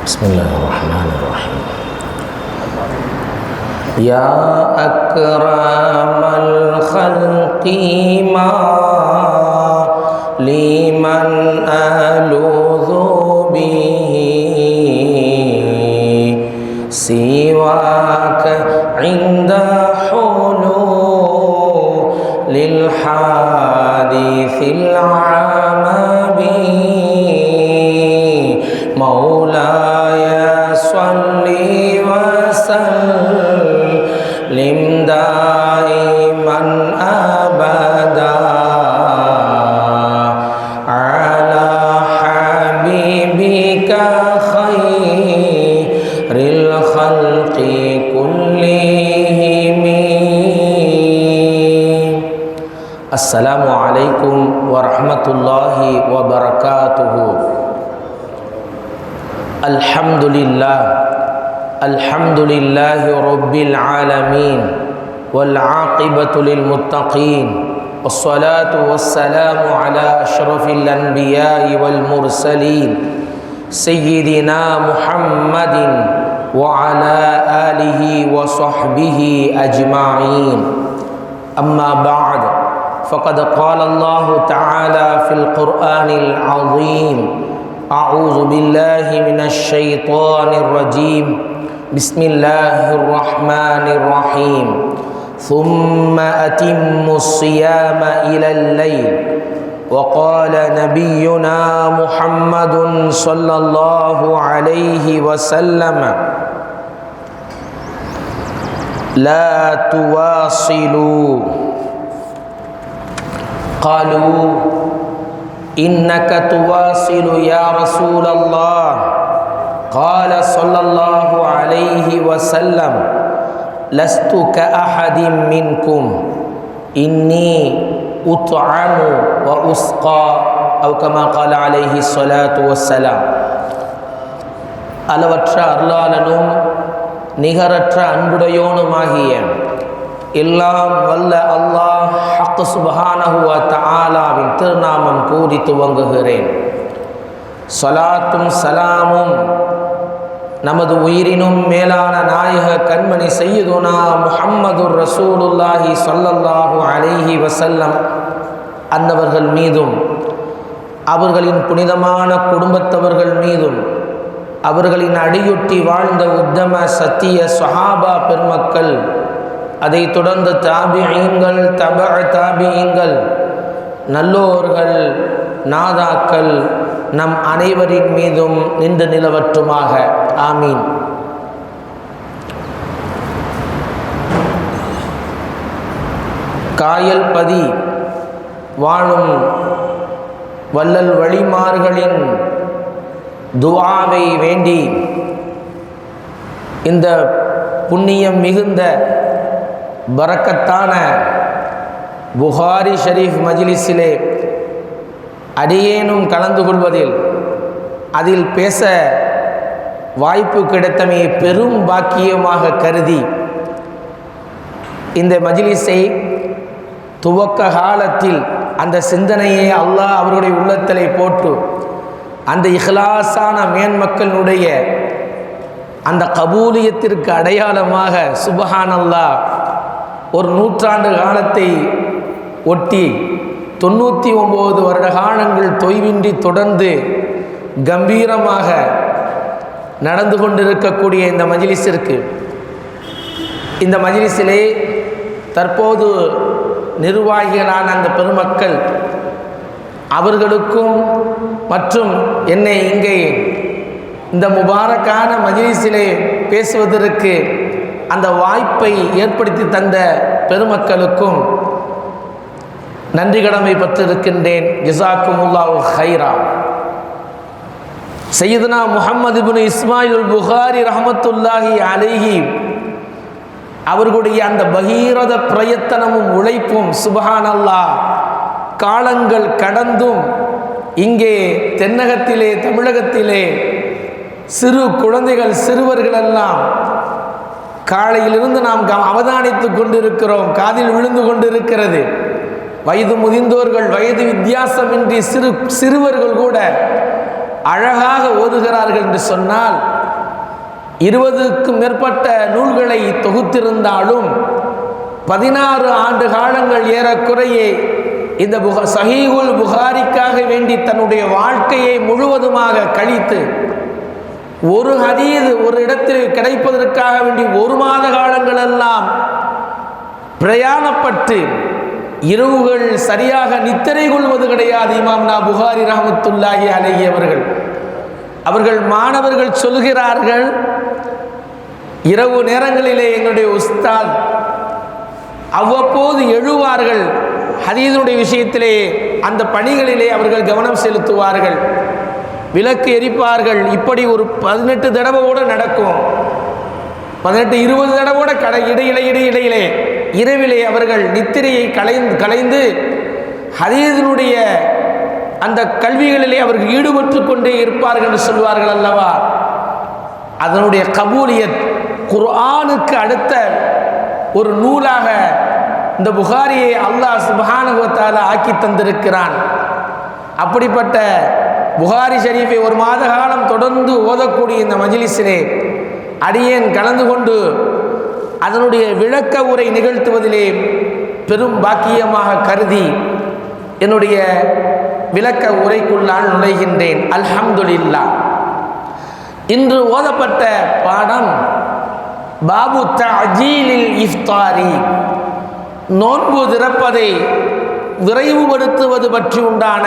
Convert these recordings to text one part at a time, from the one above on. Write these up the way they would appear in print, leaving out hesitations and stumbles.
Bismillahirrahmanirrahim. Ya akramal khalqi ma liman aludhu bihi siwaka inda hululil hadithil amabi maulaya salli wa sallim daiman abada ala habibika khairil khalqi kullihim. Assalamualaikum warahmatullahi wabarakatuh. Alhamdulillahi rabbil alamin wal aqibatu lil muttaqin wassalatu wassalamu ala asyrafil anbiya'i wal mursalin sayyidina Muhammadin wa ala alihi wa sahbihi ajma'in. Amma ba'd, faqad qala Allah ta'ala fil Qur'anil 'azim. A'udzu billahi minasy syaithanir rajim. Bismillahirrahmanirrahim. Thumma atimmus siyama ilal lail. Wa qala nabiyyuna Muhammadun sallallahu alaihi wasallam la tuwasilu. Qalu innaka tuwasilu ya Rasulullah. Qala sallallahu alaihi wasallam lastu ka ahadin minkum inni ut'amu wa usqa atau kama qala alaihi salatu wassalam. அளவற்ற அருளாளனும் நிகரற்ற அன்புடையோனுமாகிய எல்லாம் வல்ல அல்லாஹ் ஹக் சுப்ஹானஹு வ தஆலாவின் திருநாமம் கூறி துவங்குகிறேன். ஸலாத்தும் ஸலாமும் நமது உயிரினும் மேலான நாயக கண்மணி சய்யிதுனா முஹம்மதுர் ரசூலுல்லாஹி ஸல்லல்லாஹு அலைஹி வஸல்லம் அன்னவர்கள் மீதும், அவர்களின் புனிதமான குடும்பத்தவர்கள் மீதும், அவர்களின் அடியொட்டி வாழ்ந்த உத்தம சத்திய ஸஹாபா பெருமக்கள், அதை தொடர்ந்து தாபிஈன்கள், தாபிஈன்கள், நல்லோர்கள், நாதாக்கள் நம் அனைவரின் மீதும் நின்று நிலவற்றுமாக. ஆமீன். காயல் பதி வாழும் வள்ளல் வழிமார்களின் துஆவை வேண்டி இந்த புண்ணியம் மிகுந்த பரக்கத்தான புகாரி ஷரீஃப் மஜ்லிஸிலே அடியேனும் கலந்து கொள்வதில், அதில் பேச வாய்ப்பு கிடைத்தமை பெரும் பாக்கியமாக கருதி இந்த மஜ்லிஸை துவக்க காலத்தில் அந்த சிந்தனையை அல்லாஹ் அவருடைய உள்ளத்திலே போட்டு அந்த இஹ்லாஸான மேன்மக்களுடைய அந்த கபூலியத்திற்கு அடையாளமாக சுப்ஹானல்லாஹ் ஒரு நூற்றாண்டு காலத்தை ஒட்டி 99 வருட காலங்கள் தொய்வின்றி தொடர்ந்து கம்பீரமாக நடந்து கொண்டிருக்கக்கூடிய இந்த மஜ்லிஸிற்கு, இந்த மஜ்லிஸிலே தற்போது நிர்வாகிகளான அந்த பெருமக்கள் அவர்களுக்கும் மற்றும் என்னை இங்கே இந்த முபாரக்கான மஜ்லிஸிலே பேசுவதற்கு அந்த வாய்ப்பை ஏற்படுத்தி தந்த பெருமக்களுக்கும் நன்றி கடமை பற்றிருக்கின்றேன். ஜஸாக்குமுல்லாஹு ஹைரா. சையதுனா முஹம்மது இப்னு இஸ்மாயில் புகாரி ரஹ்மத்துல்லாஹி அலைஹி அவர்களுடைய அந்த பகீரத பிரயத்தனமும் உழைப்பும் சுப்ஹானல்லாஹ் காலங்கள் கடந்தும் இங்கே தென்னகத்திலே, தமிழகத்திலே சிறு குழந்தைகள், சிறுவர்களெல்லாம் காலையிலிருந்து நாம் அவதானித்து கொண்டிருக்கிறோம், காதில் விழுந்து கொண்டிருக்கிறது. வயது முதிர்ந்தோர்கள், வயது வித்தியாசமின்றி சிறுவர்கள் கூட அழகாக ஓதுகிறார்கள் என்று சொன்னால், 20க்கும் மேற்பட்ட நூல்களை தொகுத்திருந்தாலும் 16 ஆண்டு காலங்கள் ஏறக்குறைய இந்த சஹீஹுல் புகாரிக்காக வேண்டி தன்னுடைய வாழ்க்கையை முழுவதுமாக கழித்து, ஒரு ஹதீஸ் ஒரு இடத்தில் கிடைப்பதற்காக வேண்டி 1 மாத காலங்களெல்லாம் பிரயாணப்பட்டு இரவுகள் சரியாக நித்திரை கொள்வது கிடையாது. இமாம்னா புகாரி ரஹ்மத்துல்லாஹி அலைஹி அவர்கள் மாணவர்கள் சொல்கிறார்கள், இரவு நேரங்களிலே எங்களுடைய உஸ்தாத் அவ்வப்போது எழுவார்கள், ஹதீஸுடைய விஷயத்திலே அந்த பணிகளிலே அவர்கள் கவனம் செலுத்துவார்கள், விளக்கு எரிப்பார்கள். இப்படி ஒரு 18 தடவை கூட நடக்கும், 18-20 தடவை கூட இடையிலே இரவிலே அவர்கள் நித்திரையை கலைந்து ஹதீஸினுடைய அந்த கல்விகளிலே அவர்கள் ஈடுபட்டு கொண்டே இருப்பார்கள் என்று சொல்வார்கள் அல்லவா. அதனுடைய கபூலியத் குர்ஆனுக்கு அடுத்த ஒரு நூலாக இந்த புகாரியை அல்லாஹ் சுப்ஹானஹு வ தஆலா ஆக்கி தந்திருக்கிறான். அப்படிப்பட்ட புகாரி ஷரீஃபை 1 மாத காலம் தொடர்ந்து ஓதக்கூடிய இந்த மஜ்லிஸிலே அடியேன் கலந்து கொண்டு அதனுடைய விளக்க உரை நிகழ்த்துவதிலே பெரும் பாக்கியமாக கருதி என்னுடைய விளக்க உரைக்குள்ளால் நுழைகின்றேன். அல்ஹம்துலில்லாஹ். இன்று ஓதப்பட்ட பாடம் பாபு தஅஜீலில் இஃப்தாரி, நோன்பு திறப்பதை விரைவுபடுத்துவது பற்றி உண்டான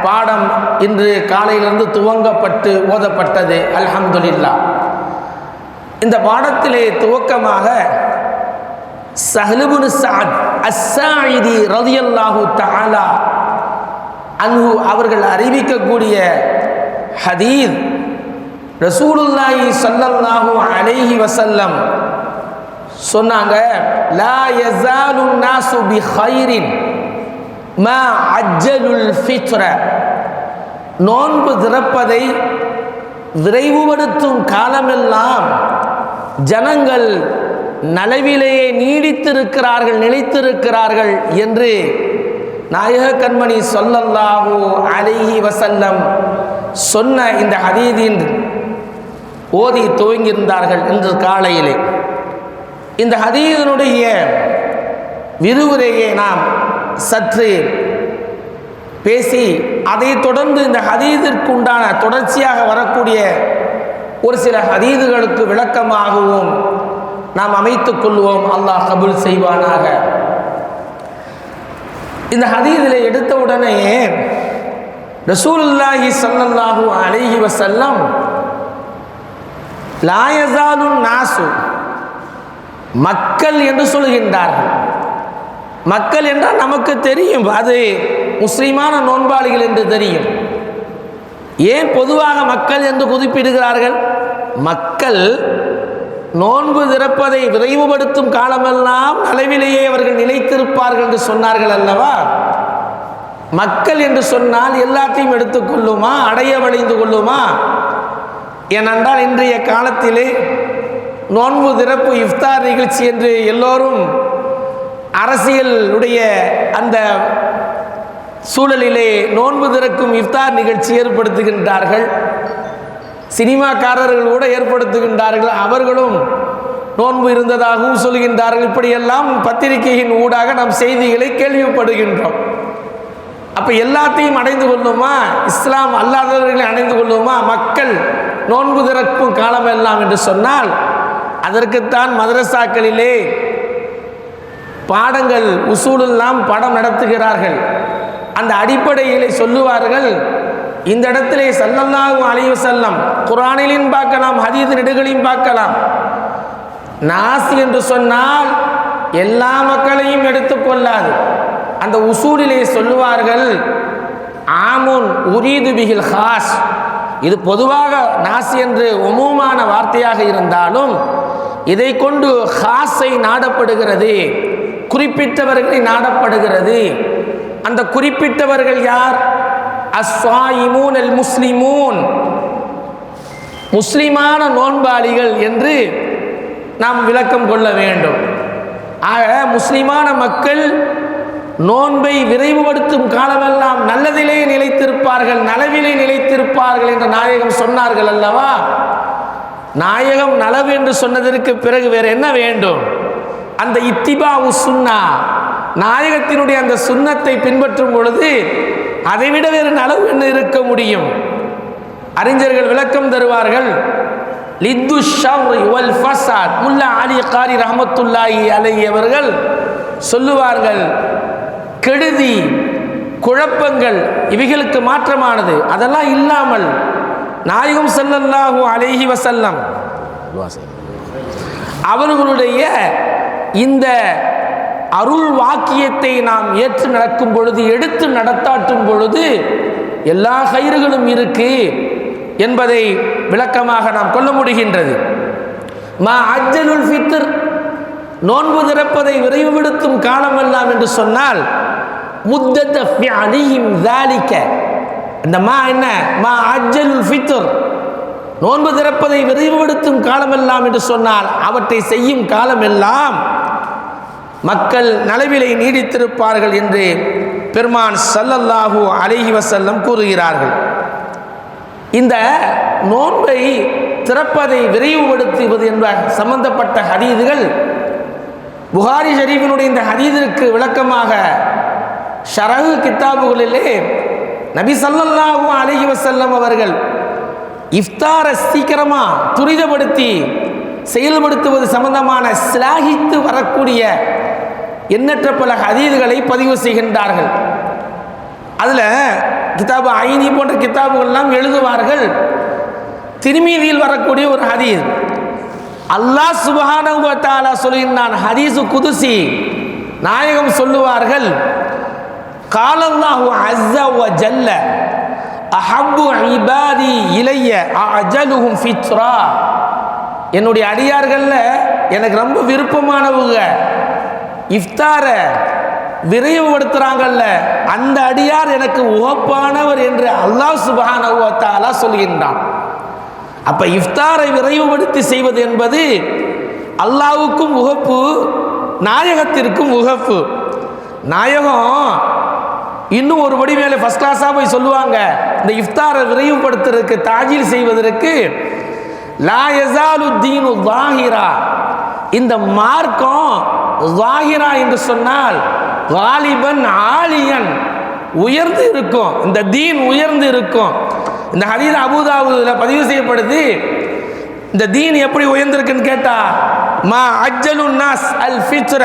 பாடம் இன்று காலையிலிருந்து துவங்கப்பட்டு ஓதப்பட்டது. அல்ஹம்துலில்லாஹ். இந்த பாடத்திலே துவக்கமாக சஹ்ல் இப்னு சஅத் அஸ்-ஸாயிதி ரலியல்லாஹு தஆலா அன்ஹு அவர்கள் அறிவிக்கக்கூடிய ஹதீஸ், ரசூலுல்லாஹி ஸல்லல்லாஹு அலைஹி வஸல்லம் சொன்னாங்க, லா யஸாலு நாசு பிகைரின் மா அஜ்ஜலுல் ஃபித்ர, நோன்பு திறப்பதை விரைவுபடுத்தும் காலமெல்லாம் ஜனங்கள் நலவிலேயே நீடித்திருக்கிறார்கள், நிலைத்திருக்கிறார்கள் என்று நாயக கண்மணி ஸல்லல்லாஹு அலைஹி வஸல்லம் சொன்ன இந்த ஹதீஸின் ஓதி துவங்கியிருந்தார்கள். இன்று காலையிலே இந்த ஹதீஸினுடைய விரிவுரையை நாம் சற்று பேசி அதை தொடர்ந்து இந்த ஹதீஸிற்கு உண்டான தொடர்ச்சியாக வரக்கூடிய ஒரு சில ஹதீஸுகளுக்கு விளக்கமாகவும் நாம் அமைத்துக் கொள்வோம். அல்லாஹ் கபூல் செய்வானாக. இந்த ஹதீஸிலே எடுத்தவுடனே ரசூலுல்லாஹி ஸல்லல்லாஹு அலைஹி வஸல்லம் லா யஸாலுன் நாசு, மக்கள் என்று சொல்கின்றார்கள். மக்கள் என்றால் நமக்கு தெரியும், அது முஸ்லிமான நோன்பாளிகள் என்று தெரியும். ஏன் பொதுவாக மக்கள் என்று குறிப்பிடுகிறார்கள்? மக்கள் நோன்பு திறப்பதை விரைவுபடுத்தும் காலமெல்லாம் நலவிலேயே அவர்கள் நிலைத்திருப்பார்கள் என்று சொன்னார்கள் அல்லவா? மக்கள் என்று சொன்னால் எல்லாத்தையும் எடுத்துக்கொள்ளுமா, அடைய வளைந்து கொள்ளுமா? ஏனென்றால் இன்றைய காலத்திலே நோன்பு திறப்பு இஃப்தார் நிகழ்ச்சி என்று எல்லோரும் அரசியலுடைய அந்த சூழலிலே நோன்பு திறக்கும் இஃப்தார் நிகழ்ச்சி ஏற்படுத்துகின்றார்கள். சினிமாக்காரர்கள் கூட ஏற்படுத்துகின்றார்கள். அவர்களும் நோன்பு இருந்ததாகவும் சொல்கின்றார்கள். இப்படியெல்லாம் பத்திரிகையின் ஊடாக நாம் செய்திகளை கேள்விப்படுகின்றோம். அப்போ எல்லாத்தையும் அடைந்து கொள்ளுமா? இஸ்லாம் அல்லாதவர்களை அடைந்து கொள்ளுமா? மக்கள் நோன்பு திறக்கும் காலமெல்லாம் என்று சொன்னால் அதற்குத்தான் மதரசாக்களிலே பாடங்கள் உசூலெல்லாம் பாடம் நடத்துகிறார்கள். அந்த அடிப்படையிலே சொல்லுவார்கள், இந்த இடத்திலே ஸல்லல்லாஹு அலைஹி வஸல்லம் குர்ஆனிலும் பார்க்கலாம், ஹதீஸ் நெடுகளையும் பார்க்கலாம். நாஸ் என்று சொன்னால் எல்லா மக்களையும் எடுத்துக்கொள்ளாது. அந்த உசூலிலே சொல்லுவார்கள், ஆமுன் உரீது பிஹில் ஹாஸ். இது பொதுவாக நாஸ் என்று உமூமான வார்த்தையாக இருந்தாலும் இதை கொண்டு ஹாஸை நாடப்படுகிறது, குறிப்பிட்டவர்களை நாடப்படுகிறது. அந்த குறிப்பிட்டவர்கள் யார்? அஸ்ஸாயிமூன் அல் முஸ்லிமூன், முஸ்லிமான நோன்பாளிகள் என்று நாம் விளக்கம் கொள்ள வேண்டும். ஆக முஸ்லிமான மக்கள் நோன்பை விரைவுபடுத்தும் காலமெல்லாம் நல்லதிலே நிலைத்திருப்பார்கள், நலவிலே நிலைத்திருப்பார்கள் என்று நாயகம் சொன்னார்கள் அல்லவா? நாயகம் நலவு என்று சொன்னதற்கு பிறகு வேறு என்ன வேண்டும்? அந்த இத்திபாவு சுன்னா, நாயகத்தினுடைய அந்த சுன்னத்தை பின்பற்றும் பொழுது அதைவிட வேறு நலவு என்ன இருக்க முடியும்? அறிஞர்கள் விளக்கம் தருவார்கள். லித்து ஷர்ரி வல் ஃபஸாத், முல்லா அலி காரி ரஹ்மத்துல்லாஹி அலைஹி அவர்கள் சொல்லுவார்கள், கெடுதி குழப்பங்கள் இவைகளுக்கு மாற்றமானது. அதெல்லாம் இல்லாமல் நாயகம் ஸல்லல்லாஹு அலைஹி வஸல்லம் அவர்களுடைய இந்த அருள் வாக்கியத்தை நாம் ஏற்று நடக்கும் பொழுது, எடுத்து நடத்தாட்டும் பொழுது எல்லா கயிறுகளும் இருக்கு என்பதை விளக்கமாக நாம் கொள்ள முடிகின்றது. மா அஜ்ஜலுல் ஃபித்ர், நோன்பு திறப்பதை விரைவுபடுத்தும் காலமெல்லாம் என்று சொன்னால் முத்தத ஃபிஅலிஹிம் ஸாலிக, அந்த மா என்ன? மா அஜ்ஜலுல் ஃபித்ர், நோன்பு திறப்பதை விரைவுபடுத்தும் காலமெல்லாம் என்று சொன்னால் அவற்றை செய்யும் காலமெல்லாம் மக்கள் நலவிலை நீடித்திருப்பார்கள் என்று பெருமான் ஸல்லல்லாஹு அலைஹி வஸல்லம் கூறுகிறார்கள். இந்த நோன்பை திறப்பதை விரைவுபடுத்துவது என்ற சம்பந்தப்பட்ட ஹதீதுகள் புகாரி ஷரீஃபினுடைய இந்த ஹதீதிற்கு விளக்கமாக ஷரஹ் கித்தாபுகளிலே நபி ஸல்லல்லாஹு அலைஹி வஸல்லம் அவர்கள் இஃப்தாரை சீக்கிரமா துரிதப்படுத்தி செயல்படுத்துவது சம்பந்தமான சிலாகித்து வரக்கூடிய எண்ணற்ற பல ஹதீதுகளை பதிவு செய்கின்றார்கள். அதில் கிதாபு ஐனி போன்ற கிதாபுகள்லாம் எழுதுவார்கள். திருமீதியில் வரக்கூடிய ஒரு ஹதீஸ், அல்லாஹ் சுப்ஹானஹு வ தஆலா சொல்கின்றான், ஹதீஸு குதுசி, நாயகம் சொல்லுவார்கள், காலல்லாஹு அஸ்ஸ வ ஜல்ல அஹப்பு இபாதி இலைய அஜலுஹும் ஃபித்ரா, என்னுடைய அடியார்களில் எனக்கு ரொம்ப விருப்பமானவங்க இஃப்தாரை விரைவுபடுத்துகிறாங்கல்ல, அந்த அடியார் எனக்கு உகப்பானவர் என்று அல்லாஹ் சுப்ஹானஹு வ தஆலா சொல்கின்றான். அப்போ இஃப்தாரை விரைவுபடுத்தி செய்வது என்பது அல்லாஹ்வுக்கும் உகப்பு, நாயகத்திற்கும் உகப்பு. நாயகம் இன்னும் ஒரு படி மேலே ஃபர்ஸ்ட் கிளாஸாக போய் சொல்லுவாங்க. இந்த இஃப்தாரை விரைவுபடுத்துறதுக்கு, தாஜீல் செய்வதற்கு, லா யஸாலு தீனு ஸாஹிரா, இந்த மார்க்கம் ஸாஹிரா என்று சொன்னால் காலிபன் ஆலியன், உயர்ந்து இருக்கும். இந்த தீன் உயர்ந்து இருக்கும். இந்த ஹதீஸ் அபூதாவுதில் பதிவு செய்யப்படுது. இந்த தீன் எப்படி உயர்ந்திருக்குன்னு கேட்டா, மா அஜ்ஜலு நாஸ் அல் ஃபித்ர,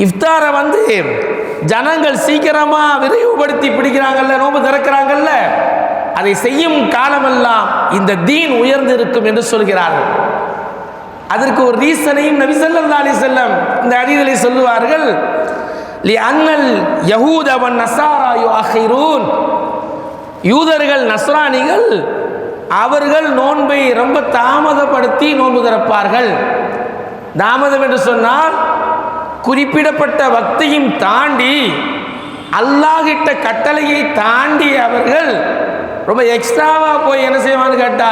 இஃப்தாரை ஜனங்கள் சீக்கிரமா விரைவுபடுத்தி பிடிக்கிறாங்கல்ல, நோன்பு திறக்கிறாங்கல்ல, அதை செய்யும் காலமெல்லாம் இந்த தீன் உயர்ந்து இருக்கும் என்று சொல்கிறார்கள். அதற்கு ஒரு ரீசனையும் நபி ஸல்லல்லாஹு அலைஹி வஸல்லம் இந்த ஹதீஸிலே சொல்லுவார்கள். லி அன்னல் யஹூத வன் நஸாரா யுஅஹிரூன், யூதர்கள் நஸ்ரானிகள் அவர்கள் நோன்பை ரொம்ப தாமதப்படுத்தி நோன்பு திறப்பார்கள். தாமதம் என்று சொன்னால் குறிப்பிடப்பட்ட வக்தியும் தாண்டி, அல்லாஹ்கிட்ட கட்டளையை தாண்டி அவர்கள் ரொம்ப எக்ஸ்ட்ராவா போய் என்ன செய்வான்னு கேட்டா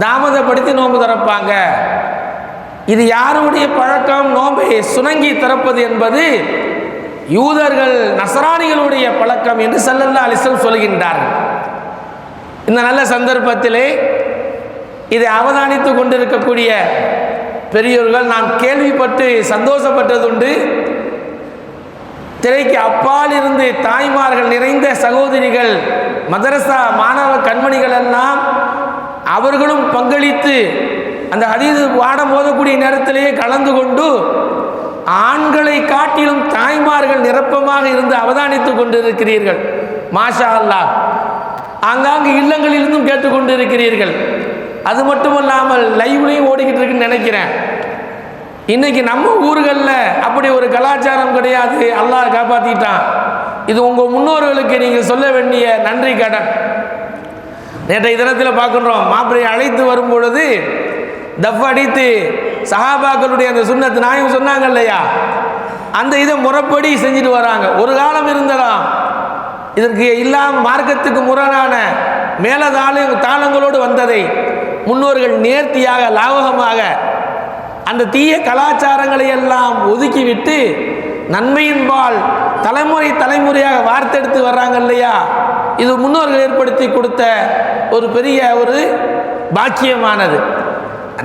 தாமதப்படுத்தி நோன்பு திறப்பாங்க. இது யாருடைய பழக்கம்? நோன்பை சுணங்கி திறப்பது என்பது யூதர்கள் நஸ்ரானிகளுடைய பழக்கம் என்று ஸல்லல்லாஹு அலைஹி வஸல்லம் சொல்கின்றார்கள். இந்த நல்ல சந்தர்ப்பத்திலே இதை அவதானித்து கொண்டிருக்கக்கூடிய பெரியோர்கள் நாம் கேள்விப்பட்டு சந்தோஷப்பட்டதுண்டு. திரைக்கு அப்பால் இருந்து தாய்மார்கள் நிறைந்த சகோதரிகள், மதரசா மாணவ கண்மணிகள் எல்லாம் அவர்களும் பங்களித்து அந்த ஹதீஸ் பாடம் ஓதக்கூடிய நேரத்திலேயே கலந்து கொண்டு ஆண்களை காட்டிலும் தாய்மார்கள் நிரப்பமாக இருந்து அவதானித்து கொண்டிருக்கிறீர்கள். மாஷா அல்லாஹ். ஆங்காங்கு இல்லங்களிலிருந்தும் கேட்டுக்கொண்டு இருக்கிறீர்கள். அது மட்டுமல்லாமல் லைவ்லையும் ஓடிக்கிட்டு இருக்குன்னு நினைக்கிறேன். இன்னைக்கு நம்ம ஊர்களில் அப்படி ஒரு கலாச்சாரம் கிடையாது. அல்லாஹ் காப்பாற்றிட்டான். இது உங்கள் முன்னோர்களுக்கு நீங்கள் சொல்ல வேண்டிய நன்றி கடன். நேற்றைய தினத்தில் பார்க்குறோம், மாப்பிள்ளையை அழைத்து வரும் பொழுது தஃப் அடித்து சஹாபாக்களுடைய அந்த சுன்னத்து நாயும் சொன்னாங்க இல்லையா, அந்த இதை முறைப்படி செஞ்சுட்டு வராங்க. ஒரு காலம் இருந்ததாம் இதற்கு இல்லாமல் மார்க்கத்துக்கு முரணான தாளங்களோடு வந்ததை முன்னோர்கள் நேர்த்தியாக லாவகமாக அந்த தீய கலாச்சாரங்களை எல்லாம் ஒதுக்கிவிட்டு நன்மையின்பால் தலைமுறையாக வார்த்தெடுத்து வர்றாங்க இல்லையா. இது முன்னோர்கள் ஏற்படுத்தி கொடுத்த ஒரு பெரிய ஒரு பாக்கியமானது.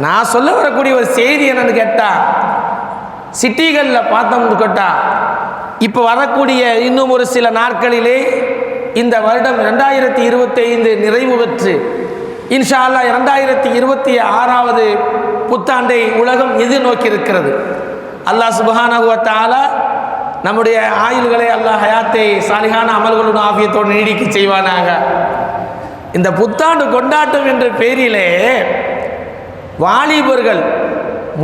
நான் சொல்ல வரக்கூடிய ஒரு செய்தி என்னன்னு கேட்டால், சிட்டிகளில் பார்த்தோம்னு கேட்டால் இப்போ வரக்கூடிய இன்னும் ஒரு சில நாட்களிலே இந்த வருடம் 2025 நிறைவு பெற்று இன்ஷா அல்லாஹ் 2026வது புத்தாண்டை உலகம் எதிர்நோக்கி இருக்கிறது. அல்லாஹ் சுப்ஹானஹு வ தஆலா நம்முடைய ஆயுள்களை, அல்லாஹ் ஹயாத்தை சாலிஹான அமல்களுடன் ஆஃபியத்தோடு நீடிக்க செய்வானாக. இந்த புத்தாண்டு கொண்டாட்டம் என்ற பெயரிலே வாலிபர்கள்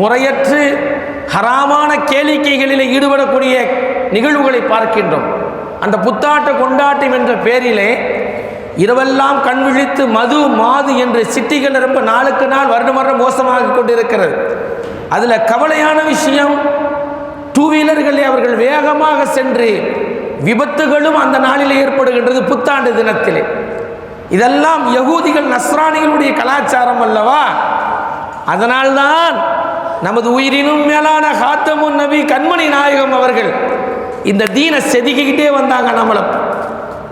முறையற்று ஹராமான கேளிக்கைகளில் ஈடுபடக்கூடிய நிகழ்வுகளை பார்க்கின்றோம். அந்த புத்தாட்ட கொண்டாட்டம் என்ற பெயரிலே இரவெல்லாம் கண் விழித்து மது மாது என்று சிட்டிகள் ரொம்ப நாளுக்கு நாள் வருடம் மோசமாக கொண்டிருக்கிறது. அதில் கவலையான விஷயம், டூ வீலர்களை அவர்கள் வேகமாக சென்று விபத்துகளும் அந்த நாளில் ஏற்படுகின்றது புத்தாண்டு தினத்திலே. இதெல்லாம் யகூதிகள் நஸ்ரானிகளுடைய கலாச்சாரம் அல்லவா. அதனால்தான் நமது உயிரினும் மேலான ஹாத்தமுன் நபி கண்மணி நாயகம் அவர்கள் இந்த தீனை செதுக்கிக்கிட்டே வந்தாங்க. நம்மளை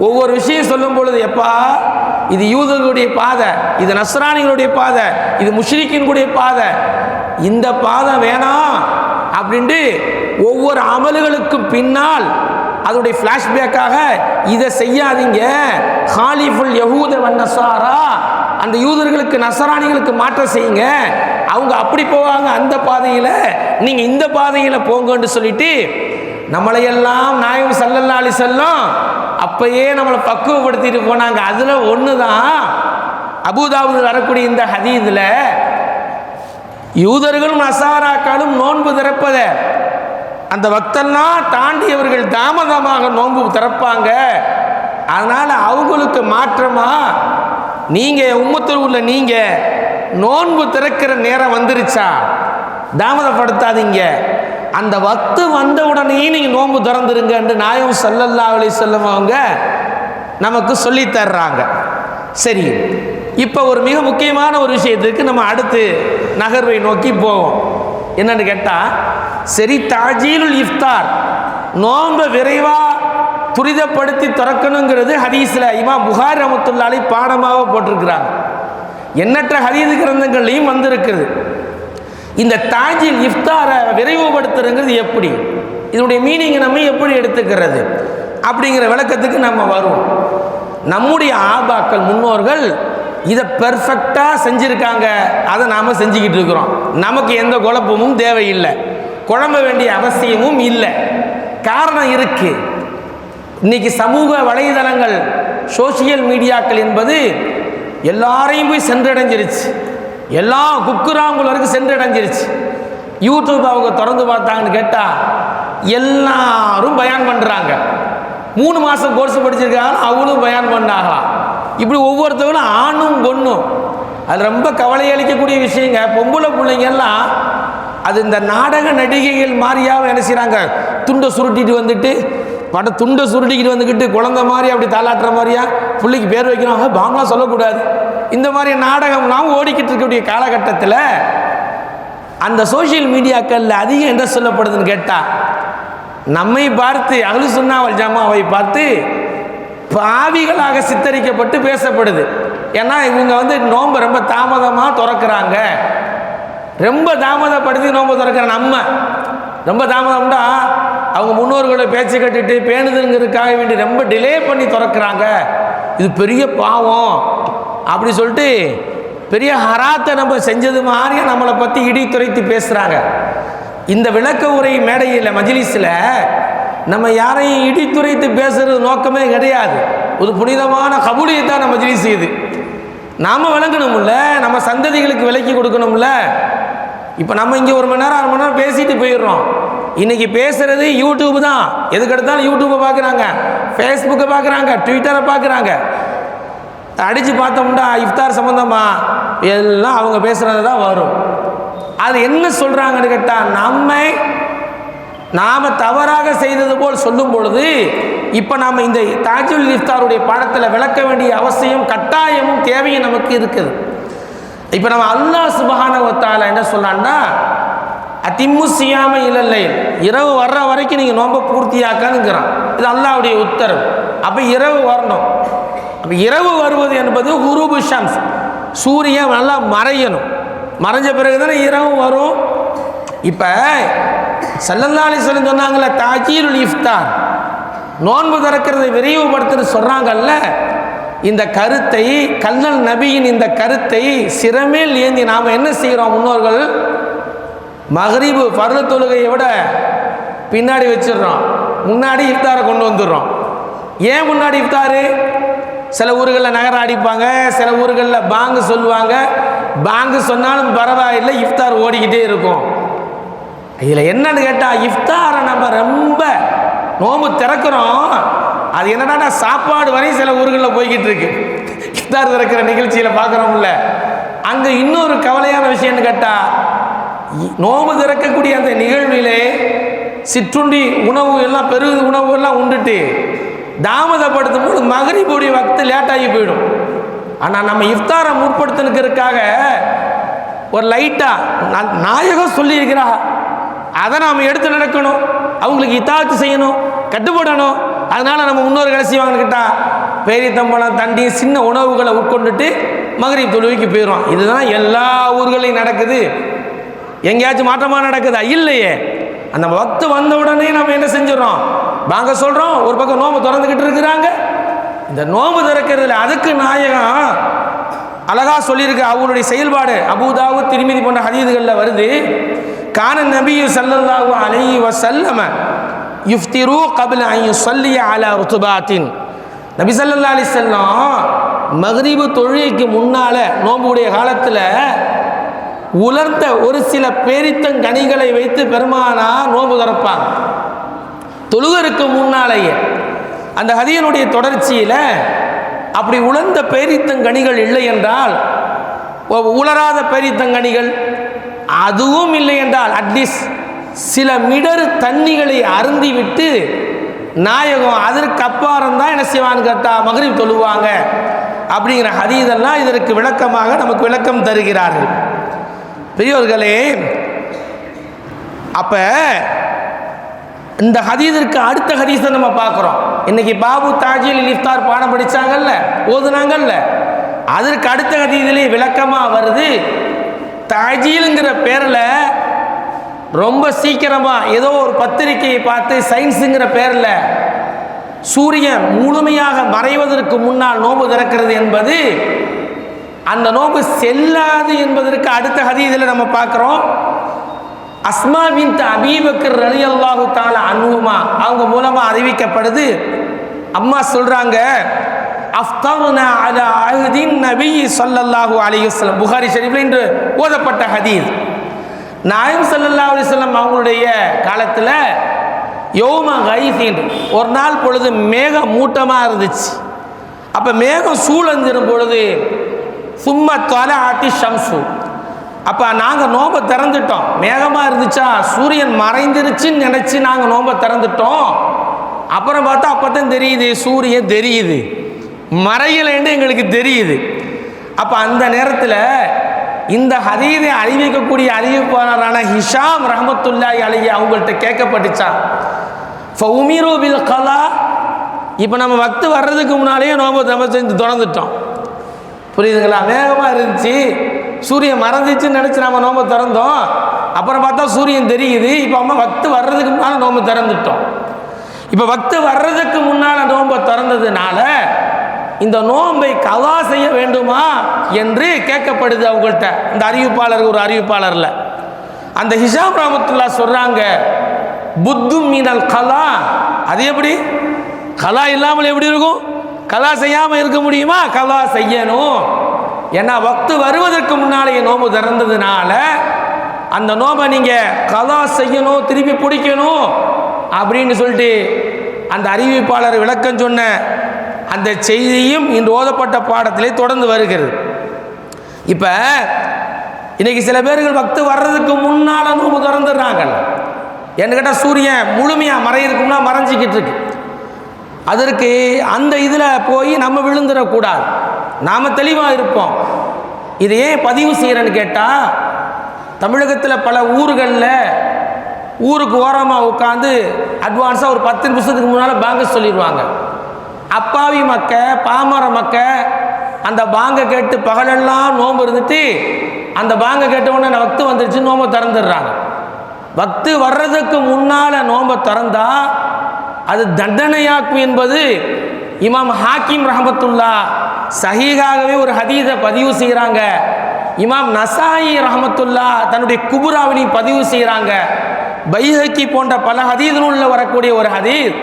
ஒவ்வொரு விஷயம் சொல்லும் பொழுது, எப்பா இது யூதர்களுடைய பாதை, இது நஸ்ரானிகளுடைய பாதை, இது முஷ்ரிக்கினுடைய பாதை, இந்த பாதை வேணாம் அப்படின்ட்டு ஒவ்வொரு அமல்களுக்கும் பின்னால் அதோடைய ஃப்ளாஷ்பேக்காக இதை செய்யாதீங்க, ஹாலிஃபுல் யஹூத வன் நஸாரா, அந்த யூதர்களுக்கு நசராணிகளுக்கு மாற்றம் செய்யுங்க, அவங்க அப்படி போவாங்க அந்த பாதையில், நீங்கள் இந்த பாதையில் போங்கன்னு சொல்லிட்டு நம்மளையெல்லாம் நாயகம் ஸல்லல்லாஹு அலைஹி வஸல்லம் அப்பயே நம்மளை பக்குவப்படுத்திட்டு போனாங்க. அதில் ஒன்று தான் அபூதாவுதில் வரக்கூடிய இந்த ஹதீஸில் யூதர்களும் நசாராக்களும் நோன்பு திறப்பதை அந்த வக்தெல்லாம் தாண்டியவர்கள் தாமதமாக நோன்பு திறப்பாங்க. அதனால் அவங்களுக்கு மாற்றமாக நீங்கள் உம்மத்தில் உள்ள நீங்கள் நோன்பு திறக்கிற நேரம் வந்துருச்சா, தாமதப்படுத்தாதீங்க, அந்த வக்து வந்த உடனே நீங்கள் நோன்பு திறந்துருங்க என்று நாயகம் ஸல்லல்லாஹு அலைஹி வஸல்லம் அவங்க நமக்கு சொல்லி தர்றாங்க. சரி, இப்போ ஒரு மிக முக்கியமான ஒரு விஷயத்துக்கு நம்ம அடுத்து நகர்வை நோக்கி போவோம். என்னன்னு கேட்டால், சரி, தாஜீலுல் இஃப்தார், நோன்பை விரைவாக துரிதப்படுத்தி திறக்கணுங்கிறது ஹதீஸில் இமாம் புகாரி ரஹ்மத்துல்லாஹி அலைஹி பாடமாக போட்டிருக்கிறாங்க. எண்ணற்ற ஹதீஸ் கிரந்தங்கள்லையும் வந்திருக்குது. இந்த தாஜில் இஃப்தாரை விரைவுபடுத்துறதுங்கிறது எப்படி, இதனுடைய மீனிங்கை நம்ம எப்படி எடுத்துக்கிறது அப்படிங்கிற விளக்கத்துக்கு நம்ம வருவோம். நம்முடைய ஆபாக்கள் முன்னோர்கள் இதை பெர்ஃபெக்டாக செஞ்சுருக்காங்க, அதை நாம் செஞ்சுக்கிட்டு இருக்கிறோம். நமக்கு எந்த குழப்பமும் தேவையில்லை, குழம்ப வேண்டிய அவசியமும் இல்லை. காரணம் இருக்குது. இன்னைக்கு சமூக வலைதளங்கள், சோசியல் மீடியாக்கள் என்பது எல்லாரையும் போய் சென்றடைஞ்சிருச்சு, எல்லா குக்குராங்குலருக்கு சென்றடைஞ்சிருச்சு. யூடியூப் அவங்க திறந்து பார்த்தாங்கன்னு கேட்டால் எல்லாரும் பயான் பண்ணுறாங்க. 3 மாதம் கோர்ஸ் படிச்சிருக்காங்க, அவங்களும் பயான் பண்ணாகலாம். இப்படி ஒவ்வொருத்தவங்களும் ஆணும் பொண்ணும். அது ரொம்ப கவலை அளிக்கக்கூடிய விஷயங்க. பொம்பளை பிள்ளைங்கெல்லாம் அது இந்த நாடக நடிகைகள் மாதிரியாக என்ன செய்கிறாங்க, துண்டை சுருட்டிட்டு வந்துட்டு துண்டை சுருட்டிக்கிட்டு வந்துக்கிட்டு குழந்தை மாதிரி அப்படி தாளாட்டுற மாதிரியா பிள்ளைக்கு பேர் வைக்கிறாங்க. பாங்கலாம் சொல்லக்கூடாது. இந்த மாதிரி நாடகம்லாம் ஓடிக்கிட்டு இருக்கக்கூடிய காலகட்டத்தில் அந்த சோசியல் மீடியாக்களில் அதிகம் என்ன சொல்லப்படுதுன்னு கேட்டால், நம்மை பார்த்து அஹ்லு சுன்னா வல் ஜமாவை பார்த்து பாவிகளாக சித்தரிக்கப்பட்டு பேசப்படுது. ஏன்னா இவங்க நோன்பை ரொம்ப தாமதமாக திறக்கிறாங்க, ரொம்ப தாமதப்படுத்தி நோன்பை திறக்கிற நம்ம ரொம்ப தாமதம்டா அவங்க முன்னோர்களோட பேச்சு கட்டிட்டு பேணுதுங்கிறதுக்காக வேண்டி ரொம்ப டிலே பண்ணி திறக்கிறாங்க, இது பெரிய பாவம் அப்படி சொல்லிட்டு பெரிய ஹராத்தை நம்ம செஞ்சது மாதிரியே நம்மளை பற்றி இடி துரைத்து பேசுகிறாங்க. இந்த விளக்க உரை மேடையில் மஜ்லிஸில் நம்ம யாரையும் இடித்துரைத்து பேசுறது நோக்கமே கிடையாது. ஒரு புனிதமான கபூலியத்தை நம்ம மஜ்லிஸ் செய்யுது. நாம் விளங்கணும்ல, நம்ம சந்ததிகளுக்கு விலக்கி கொடுக்கணும்ல. இப்போ நம்ம இங்கே 1 மணி நேரம் 1/2 மணி நேரம் பேசிட்டு போயிடுறோம். இன்றைக்கி பேசுகிறது யூடியூப் தான். எதுக்கு எடுத்தாலும் யூடியூப்பை பார்க்குறாங்க, ஃபேஸ்புக்கை பார்க்குறாங்க, ட்விட்டரை பார்க்குறாங்க. அடித்து பார்த்தோம்னா இஃப்தார் சம்மந்தமாக எல்லாம் அவங்க பேசுகிறது தான் வரும். அது என்ன சொல்கிறாங்கன்னு கேட்டால், நாம் தவறாக செய்தது போல் சொல்லும் பொழுது இப்போ நாம் இந்த தாஜுல் இஃப்தாருடைய பாடத்தில் விளக்க வேண்டிய அவசியம், கட்டாயமும் தேவையும் நமக்கு இருக்குது. இப்போ நம்ம அல்லாஹ் சுப்ஹானஹு வ தஆலா என்ன சொன்னான்னா, அதிம்மு சியாம இலல்லை, இரவு வர்ற வரைக்கும் நீங்கள் நோன்பை பூர்த்தியாக்கணுங்கிறான். இது அல்லாஹ்வுடைய உத்தரவு. அப்போ இரவு வரணும். அப்போ இரவு வருவது என்பது குரூபு ஷம்ஸ், சூரியன் நல்லா மறையணும். மறைஞ்ச பிறகு தானே இரவு வரும். இப்போ ஸல்லல்லாஹு அலைஹி வஸல்லம் சொன்னாங்கல்ல, தாஜீலுல் இஃப்தார், நோன்பு திறக்கிறதை விரைவுபடுத்துன்னு சொல்கிறாங்கல்ல. இந்த கருத்தை, கல்லல் நபியின் இந்த கருத்தை சிறமேல் ஏந்தி நாம் என்ன செய்கிறோம், முன்னோர்கள் மக்ரிபு ஃபர்து தொழுகையை விட பின்னாடி வச்சிடுறோம், முன்னாடி இஃப்தாரை கொண்டு வந்துடுறோம். ஏன் முன்னாடி இஃப்தாரு? சில ஊர்களில் நகர அடிப்பாங்க, சில ஊர்களில் பாங்கு சொல்லுவாங்க. பாங்கு சொன்னாலும் பரவாயில்லை, இஃப்தார் ஓடிக்கிட்டே இருக்கும். இதில் என்னன்னு கேட்டால், இஃப்தாரை நம்ம ரொம்ப நோம்பு திறக்கிறோம், அது என்னடா சாப்பாடு வரையும் சில ஊர்களில் போய்கிட்டு இருக்கு. இஃப்தார் திறக்கிற நிகழ்ச்சியில் பார்க்குறோம்ல, அங்கே இன்னொரு கவலையான விஷயம்னு கேட்டால், நோம்பு திறக்கக்கூடிய அந்த நிகழ்விலே சிற்றுண்டி உணவு எல்லாம் பெருகு உணவு எல்லாம் உண்டுட்டு தாமதப்படுத்தும் போது மக்ரிபுடைய வக்து லேட்டாகி போயிடும். ஆனால் நம்ம இஃப்தாரை முற்படுத்தினுக்கிறதுக்காக ஒரு லைட்டாக நாயகம் சொல்லியிருக்கிறா, அதை நாம் எடுத்து நடக்கணும், அவங்களுக்கு இத்தாத்து செய்யணும், கட்டுப்படணும். அதனால் நம்ம முன்னோர்கள் செய்வாங்கன்னு கேட்டால், பேரித்தம்பழம், தண்டி, சின்ன உணவுகளை உட்கொண்டுட்டு மக்ரிப் தொழுகைக்கு போயிடும். இதுதான் எல்லா ஊர்களையும் நடக்குது. எங்கேயாச்சும் மாற்றமாக நடக்குதா? இல்லையே. அந்த வக்து வந்த உடனே நம்ம என்ன செஞ்சிடறோம், வாங்க சொல்கிறோம், ஒரு பக்கம் நோம்பு திறந்துக்கிட்டு இருக்கிறாங்க. இந்த நோம்பு திறக்கிறதுல அதுக்கு நாயகம் அழகா சொல்லியிருக்கு. அவருடைய செயல்பாடு அபூ தாவூத், திர்மிதி போன்ற ஹதீதுகளில் வருது. கான நபியு ஸல்லல்லாஹு அலைஹி வஸல்லம் யுஃப்திரு கப்ல அன் யுஸல்லி அலா ருத்பாத்தின். நபி ஸல்லல்லாஹு அலைஹி வஸல்லம் மக்ரிபு தொழுகைக்கு முன்னால் நோம்புடைய காலத்தில் உலர்ந்த ஒரு சில பேரித்தங்கனிகளை வைத்து பெருமானார் நோம்பு திறப்பாங்க, தொழுகருக்கு முன்னாலேயே. அந்த ஹதீஸினுடைய தொடர்ச்சியில் அப்படி உலர்ந்த பேரித்தங்கனிகள் இல்லை என்றால், உலராத பேரித்தங்கனிகள் அதுவும் இல்லை என்றால், அட்லீஸ்ட் சில மிடரு தண்ணிகளை அருந்திவிட்டு நாயகம் அதற்கு அப்பாரம் தான் என்ன செய்வான்னு கேட்டால் மக்ரிப் தொழுவாங்க அப்படிங்கிற ஹதீஸெல்லாம் இதற்கு விளக்கமாக நமக்கு விளக்கம் தருகிறார்கள். பெரியோர்களே, அப்ப இந்த ஹதீஸிற்கு அடுத்த ஹதீஸை நம்ம பார்க்குறோம். இன்னைக்கு பாபு தாஜில் இஃப்தார் பாடம் படித்தாங்கல்ல, ஓதுனாங்கல்ல, அதற்கு அடுத்த ஹதீஸிலே விளக்கமாக வருது. தாஜீலுங்கிற பேரில் ரொம்ப சீக்கிரமாக ஏதோ ஒரு பத்திரிகையை பார்த்து சயின்ஸுங்கிற பேரில் சூரியன் முழுமையாக மறைவதற்கு முன்னால் நோன்பு திறக்கிறது என்பது அந்த நோன்பு செல்லாது என்பதற்கு அடுத்த ஹதீஸில் நம்ம பார்க்குறோம். அஸ்மா பின்த் அபீ பக்கர் ரலியல்லாஹு தஆலா அன்ஹுமா அவங்க மூலமாக அறிவிக்கப்படுது. அம்மா சொல்கிறாங்க, அஃப்தர்னா அலா அஹ்தின் நபி ஸல்லல்லாஹு அலைஹி வஸல்லம், புகாரி ஷரீஃபில் இன்று ஓதப்பட்ட ஹதீஸ். நாயகம் ஸல்லல்லாஹு அலைஹி வஸல்லம் அவங்களுடைய காலத்தில் யௌம கைஸின், ஒரு நாள் பொழுது மேக மூட்டமாக இருந்துச்சு. அப்போ மேகம் சூழந்திரும் பொழுது சும்ம தொலஅத்தி ஷம்சு, அப்போ நாங்கள் நோன்பை திறந்துட்டோம். மேகமாக இருந்துச்சா, சூரியன் மறைந்துருச்சுன்னு நினச்சி நாங்கள் நோன்பை திறந்துட்டோம். அப்புறம் பார்த்தா அப்போ தான் தெரியுது சூரியன் தெரியுது, மறையலைன்னு எங்களுக்கு தெரியுது. அப்போ அந்த நேரத்தில் இந்த ஹதீஸை அறிவிக்கக்கூடிய அறிவிப்பாளரான ஹிஷாம் ரஹ்மத்துல்லாஹி அலைஹி அவங்கள்ட்ட கேட்கப்பட்டுச்சா, ஃபஉமிரு பில் கலா, இப்போ நம்ம வக்து வர்றதுக்கு முன்னாலேயே நோன்பை செஞ்சு திறந்துட்டோம். புரியுதுங்களா? மேகமாக இருந்துச்சு, சூரியன் மறைஞ்சிச்சுன்னு நினச்சி நம்ம நோன்பை திறந்தோம். அப்புறம் பார்த்தா சூரியன் தெரியுது. இப்போ அம்மா வக்து வர்றதுக்கு முன்னால் நோன்பை திறந்துட்டோம். இப்போ வக்து வர்றதுக்கு முன்னால் நோன்பை திறந்ததுனால இந்த நோன்பை கலா செய்ய வேண்டுமா என்று கேட்கப்படுது அவங்கள்ட்ட. இந்த அறிவிப்பாளர் ஒரு அறிவிப்பாளரில் அந்த ஹிஷாம் ரஹ்மத்துல்லாஹ் சொல்கிறாங்க, புத்து மீனல் கலா, அது எப்படி கலா இல்லாமல் எப்படி இருக்கும்? கலா செய்யாமல் இருக்க முடியுமா? கலா செய்யணும். ஏன்னா வக்து வருவதற்கு முன்னாலேயே நோன்பு திறந்ததுனால அந்த நோன்பை நீங்கள் கலா செய்யணும், திருப்பி பிடிக்கணும் அப்படின்னு சொல்லிட்டு அந்த அறிவிப்பாளர் விளக்கம் சொன்ன அந்த செய்தியும் இன்று ஓதப்பட்ட பாடத்திலே தொடர்ந்து வருகிறது. இப்போ இன்னைக்கு சில பேர்கள் வக்து வர்றதுக்கு முன்னால் நோன்பு திறந்துடுறாங்க. என்ன கேட்டால் சூரியன் முழுமையாக மறையிருக்கும்னா மறைஞ்சிக்கிட்டு இருக்கு. அதற்கு அந்த இதில் போய் நம்ம விழுந்துடக்கூடாது, நாம் தெளிவாக இருப்போம். இது ஏன் பதிவு செய்கிறேன்னு கேட்டால், தமிழகத்தில் பல ஊர்களில் ஊருக்கு ஓரமாக உட்காந்து அட்வான்ஸாக ஒரு 10 நிமிஷத்துக்கு முன்னால் பாங்க சொல்லிடுவாங்க. அப்பாவி மக்க பாமர மக்க அந்த பாங்கை கேட்டு பகலெல்லாம் நோன்பு இருந்துட்டு அந்த பாங்கை கேட்டவுடனே வக்து வந்துருச்சு நோன்பை திறந்துடுறாங்க. வக்து வர்றதுக்கு முன்னால் நோன்பை திறந்தா அது தண்டனையாக்கும் என்பது இமாம் ஹாக்கிம் ரஹமத்துல்லா சஹீஹாகவே ஒரு ஹதீஸை பதிவு செய்கிறாங்க. இமாம் நசாயி ரஹமத்துல்லா தன்னுடைய குபுராவினையும் பதிவு செய்கிறாங்க. பைஹக்கி போன்ற பல ஹதீஸ் நூலில் வரக்கூடிய ஒரு ஹதீஸ்.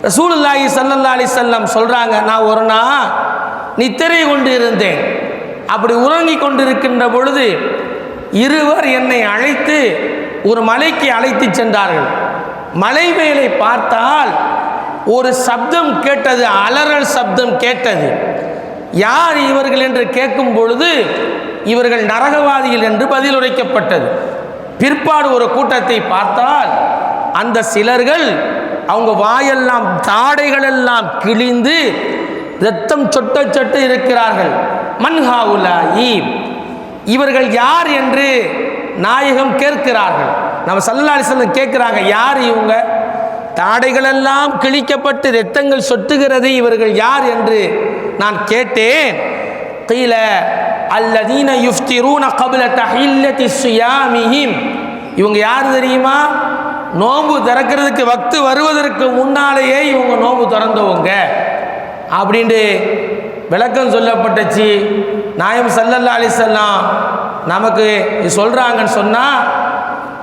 ரசூலுல்லாஹி ஸல்லல்லாஹு அலைஹி வஸல்லம் சொல்கிறாங்க, நான் ஒரு நாள் நித்திரை கொண்டு இருந்தேன். அப்படி உறங்கி கொண்டிருக்கின்ற பொழுது இருவர் என்னை அழைத்து ஒரு மலைக்கு அழைத்து சென்றார்கள். மலை மேலே பார்த்தால் ஒரு சப்தம் கேட்டது, அலறல் சப்தம் கேட்டது. யார் இவர்கள் என்று கேட்கும் பொழுது இவர்கள் நரகவாதிகள் என்று பதில் உரைக்கப்பட்டது. பிற்பாடு ஒரு கூட்டத்தை பார்த்தால் அந்த சிலர்கள் அவங்க வாயெல்லாம் தாடைகளெல்லாம் கிழிந்து இரத்தம் சொட்ட சொட்ட இருக்கிறார்கள். மன்ஹாவுலாயி, இவர்கள் யார் என்று நாயகம் கேட்கிறார்கள். நம்ம ஸல்லல்லாஹு அலைஹி வஸல்லம் கேட்கிறாங்க, யார் இவங்க? தாடைகளெல்லாம் கிழிக்கப்பட்டு இரத்தங்கள் சொட்டுகிறது, இவர்கள் யார் என்று நான் கேட்டேன். கீல அல்லதீன யுஃப்திரூன கப்ல தஹில்லத்தி ஸியாமிஹிம், இவங்க யார் தெரியுமா? நோன்பு திறக்கிறதுக்கு வக்து வருவதற்கு முன்னாலேயே இவங்க நோன்பு திறந்தவங்க அப்படின்ட்டு விளக்கம் சொல்லப்பட்டுச்சு. நாயம் ஸல்லல்லாஹு அலைஹி வஸல்லம் நமக்கு சொல்கிறாங்கன்னு சொன்னால்,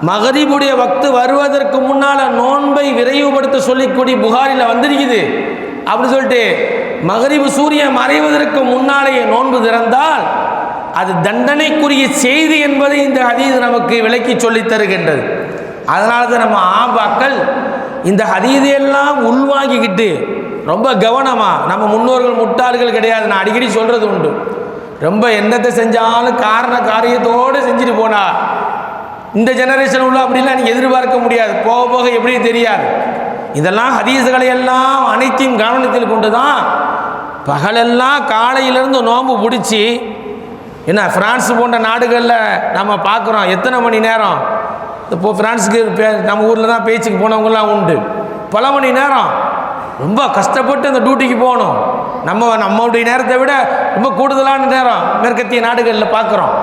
மகரிபுடைய வக்து வருவதற்கு முன்னால் நோன்பை விரைவுபடுத்த சொல்லிக்கூடி புகாரில் வந்திருக்குது. அப்படி சொல்லிட்டு மகரிபு சூரியன் மறைவதற்கு முன்னாலேயே நோன்பு திறந்தால் அது தண்டனைக்குரிய செய்தி என்பதை இந்த ஹதீஸ் நமக்கு விளக்கி சொல்லி தருகின்றது. அதனால தான் நம்ம ஆபாக்கள் இந்த ஹதீஸையெல்லாம் உள்வாங்கிக்கிட்டு ரொம்ப கவனமாக, நம்ம முன்னோர்கள் முட்டாள்கள் கிடையாது, நான் அடிக்கடி சொல்கிறது உண்டு. ரொம்ப என்னத்தை செஞ்சாலும் காரண காரியத்தோடு செஞ்சுட்டு போனா இந்த ஜெனரேஷன் உள்ள அப்படிலாம் நீங்கள் எதிர்பார்க்க முடியாது. போக போக எப்படி தெரியாது. இதெல்லாம் ஹதீஸ்களை எல்லாம் அனைத்தையும் கவனத்தில் கொண்டு தான் பகலெல்லாம் காலையிலேருந்து நோன்பு பிடிச்சி, என்ன ஃப்ரான்ஸ் போன்ற நாடுகளில் நம்ம பார்க்குறோம் எத்தனை மணி நேரம். இப்போ ஃப்ரான்ஸுக்கு நம்ம ஊரில் தான் பேச்சுக்கு போனவங்களாம் உண்டு. பல மணி நேரம் ரொம்ப கஷ்டப்பட்டு அந்த டியூட்டிக்கு போகணும். நம்மளுடைய நேரத்தை விட ரொம்ப கூடுதலான நேரம் மேற்கத்திய நாடுகளில் பார்க்குறோம்.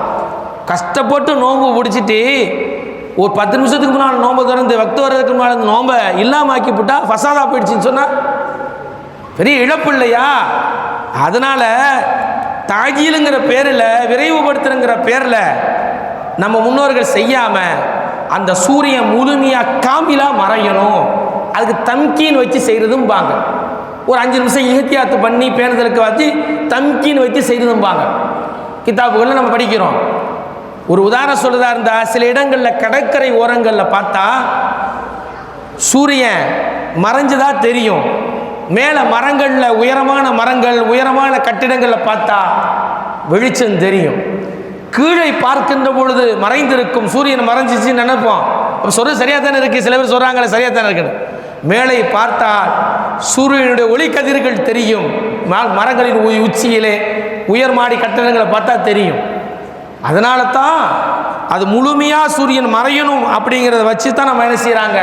கஷ்டப்பட்டு நோன்பு பிடிச்சிட்டு ஒரு 10 நிமிஷத்துக்கு முன்னால் நோன்பை திறந்து வக்து வர்றதுக்கு முன்னால் அந்த நோன்பை இல்லாமல் ஆக்கிவிட்டா ஃபசாதா போயிடுச்சின்னு சொன்னால் பெரிய இழப்பு இல்லையா? அதனால் தாஜீலுங்கிற பேரில், விரைவுபடுத்துங்கிற பேரில் நம்ம முன்னோர்கள் செய்யாமல் அந்த சூரியன் முழுமையாக காமிலாக மறையணும், அதுக்கு தம்கீன் வச்சு செய்கிறதும்பாங்க. ஒரு 5 நிமிஷம் இஹ்தியாத்து பண்ணி பேணுதலுக்கு வச்சு தம்கீன் வச்சு செய்கிறதும்பாங்க. கிதாபுகளில் நம்ம படிக்கிறோம். ஒரு உதாரணம் சொல்றதா இருந்தால், சில இடங்களில் கடற்கரை ஓரங்களில் பார்த்தா சூரியன் மறைஞ்சதா தெரியும். மேலே மரங்களில் உயரமான மரங்கள், உயரமான கட்டிடங்களில் பார்த்தா வெளிச்சம் தெரியும். கீழே பார்க்கின்ற பொழுது மறைந்திருக்கும் சூரியன் மறைஞ்சிச்சுன்னு நினைப்போம். சொல்றது சரியாக தானே இருக்குது. சில பேர் சொல்கிறாங்களே சரியாக தானே இருக்குது. மேலே பார்த்தால் சூரியனுடைய ஒளி கதிர்கள் தெரியும். மரங்களின் உச்சியிலே உயர் மாடி கட்டிடங்களை பார்த்தா தெரியும். அதனால தான் அது முழுமையாக சூரியன் மறையணும் அப்படிங்கிறத வச்சு தான் நம்ம என்ன செய்கிறாங்க,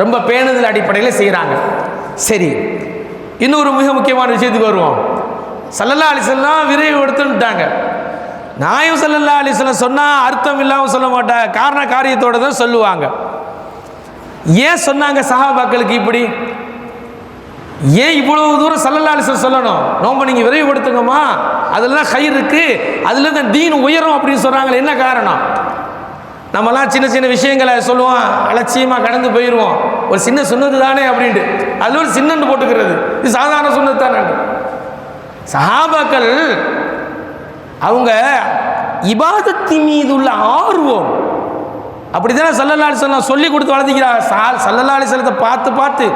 ரொம்ப பேணுதல் அடிப்படையில் செய்கிறாங்க. சரி, இன்னொரு மிக முக்கியமான விஷயத்துக்கு வருவோம். ஸல்லல்லாஹு அலைஹி வஸல்லம் விரைவுபடுத்திட்டாங்க. நாயகம் ஸல்லல்லாஹு அலைஹி வஸல்லம் சொன்னால் அர்த்தம் இல்லாமல் சொல்ல மாட்டாங்க, காரண காரியத்தோடு தான் சொல்லுவாங்க. ஏன் சொன்னாங்க சஹாபாக்களுக்கு இப்படி? ஏன் இவ்வளவு தூரம் ஸல்லல்லாஹு அலைஹி வஸல்லம் சொல்லணும்? நோம்ப நீங்கள் விரைவுபடுத்துங்கம்மா, அதெல்லாம் கயிறு இருக்கு, அதுல தான் தீன் உயரும் அப்படின்னு சொல்றாங்களே, என்ன காரணம்? நம்மலாம் சின்ன சின்ன விஷயங்களை சொல்லுவோம், அலட்சியமாக கடந்து போயிடுவோம். ஒரு சின்ன சுன்னத்து தானே அப்படின்ட்டு அதில் ஒரு சின்னன்னு போட்டுக்கிறது, இது சாதாரண சுன்னத்து தானே. சஹாபாக்கள் அவங்க இபாதத்தின் மீது உள்ள ஆர்வம் அப்படித்தானே ஸல்லல்லாஹு அலைஹி வஸல்லம் சொல்லி கொடுத்து வளர்த்திக்கிறார். ஸல்லல்லாஹு அலைஹி வஸல்லத்தை பார்த்து பார்த்து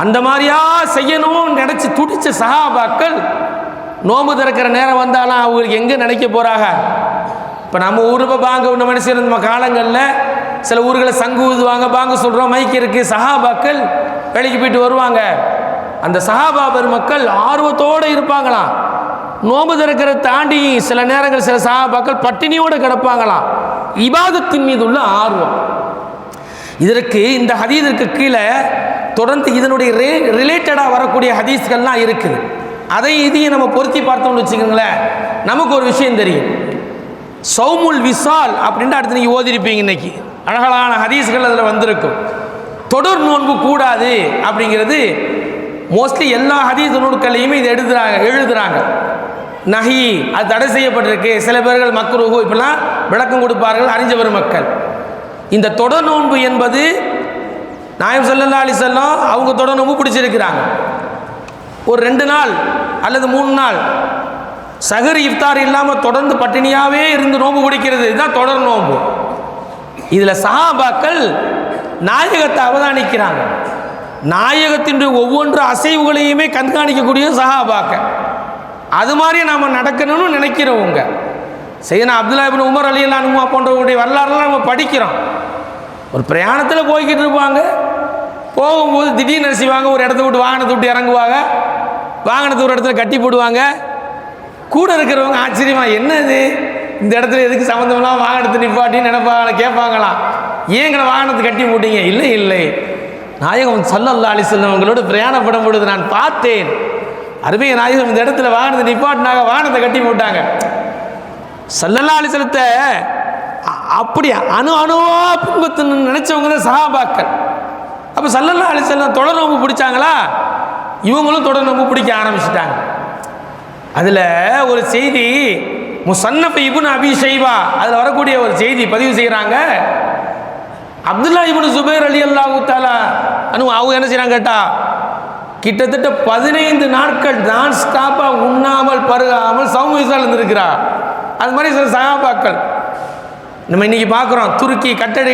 அந்த மாதிரியா செய்யணும்னு நினச்சி துடிச்ச சஹாபாக்கள் நோம்பு திறக்கிற நேரம் வந்தாலும் அவங்களுக்கு எங்கே நினைக்க போகிறாங்க? இப்போ நம்ம ஊருக்கு பாங்க ஒன்று மனுஷன் நம்ம காலங்களில் சில ஊர்களை சங்கு ஊதுவாங்க, பாங்க சொல்கிறோம், மைக்கு இருக்குது. சஹாபாக்கள் வேலைக்கு போயிட்டு வருவாங்க. அந்த சஹாபா பெருமக்கள் ஆர்வத்தோடு இருப்பாங்களாம். நோம்பு திறக்கிற தாண்டி சில நேரங்கள் சில சஹாபாக்கள் பட்டினியோடு கிடப்பாங்களாம். இபாதத்தின் மீது உள்ள ஆர்வம். இதற்கு இந்த ஹதீஸிற்கு கீழே தொடர்ந்து இதனுடைய ரிலேட்டடாக வரக்கூடிய ஹதீஸ்கள்லாம் இருக்குது. அதை இதையும் நம்ம பொருத்தி பார்த்தோம்னு வச்சுக்கோங்களேன், நமக்கு ஒரு விஷயம் தெரியும். சௌமுல் விசால் அப்படின்ட்டு அடுத்து நீங்கள் ஓதிருப்பீங்க. இன்னைக்கு அழகான ஹதீஸ்கள் அதில் வந்திருக்கும். தொடர் நோன்பு கூடாது அப்படிங்கிறது மோஸ்ட்லி எல்லா ஹதீஸ் நூல்களையுமே இதை எழுதுறாங்க. நஹி அது தடை செய்யப்பட்டிருக்கு. சில பேர்கள் மக்ரூஹு இப்பெல்லாம் விளக்கம் கொடுப்பார்கள் அறிஞ்ச பெருமக்கள். இந்த தொடர் நோன்பு என்பது நாயகம் ஸல்லல்லாஹு அலைஹி வஸல்லம் அவங்க தொடர் நோன்பு பிடிச்சிருக்கிறாங்க. ஒரு 2 நாள் அல்லது 3 நாள் சஹர் இஃப்தார் இல்லாமல் தொடர்ந்து பட்டினியாகவே இருந்து நோன்பு பிடிக்கிறது, இதுதான் தொடர் நோன்பு. இதில் சஹாபாக்கள் நாயகத்தை அவதானிக்கிறாங்க. நாயகத்தினுடைய ஒவ்வொன்று அசைவுகளையுமே கண்காணிக்கக்கூடிய சஹாபாக்கள். அது மாதிரி நாம் நடக்கணும்னு நினைக்கிறவங்க. சையதுனா அப்துல்லா இப்னு உமர் ரலியல்லாஹு அன்ஹு போன்றவங்களுடைய வரலாறுலாம் நம்ம படிக்கிறோம். ஒரு பிரயாணத்தில் போய்கிட்டு இருப்பாங்க, போகும்போது திடீர்னு செய்வாங்க, ஒரு இடத்த விட்டு வாகனத்தை விட்டு இறங்குவாங்க, வாகனத்தை ஒரு இடத்துல கட்டி போடுவாங்க. கூட இருக்கிறவங்க ஆச்சரியமா, என்னது இந்த இடத்துல எதுக்கு சம்மந்தமெல்லாம் வாகனத்தை நிப்பாட்டின்னு நினைப்பாங்க, கேட்பாங்களாம், ஏங்கிற வாகனத்தை கட்டி போட்டீங்க? இல்லை இல்லை, நாயகம் ஸல்லல்லாஹு அலைஹி வஸல்லம் அவங்களோடு பிரயாணப்படும் பொழுது நான் பார்த்தேன், அருமைய நாயகம் இந்த இடத்துல வாகனத்தை நிப்பாட்டினாங்க, வாகனத்தை கட்டி போட்டாங்க. ஸல்லல்லாஹு அலைஹி வஸல்லத்தை அப்படி அணுவா பின்பற்றணும்னு நினைச்சவங்க தான் சஹாபாக்கள். அப்போ ஸல்லல்லாஹு அலைஹி வஸல்லம் தொடர் நோன்பு பிடிச்சாங்களா, இவங்களும் தொடர் நோன்பு பிடிக்க ஆரம்பிச்சிட்டாங்க. அதில் ஒரு செய்தி முஸன்னஃப் இப்னு அபீ ஷைபா அதில் வரக்கூடிய ஒரு செய்தி பதிவு செய்கிறாங்க. அப்துல்லா இப்னு ஜுபைர் ரலியல்லாஹு தஆலா அன்ஹு அவங்க என்ன செய்கிறாங்க கேட்டால், கிட்டத்தட்ட 15 நாட்கள் நான் ஸ்டாப்பாக உண்ணாமல் பருகாமல் சௌமிசால் இருந்திருக்கிறார். அது மாதிரி சில சஹாபாக்கள் நம்ம இன்றைக்கி பார்க்குறோம். துருக்கி கட்டட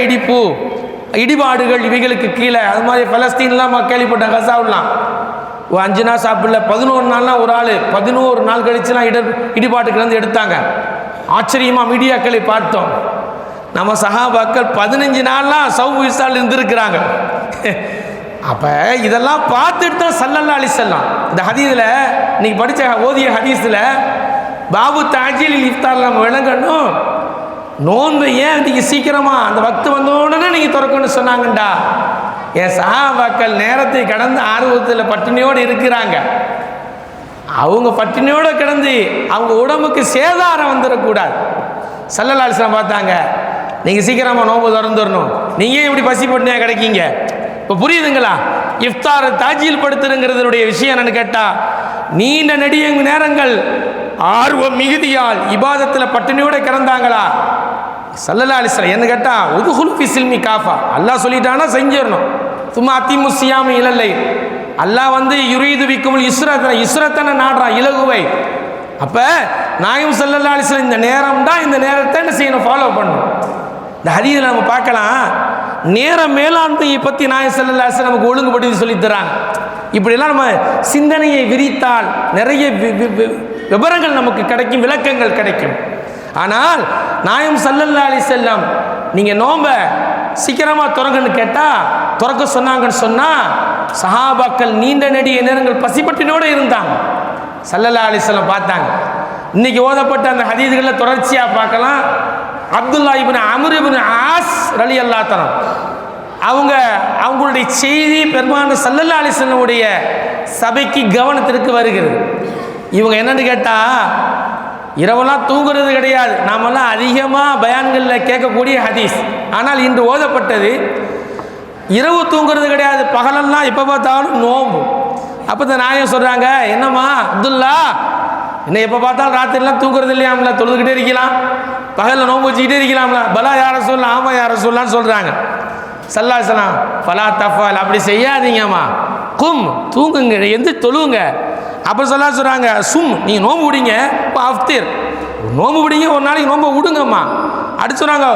இடிபாடுகள் இவைகளுக்கு கீழே, அது மாதிரி பலஸ்தீன்லாம் கேள்விப்பட்டேன், கசாவுலாம் 5 நாள் சாப்பிடல, 11 நாள்லாம் ஒரு ஆள் 11 நாள் கழிச்சுலாம் இடிபாட்டுக்கு எடுத்தாங்க. ஆச்சரியமாக மீடியாக்களை பார்த்தோம். நம்ம சஹாபாக்கள் 15 நாள்லாம் சௌமிசால் இருந்திருக்கிறாங்க. அப்போ இதெல்லாம் பார்த்துட்டு தான் ஸல்லல்லாஹு அலைஹி வஸல்லம் இந்த ஹதீஸில் இன்னைக்கு படித்த ஓதிய ஹதீஸில் பாபு தாஜில் இஃப்தாரில் நம்ம விளங்கணும். நோன்பு ஏன் நீங்கள் சீக்கிரமாக அந்த வக்து வந்த உடனே நீங்கள் திறக்கணும்னு சொன்னாங்கண்டா, என் சஹாபாக்கள் நேரத்தை கடந்து ஆர்வத்தில் பட்டினியோடு இருக்கிறாங்க. அவங்க பட்டினியோடு கிடந்து அவங்க உடம்புக்கு சேதாரம் வந்துடக்கூடாது. ஸல்லல்லாஹு அலைஹி வஸல்லம் பார்த்தாங்க, நீங்கள் சீக்கிரமாக நோன்பு திறந்துடணும், நீங்கள் இப்படி பசி பட்டினியாக கிடைக்கீங்க. இப்போ புரியுதுங்களா? இஃப்தார் தாஜீல் படுத்துருங்கிறதுடைய விஷயம் என்னன்னு கேட்டால், நீண்ட நெடிய நேரங்கள் ஆர்வம் மிகுதியால் இபாதத்தில் பட்டினியோட கிடந்தாங்களா? ஸல்லல்லாஹு அலைஹி வஸல்லம் என்ன கேட்டால், உதுகுலு ஃபி சில்மி காஃபா, அல்லாஹ் சொல்லிட்டானா செஞ்சிடணும். சும்மா அத்திமு சியாமி இலல்லை, அல்லாஹ் யுரீது பிக்குமுல் இஸ்ரத்தனை நாடுறான், இலகுவை. அப்போ நாயகம் ஸல்லல்லாஹு அலைஹி வஸல்லம் இந்த நேரம் தான், இந்த நேரத்தை என்ன செய்யணும், ஃபாலோ பண்ணணும். இந்த ஹதீஸில் நம்ம பார்க்கலாம், நேர மேலாண்மையை பற்றி நாயகம் ஸல்லல்லாஹு அலைஹி வஸல்லம் நமக்கு ஒழுங்குபடுத்தி சொல்லித்தராங்க. இப்படியெல்லாம் நம்ம சிந்தனையை விரித்தால் நிறைய விவரங்கள் நமக்கு கிடைக்கும், விளக்கங்கள் கிடைக்கும். ஆனால் நாயகம் ஸல்லல்லாஹு அலைஹி வஸல்லம் நீங்கள் நோம்ப சீக்கிரமாக திறங்கன்னு கேட்டால் திறக்க சொன்னாங்கன்னு சொன்னால், சஹாபாக்கள் நீண்ட நெடிய நேரங்கள் பசிப்பட்டினோடு இருந்தாங்க. ஸல்லல்லாஹு அலைஹி வஸல்லம் பார்த்தாங்க. இன்னைக்கு ஓதப்பட்ட அந்த ஹதீஸ்களில் தொடர்ச்சியாக பார்க்கலாம். அப்துல்லா இப்னு அம்ர் இப்னு ஆஸ் ரலியல்லாஹு தஆலா அவங்களுடைய செய்தி பெருமானார் ஸல்லல்லாஹு அலைஹி வஸல்லம் உடைய சபைக்கு கவனத்திற்கு வருகிறது. இவங்க என்னன்னு கேட்டால், இரவெல்லாம் தூங்குறது கிடையாது. நாமெல்லாம் அதிகமாக பயான்களில் கேட்கக்கூடிய ஹதீஸ். ஆனால் இன்று ஓதப்பட்டது இரவு தூங்குறது கிடையாது, பகலெல்லாம் எப்போ பார்த்தாலும் நோம்பு. அப்போ இந்த நாயகம் சொல்கிறாங்க, என்னம்மா அப்துல்லா, என்ன எப்போ பார்த்தாலும் ராத்திரிலாம் தூங்குறது இல்லையாம்ல, தொழுதுகிட்டே இருக்கலாம், பகலில் நோம்பு வச்சுக்கிட்டே இருக்கலாம்ல. பலா யாரை சொல்லலாம், ஆமாம் யாரை சொல்லலான்னு சொல்கிறாங்க. ஸல்லல்லாஹு அலைஹி வஸல்லம், ஃபலா தஃபால், அப்படி செய்யாதீங்கம்மா, கும் தூங்குங்க, எந்த தொழுவுங்க. அப்புறம் சொல்கிறாங்க, சும் நீங்கள் நோம்பு விடுங்க, இப்போ அஃப்திர் நோம்பு விடுங்க, ஒரு நாளைக்கு நோம்பு விடுங்கம்மா. அடுத்து சொன்னாங்க,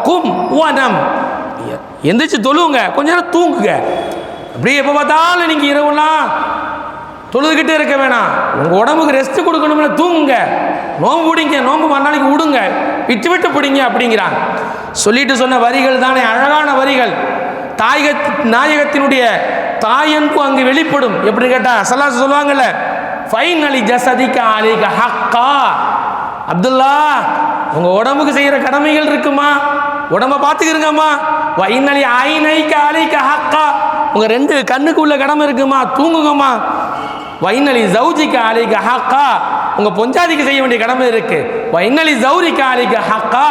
கும் ஓனம், எந்திரிச்சு தொழுவுங்க, கொஞ்ச நேரம் தூங்குங்க. அப்படியே எப்போ பார்த்தாலும் நீங்கள் இரவுலாம் தொழுதுகிட்டே இருக்க வேணாம், உங்கள் உடம்புக்கு ரெஸ்ட் கொடுக்கணும்ல, தூங்குங்க, நோம்பு விடுங்க, நோம்பு மறுநாளைக்கு விடுங்க, விட்டு விட்டு பிடிங்க அப்படிங்கிறாங்க. சொல்லிட்டு சொன்ன வரிகள் தானே அழகான வரிகள். நாயகத்தினுடைய தாயன்பு அங்கு வெளிப்படும். எப்படின்னு கேட்டால் ஸல்லல்லாஹு சொல்லுவாங்கல்ல, ஃபைன் அலி ஜசதிக அலைக ஹக்கா, அப்துல்லா உங்கள் உடம்புக்கு செய்கிற கடமைகள் இருக்குமா, உடம்பை பார்த்துக்கிறங்கம்மா. வைன் அலி ஐனைக அலைக ஹக்கா, உங்கள் ரெண்டு கண்ணுக்கு உள்ள கடமை இருக்குமா, தூங்குங்கம்மா. வைனலி ஜவுஜிக்க அலைக ஹக்கா, உங்கள் பொஞ்சாதிக்கு செய்ய வேண்டிய கடமை இருக்குது. வைனலி ஜவுரிக்க அலைக ஹக்கா,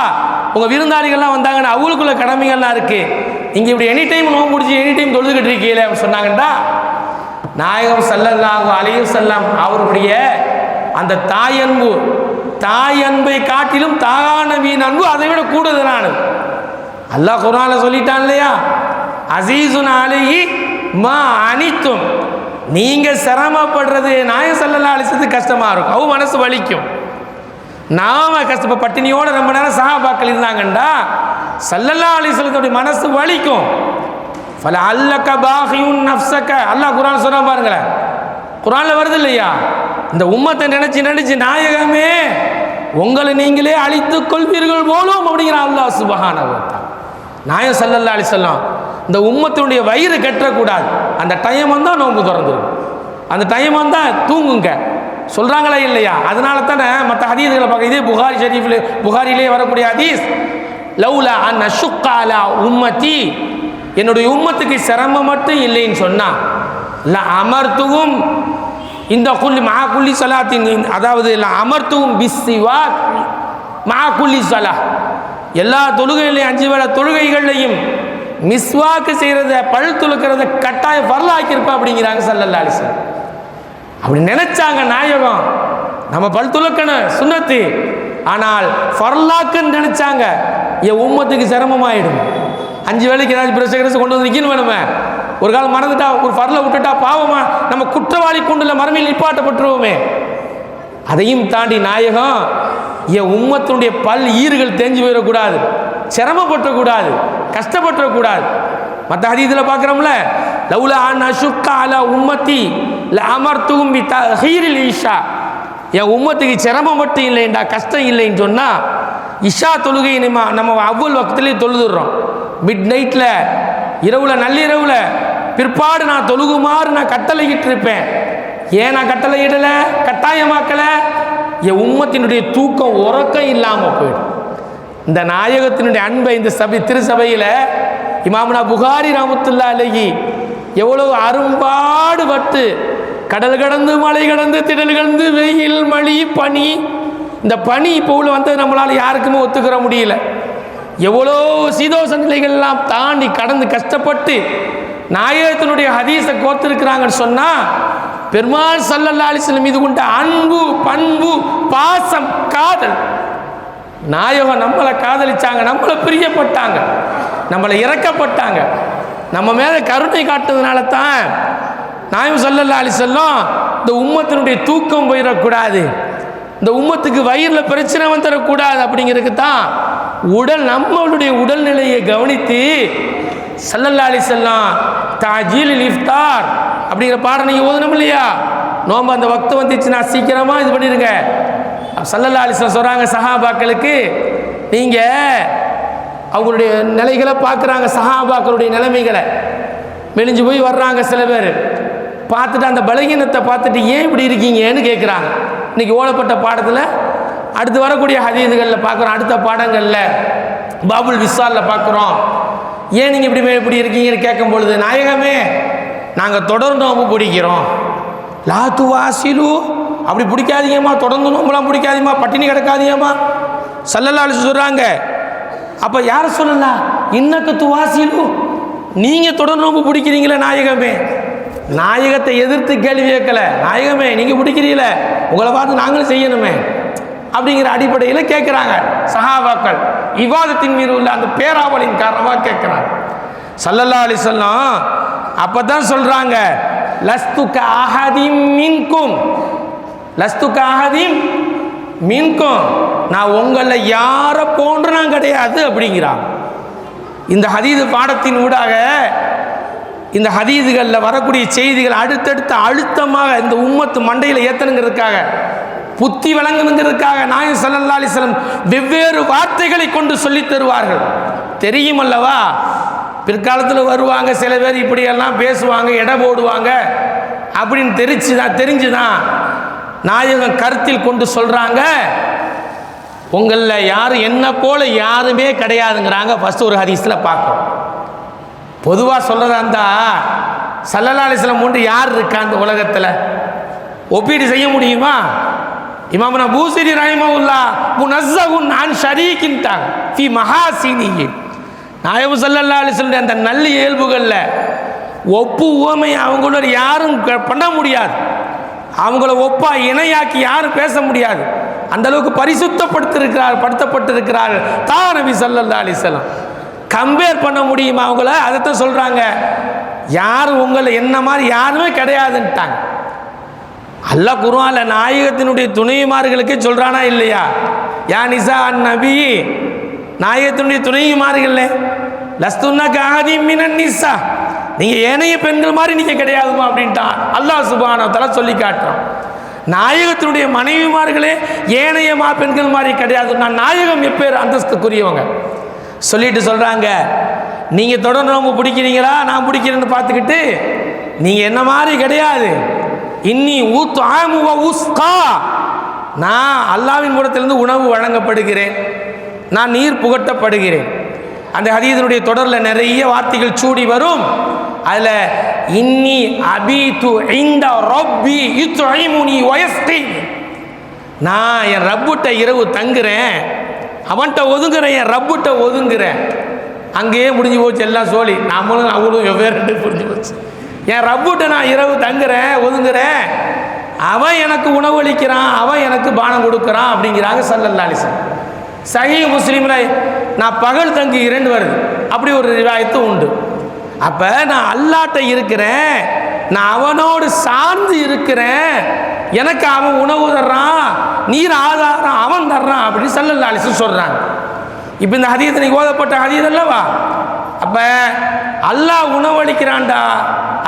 உங்கள் விருந்தாளிகள்லாம் வந்தாங்கன்னா அவங்களுக்குள்ள கடமைகள்லாம் இருக்குது. நீங்கள் இப்படி எனி டைம் நோம்பு முடிச்சு எனி டைம் தொழுதுகிட்டு இருக்கீங்களே சொன்னாங்கண்டா, நாயகம் ஸல்லல்லாஹு அலைஹி வஸல்லம் அவருடைய அந்த தாயன்பு, தாயன்பை காட்டிலும் தாகானவியின் அன்பு அதை விட கூடுதலானது. அல்லாஹ் குர்ஆன்ல சொல்லிட்டான் இல்லையா, அசீசுன் அலைஹி மா அனித்தும், நீங்கள் சிரமப்படுறது நாயகம் ஸல்லல்லாஹு அலைஹி வஸல்லம் கஷ்டமாக இருக்கும், அவங்க மனசு வலிக்கும். நாம கஷ்டப்ப பட்டினியோட ரொம்ப நேரம் சஹாபாக்கள் இருந்தாங்கண்டா ஸல்லல்லாஹு அலைஹி வஸல்லம் மனசு வலிக்கும். ஃபல அல்லக பாகியுன் நஃப்ஸக, அல்லாஹ் குர்ஆன் சொல்றா பாருங்களேன், குர்ஆன்ல வருது இல்லையா, இந்த உம்மத்தை நினைச்சு நினைச்சு நாயகமே உங்களை நீங்களே அழித்துக் கொள்வீர்கள் போலும் அப்படிங்கிற அல்லாஹ் சுப்ஹானஹு வ தஆலா. நாயகம் ஸல்லல்லாஹு அலைஹி வஸல்லம் இந்த உம்மத்தினுடைய வயிறு கட்டக்கூடாது, அந்த டைம் வந்தால் நோன்பு திறந்துடும், அந்த டைம் வந்தால் தூங்குங்க சொல்கிறாங்களா இல்லையா? அதனால தானே மற்ற ஹதீஸ்களை பார்க்க, இதே புகாரி ஷரீஃபில் புகாரிலே வரக்கூடிய ஹதீஸ், லவ்லா அன் அஷுக்க அலா உம்மத்தி, என்னுடைய உம்மத்துக்கு சிரமம் மட்டும் இல்லைன்னு சொன்னா அமர்த்துவும் இந்த குல்லி மா குல்லி சலாத்தின், அதாவது அமர்த்துவும் பிஸ்ஸிவா மா குல்லி சலா, எல்லா தொழுகைகளையும் 5 வேளை தொழுகைகளையும் மிஸ்வாக்கு செய்கிறத பல் துளக்கிறத கட்டாய ஃபர்லாக்கியிருப்பா அப்படிங்கிறாங்க ஸல்லல்லாஹு அலைஹி வஸல்லம். அப்படி நினைச்சாங்க நாயகம், நம்ம பல் துளக்கணும் சுன்னத்து, ஆனால் ஃபர்லாக்குன்னு நினைச்சாங்க, என் உம்மத்துக்கு சிரமமாயிடும். 5 வேளைக்கு ஏதாச்சும் பிரச்சனை கொண்டு வந்து நிற்கணும் வேணுமே, ஒரு காலம் மறந்துட்டா ஒரு ஃபர்லை விட்டுட்டா பாவமா நம்ம குற்றவாளி கொண்டுள்ள மறுமையில் நிப்பாட்டப்பட்டுருவோமே. அதையும் தாண்டி நாயகம், என் உம்மத்தினுடைய பல் ஈறுகள் தேஞ்சு போயிடக்கூடாது, சிரமப்பட்டக்கூடாது, கஷ்டப்பட்டுறக்கூடாது. மற்ற ஹதீஸில் பார்க்குறோம்ல, லவ்லா அன் அஷுக்க அலா உம்மத்தி லஅமர்துஹும் பிதஹீரில் இஷா, என் உம்மத்துக்கு சிரமம் மட்டும் இல்லைண்டா, கஷ்டம் இல்லைன்னு சொன்னால் இஷா தொழுகை நம்ம அவ்வளவு வக்திலே தொழுதுடுறோம். மிட் நைட்டில், இரவில், நள்ளிரவில் பிற்பாடு நான் தொழுகுமாறு நான் கட்டளையிட்டு இருப்பேன். ஏன் நான் கட்டளையிடலை, கட்டாயமாக்கலை? என் உம்மத்தினுடைய தூக்கம் உறக்கம் இல்லாமல் போயிடும். இந்த நாயகத்தினுடைய அன்பை இந்த திருசபையில் இமாமுனா புகாரி ரஹ்மத்துல்லாஹி அலைஹி எவ்வளவு அரும்பாடுபட்டு கடல் கடந்து மலை கடந்து திடல் கடந்து வெயில் மழை பனி, இந்த பனி இப்போ உள்ள வந்தது நம்மளால் யாருக்குமே ஒத்துக்கிற முடியல. எவ்வளோ சீதோஷ நிலைகள்லாம் தாண்டி கடந்து கஷ்டப்பட்டு நாயகத்தினுடைய ஹதீஸை கோர்த்திருக்கிறாங்கன்னு சொன்னால் பெருமாள் ஸல்லல்லாஹு அலைஹி வஸல்லம் மீது கொண்ட அன்பு, பண்பு, பாசம், காதல். நாயகம் நம்மளை காதலிச்சாங்க, நம்மளை பிரியப்பட்டாங்க, நம்மளை இறக்கப்பட்டாங்க, நம்ம மேலே கருணை காட்டுறதுனால தான் நாயகம் ஸல்லல்லாஹு அலைஹி வஸல்லம் இந்த உம்மத்தினுடைய தூக்கம் போயிடக்கூடாது, இந்த உம்மத்துக்கு வயிறில் பிரச்சனை வந்துடக்கூடாது அப்படிங்கிறதுக்கு தான் நம்மளுடைய உடல்நிலையை கவனித்து ஸல்லல்லாஹு அலைஹி வஸல்லம் தாஜீலுல் இஃப்தார் அப்படிங்கிற பாடம் நீங்கள் ஓதணும் இல்லையா? நோம்பு அந்த வக்து வந்துச்சுன்னா சீக்கிரமாக இது பண்ணிடுங்க. ஸல்லல்லாஹு அலைஹி வஸல்லம் சொல்கிறாங்க சஹாபாக்களுக்கு, நீங்கள் அவங்களுடைய நிலைகளை பார்க்குறாங்க, சஹாபாக்களுடைய நிலைமைகளை மெலிஞ்சு போய் வர்றாங்க. சில பேர் பார்த்துட்டு அந்த பலகீனத்தை பார்த்துட்டு ஏன் இப்படி இருக்கீங்கன்னு கேட்குறாங்க. இன்றைக்கி ஓடப்பட்ட பாடத்தில் அடுத்து வரக்கூடிய ஹதீதுகளில் பார்க்குறோம், அடுத்த பாடங்களில் பாபுல் விசாலில் பார்க்குறோம். ஏன் நீங்கள் இப்படி இருக்கீங்கன்னு கேட்கும் பொழுது, நாயகமே நாங்கள் தொடர்ந்து நோம்பு பிடிக்கிறோம். லா துவாசிலு, அப்படி பிடிக்காதீங்கம்மா, தொடர்ந்து நோம்புலாம் பிடிக்காதீங்கம்மா, பட்டினி கிடக்காதீங்கம்மா ஸல்லல்லாஹு அலைஹி வஸல்லம் சொல்கிறாங்க. அப்போ யாரை சொல்லலாம்? இன்னக்கு துவாசிலு, நீங்கள் தொடர்ந்து நோம்பு பிடிக்கிறீங்களே நாயகமே. நாயகத்தை எதிர்த்து கேள்வி கேட்கல, நாயகமே நீங்கள் பிடிக்கிறீங்களே, உங்களை பார்த்து நாங்களும் செய்யணுமே அப்படிங்கிற அடிப்படையில் கேட்குறாங்க சஹாபாக்கள். இபாதத்தின் மீது உள்ள அந்த பேராவலின் காரணமாக கேட்குறாங்க. ஸல்லல்லாஹு அலைஹி வஸல்லம் அப்போ தான் சொல்கிறாங்க, லஸ்துக அஹதிம் மின்கும், லஸ்துக அஹதிம் மின்கும், நான் உங்களை யாரை போன்று நான் கிடையாது அப்படிங்கிறாங்க. இந்த ஹதீது பாடத்தின் ஊடாக இந்த ஹதீதுகளில் வரக்கூடிய செய்திகள் அடுத்தடுத்த அழுத்தமாக இந்த உம்மத்து மண்டையில் ஏற்றணுங்கிறதுக்காக, புத்தி வழங்கணுங்கிறதுக்காக நாயகம் ஸல்லல்லாஹு அலைஹி வஸல்லம் வெவ்வேறு வார்த்தைகளை கொண்டு சொல்லித் தருவார்கள். தெரியும் அல்லவா, பிற்காலத்தில் வருவாங்க சில பேர் இப்படியெல்லாம் பேசுவாங்க, எடை போடுவாங்க அப்படின்னு தெரிஞ்சுதான் நாயகம் கருத்தில் கொண்டு சொல்கிறாங்க, உங்களில் யாரும் என்ன போல யாருமே கிடையாதுங்கிறாங்க. ஃபஸ்ட்டு ஒரு ஹதீஸில் பார்க்குறோம். பொதுவாக சொல்கிறதா இருந்தால் ஸல்லல்லாஹு அலைஹி வஸல்லம் போன்று யார் இருக்கா அந்த உலகத்தில்? ஒப்பீடு செய்ய முடியுமா? இமாமுனா பூஸிரி ரஹிமஹுல்லாஹ் முனஸ்ஸஹுன் அன் ஷரீக்கின்டாங்க ஃபி மஹாசினிஹி. நாயகம் ஸல்லல்லாஹு அலைஹி வஸல்லம் அந்த நல்ல இயல்புகளில் ஒப்பு உவமை அவங்களோட யாரும் பண்ண முடியாது, அவங்கள ஒப்பா இணையாக்கி யாரும் பேச முடியாது. அந்த அளவுக்கு படுத்தப்பட்டிருக்கிறார்கள் தான் நபி ஸல்லல்லாஹு அலைஹி வஸல்லம். கம்பேர் பண்ண முடியுமா அவங்கள? அதைத்தான் சொல்கிறாங்க, யாரும் உங்களை என்ன மாதிரி யாருமே கிடையாதுன்ட்டாங்க. அல்லாஹ் குர்ஆன்ல நாயகத்தினுடைய துணைவிமார்களுக்கே சொல்கிறானா இல்லையா? யா நிசா அன் நபி, நாயகத்தினுடைய துணைவிமார்களே, லஸ்துன்னக அஹதிம் மினன் நிசா, நீங்கள் ஏனைய பெண்கள் மாதிரி நீங்கள் கிடையாதுமா அப்படின்ட்டான் அல்லாஹ் சுப்ஹானஹு வ தஆலா சொல்லி காட்டுறான். நாயகத்தினுடைய மனைவிமார்களே ஏனைய பெண்கள் மாதிரி கிடையாது, நான் நாயகம் எப்பேர் அந்தஸ்துக்குரியவங்க சொல்லிட்டு சொல்கிறாங்க, நீங்கள் தொடர்ந்து நோம்பு பிடிக்கிறீங்களா, நான் பிடிக்கிறேன்னு பார்த்துக்கிட்டு நீங்கள் என்ன மாதிரி கிடையாது. இன்னி ஊத்து ஆமுவ உஸ்கா, நான் அல்லாவின் புறத்திலிருந்து உணவு வழங்கப்படுகிறேன், நான் நீர் புகட்டப்படுகிறேன். அந்த ஹதீஸினுடைய தொடரில் நிறைய வார்த்தைகள் சூடி வரும். அதில் இன்னி அபீது இன்த ரப்பி யுத்இமுனி வயஸ்கீனி, நான் என் ரப்புட்ட இரவு தங்குறேன், அவன்கிட்ட ஒதுங்குறேன், என் ரப்புட்ட ஒதுங்குறேன். அங்கேயே முடிஞ்சு போச்சு எல்லாம் சோழி, நம்மளும் அவங்களும் வெவ்வேறு புரிஞ்சு போச்சு. என் ரப்புட்ட நான் இரவு தங்குறேன், ஒதுங்குறேன், அவன் எனக்கு உணவளிக்கிறான், அவன் எனக்கு பானம் கொடுக்குறான் அப்படிங்கிறாங்க ஸல்லல்லாஹு அலைஹி வஸல்லம். சஹீஹ் முஸ்லிம்ல நான் பகல் தங்குகிறேன்னு வருது, அப்படி ஒரு ரிவாயத்தும் உண்டு. அப்போ நான் அல்லாட்ட இருக்கிறேன், நான் அவனோடு சார்ந்து இருக்கிறேன், எனக்கு அவன் உணவு தர்றான், நீர் ஆதாரம் அவன் தர்றான் அப்படின்னு ஸல்லல்லாஹு அலைஹி வஸல்லம் சொல்கிறாங்க. இப்போ இந்த ஹதீஸ் நீ ஓதப்பட்ட ஹதீஸ் அல்லவா? அப்போ அல்லாஹ் உணவளிக்கிறான்டா,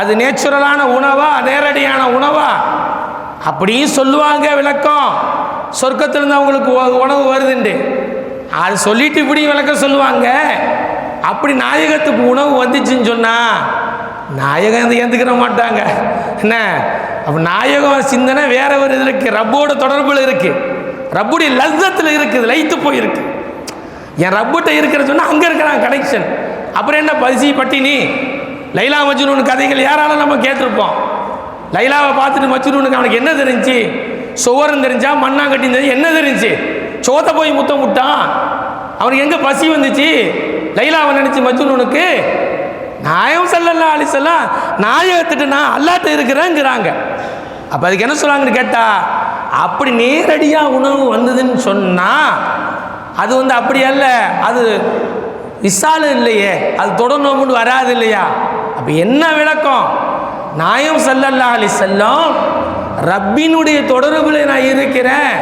அது நேச்சுரலான உணவா நேரடியான உணவா அப்படியும் சொல்லுவாங்க. விளக்கம் சொர்க்கத்திலிருந்து அவங்களுக்கு உணவு வருதுண்டு அது சொல்லிட்டு இப்படி விளக்கம் சொல்லுவாங்க. அப்படி நாயகத்துக்கு உணவு வந்துச்சுன்னு சொன்னால் நாயகம் ஏந்துக்கிற மாட்டாங்க என்ன. அப்போ நாயகம் சிந்தனை வேற ஒரு இது இருக்குது, ரப்போட தொடர்பில் இருக்குது, ரப்புடைய லஸ்ஸத்தில் இருக்குது, லைத்து போயிருக்கு. என் ரப்புட்ட இருக்கிற சொன்னால் அங்கே இருக்கிறான் கனெக்ஷன். அப்புறம் என்ன பசி பட்டினி லைலா மஜ்னூன் கதைகள் யாராலும் நம்ம கேட்டிருப்போம். லைலாவை பார்த்துட்டு மஜ்னூனுக்கு அவனுக்கு என்ன தெரிஞ்சு? சுவரம் தெரிஞ்சா மண்ணாங்கட்டி தெரிஞ்சு என்ன தெரிஞ்சு? சோத்தை போய் முத்தம் விட்டான். அவனுக்கு எங்கே பசி வந்துச்சு? லைலாவை நினச்சி மஜ்னூனுக்கு. நாயகம் ஸல்லல்லாஹு அலைஹி வஸல்லம் நாயகத்திட்டு நான் அல்லாட்ட இருக்கிறேங்கிறாங்க. அப்போ அதுக்கு என்ன சொல்கிறாங்கன்னு கேட்டால், அப்படி நேரடியாக உணவு வந்ததுன்னு சொன்னால் அது அப்படி அல்ல, அது விசாலம் இல்லையே, அது தொடர்ந்து வராது இல்லையா? அப்போ என்ன விளக்கம்? நாயகம் ஸல்லல்லாஹு அலைஹி வஸல்லம் ரப்பினுடைய தொடர்பில் நான் இருக்கிறேன்,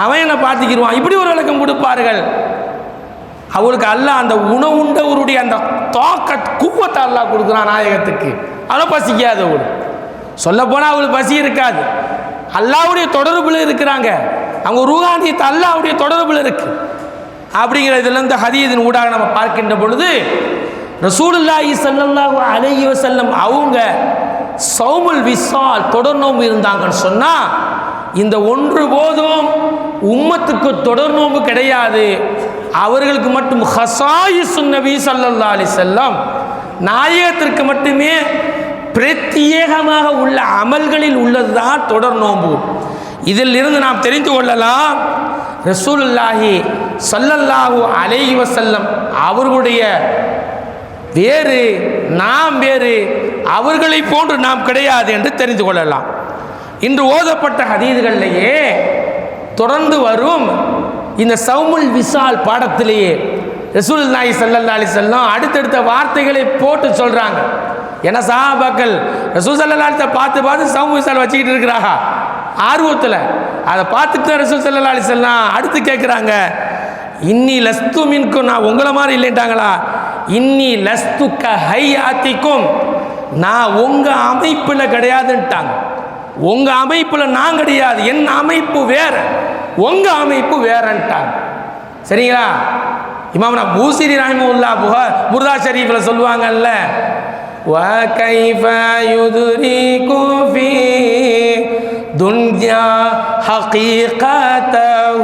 அவன் என்னை பார்த்துக்கிடுவான், இப்படி ஒரு விளக்கம் கொடுப்பார்கள். அவளுக்கு அல்லாஹ் அந்த உணவுண்டவருடைய அந்த தாக்கத் குவத்தை அல்லாஹ் கொடுக்குறான் நாயகத்துக்கு. அதெல்லாம் பசிக்காது அவளுக்கு. சொல்லப்போனால் அவளுக்கு பசி இருக்காது. அல்லாஹ்வுடைய தொடர்பில் இருக்கிறாங்க, அவங்க ரூஹானியத்தை அல்லாஹ்வுடைய தொடர்பில் இருக்கு. அப்படிங்கிற இதில் இந்த ஹதீஸின் ஊடாக நம்ம பார்க்கின்ற பொழுது ரசூலுல்லாஹி ஸல்லல்லாஹு அலைஹி வஸல்லம் அவங்க சௌமுல் விசால் தொடர் நோன்பு இருந்தாங்கன்னு சொன்னால், இந்த ஒன்று போதும் உம்மத்துக்கு தொடர் நோன்பு கிடையாது, அவர்களுக்கு மட்டும் ஹஸாயிசுன் நபி ஸல்லல்லாஹு அலைஹி வஸல்லம் நாயகத்திற்கு மட்டுமே பிரத்யேகமாக உள்ள அமல்களில் உள்ளதுதான் தொடர் நோன்பு. இதில் இருந்து நாம் தெரிந்து கொள்ளலாம், ரசூலுல்லாஹி ஸல்லல்லாஹு அலைஹி வஸல்லம் அவர்களுடைய வேறு, நாம் வேறு, அவர்களை போன்று நாம் கிடையாது என்று தெரிந்து கொள்ளலாம். இன்று ஓதப்பட்ட ஹதீதுகளிலேயே தொடர்ந்து வரும் இந்த சௌமுல் விசால் பாடத்திலேயே ரசூலுல்லாஹி ஸல்லல்லாஹு அலைஹி வஸல்லம் அடுத்தடுத்த வார்த்தைகளை போட்டு சொல்கிறாங்க. ஏன்னா சஹாபாக்கள் ரசூல் ஸல்லல்லாஹு அலைஹி வஸல்லம் பார்த்து பார்த்து சௌமுல் விசால் வச்சுக்கிட்டு இருக்கிறாங்க ஆர்வத்தில். அதை பார்த்துட்டு தான் ரசூல் ஸல்லல்லாஹு அலைஹி வஸல்லம் அடுத்து கேட்குறாங்க, இன்னி லஸ்து மின்கும், நான் உங்களை மாதிரி இல்லைட்டாங்களா? இன்னி லஸ்து க ஹையாத்திக்கும், நான் உங்கள் அமைப்பில் கிடையாதுன்ட்டாங்க. உங்கள் அமைப்பில் நான் கிடையாது, என் அமைப்பு வேற, உங்கள் அமைப்பு வேறன்ட்டாங்க. சரிங்களா? இமாம் பூசிரி ரஹிமஹுல்லாஹ் புர்தா ஷரீஃபில் சொல்லுவாங்கல்ல, وَكَيْفَ يُدْرِكُ فِي دُنْيَا حَقِيقَتَهُ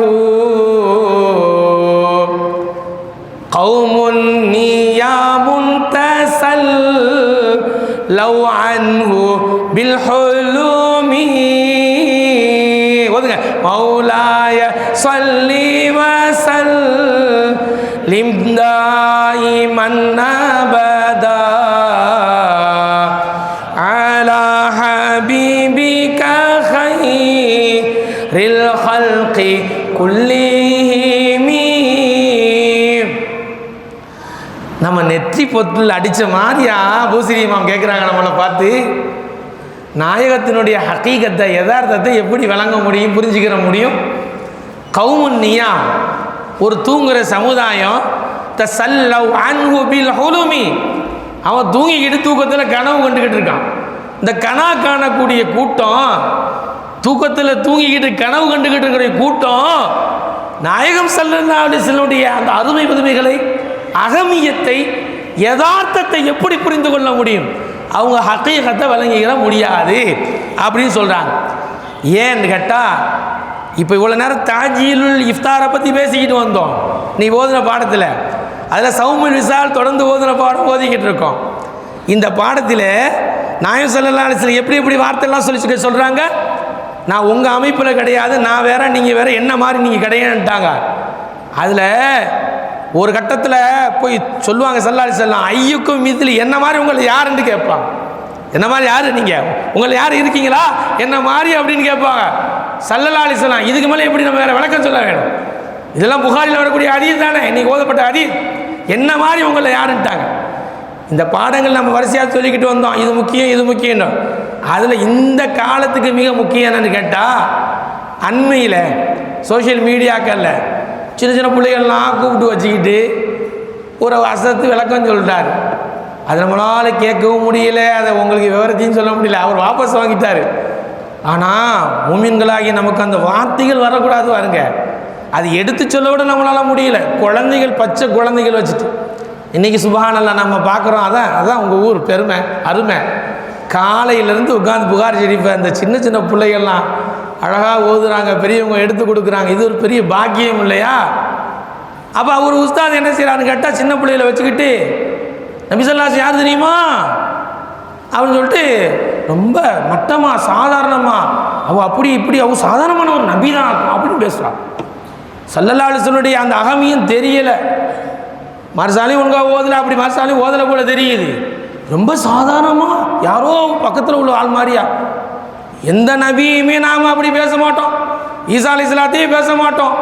قَوْمٌ نِيَامٌ تَسَلَّوْا عَنْهُ بِالْحُلُمِ مولاي صل وسلم دائما أبدا على حبيبك خير الخلق كلهم. நம்ம நெற்றி பொத்தில் அடித்த மாதிரியா பூசிரி இமாம் கேட்குறாங்க நம்மளை பார்த்து. நாயகத்தினுடைய ஹகீகத்தை, யதார்த்தத்தை எப்படி விளங்க முடியும், புரிஞ்சுக்கிற முடியும்? கௌமுன் நியாம், ஒரு தூங்குகிற சமுதாயம், தஸல்லவ் அன்ஹு பில் ஹுலுமி, அவன் தூங்கிக்கிட்டு தூக்கத்தில் கனவு கண்டுக்கிட்டு இருக்கான். இந்த கனா காணக்கூடிய கூட்டம், தூக்கத்தில் தூங்கிக்கிட்டு கனவு கண்டுக்கிட்டு இருக்கிற கூட்டம் நாயகம் ஸல்லல்லாஹு அலைஹி வஸல்லம் அந்த அருமை புதுமைகளை, அகமியத்தை, யதார்த்தத்தை எப்படி புரிந்து கொள்ள முடியும்? அவங்க ஹகீகத்தை விளங்கிக்கிற முடியாது அப்படின்னு சொல்கிறாங்க. ஏன்னு கேட்டால், இப்போ இவ்வளோ நேரம் தாஜீலுல் இஃப்தாரை பற்றி பேசிக்கிட்டு வந்தோம். நீ ஓதுன பாடத்தில் அதில் சௌமுல் விசால் தொடர்ந்து ஓதுன பாடம் ஓதிக்கிட்டு இருக்கோம். இந்த பாடத்தில் நாயகம் ஸல்லல்லாஹு அலைஹி வஸல்லம் எப்படி எப்படி வார்த்தைலாம் சொல்கிறாங்க, நான் உங்கள் அமைப்பில் கிடையாது, நான் வேற, நீங்கள் வேற, என்ன மாதிரி நீங்கள் கிடையாதுன்ட்டாங்க. அதில் ஒரு கட்டத்தில் போய் சொல்லுவாங்க ஸல்லல்லாஹு அலைஹி வஸல்லம், ஐயுக்கும் மித்லி, என்ன மாதிரி உங்களை யாருன்னு கேட்பாங்க. என்ன மாதிரி யார் நீங்கள், உங்களை யார் இருக்கீங்களா என்ன மாதிரி அப்படின்னு கேட்பாங்க ஸல்லல்லாஹு அலைஹி வஸல்லம். இதுக்கு மேலே எப்படி நம்ம வேறு விளக்கம் சொல்ல வேணும்? இதெல்லாம் புகாரில் வரக்கூடிய ஹதீஸ் தானே, இன்னைக்கு ஓதப்பட்ட ஹதீஸ். என்ன மாதிரி உங்களை யாருன்ட்டாங்க. இந்த பாடங்கள் நம்ம வரிசையாக சொல்லிக்கிட்டு வந்தோம், இது முக்கியம் இது முக்கியம். அதில் இந்த காலத்துக்கு மிக முக்கியம் என்னன்னு கேட்டால், அண்மையில் சோஷியல் மீடியாக்களில் சின்ன சின்ன பிள்ளைகள்லாம் கூப்பிட்டு வச்சுக்கிட்டு ஒரு வசத்து விளக்கம் சொல்லிட்டார். அது நம்மளால் கேட்கவும் முடியல, அதை உங்களுக்கு விவரத்தையும் சொல்ல முடியல, அவர் வாபஸ் வாங்கிட்டார். ஆனால் மூமின்களாகி நமக்கு அந்த வார்த்தைகள் வரக்கூடாது பாருங்க, அது எடுத்து சொல்ல விட நம்மளால் முடியல. குழந்தைகள், பச்சை குழந்தைகள் வச்சுட்டு இன்றைக்கி சுபஹானல்லாஹ் நம்ம பார்க்குறோம். அதான் உங்கள் ஊர் பெருமை அருமை. காலையிலேருந்து உட்காந்து புகார் ஷெரீஃபை அந்த சின்ன சின்ன பிள்ளைகள்லாம் அழகாக ஓதுறாங்க, பெரியவங்க எடுத்து கொடுக்குறாங்க. இது ஒரு பெரிய பாக்கியம் இல்லையா? அப்போ அவர் உஸ்தாத் என்ன செய்கிறான்னு கேட்டால், சின்ன பிள்ளைகளை வச்சுக்கிட்டு நபி ஸல்லல்லாஹு அலைஹி வஸல்லம் யார் தெரியுமா அப்படின்னு சொல்லிட்டு ரொம்ப மட்டமாக சாதாரணமாக அவள் அப்படி இப்படி அவள் சாதாரணமான ஒரு நபி தான் அப்படின்னு பேசுகிறான். ஸல்லல்லாஹு அலைஹி வஸல்லம் அந்த அகமியும் தெரியலை. மறுசாலையும் ஒழுங்காக ஓதலை, அப்படி மறுசாலையும் ஓதலை போல தெரியுது. ரொம்ப சாதாரணமாக யாரோ பக்கத்தில் உள்ள ஆள் மாதிரியா. எந்த நபியுமே நாம் அப்படி பேச மாட்டோம், ஈசா அலைஹிஸ்ஸலாத்தையும் பேச மாட்டோம்.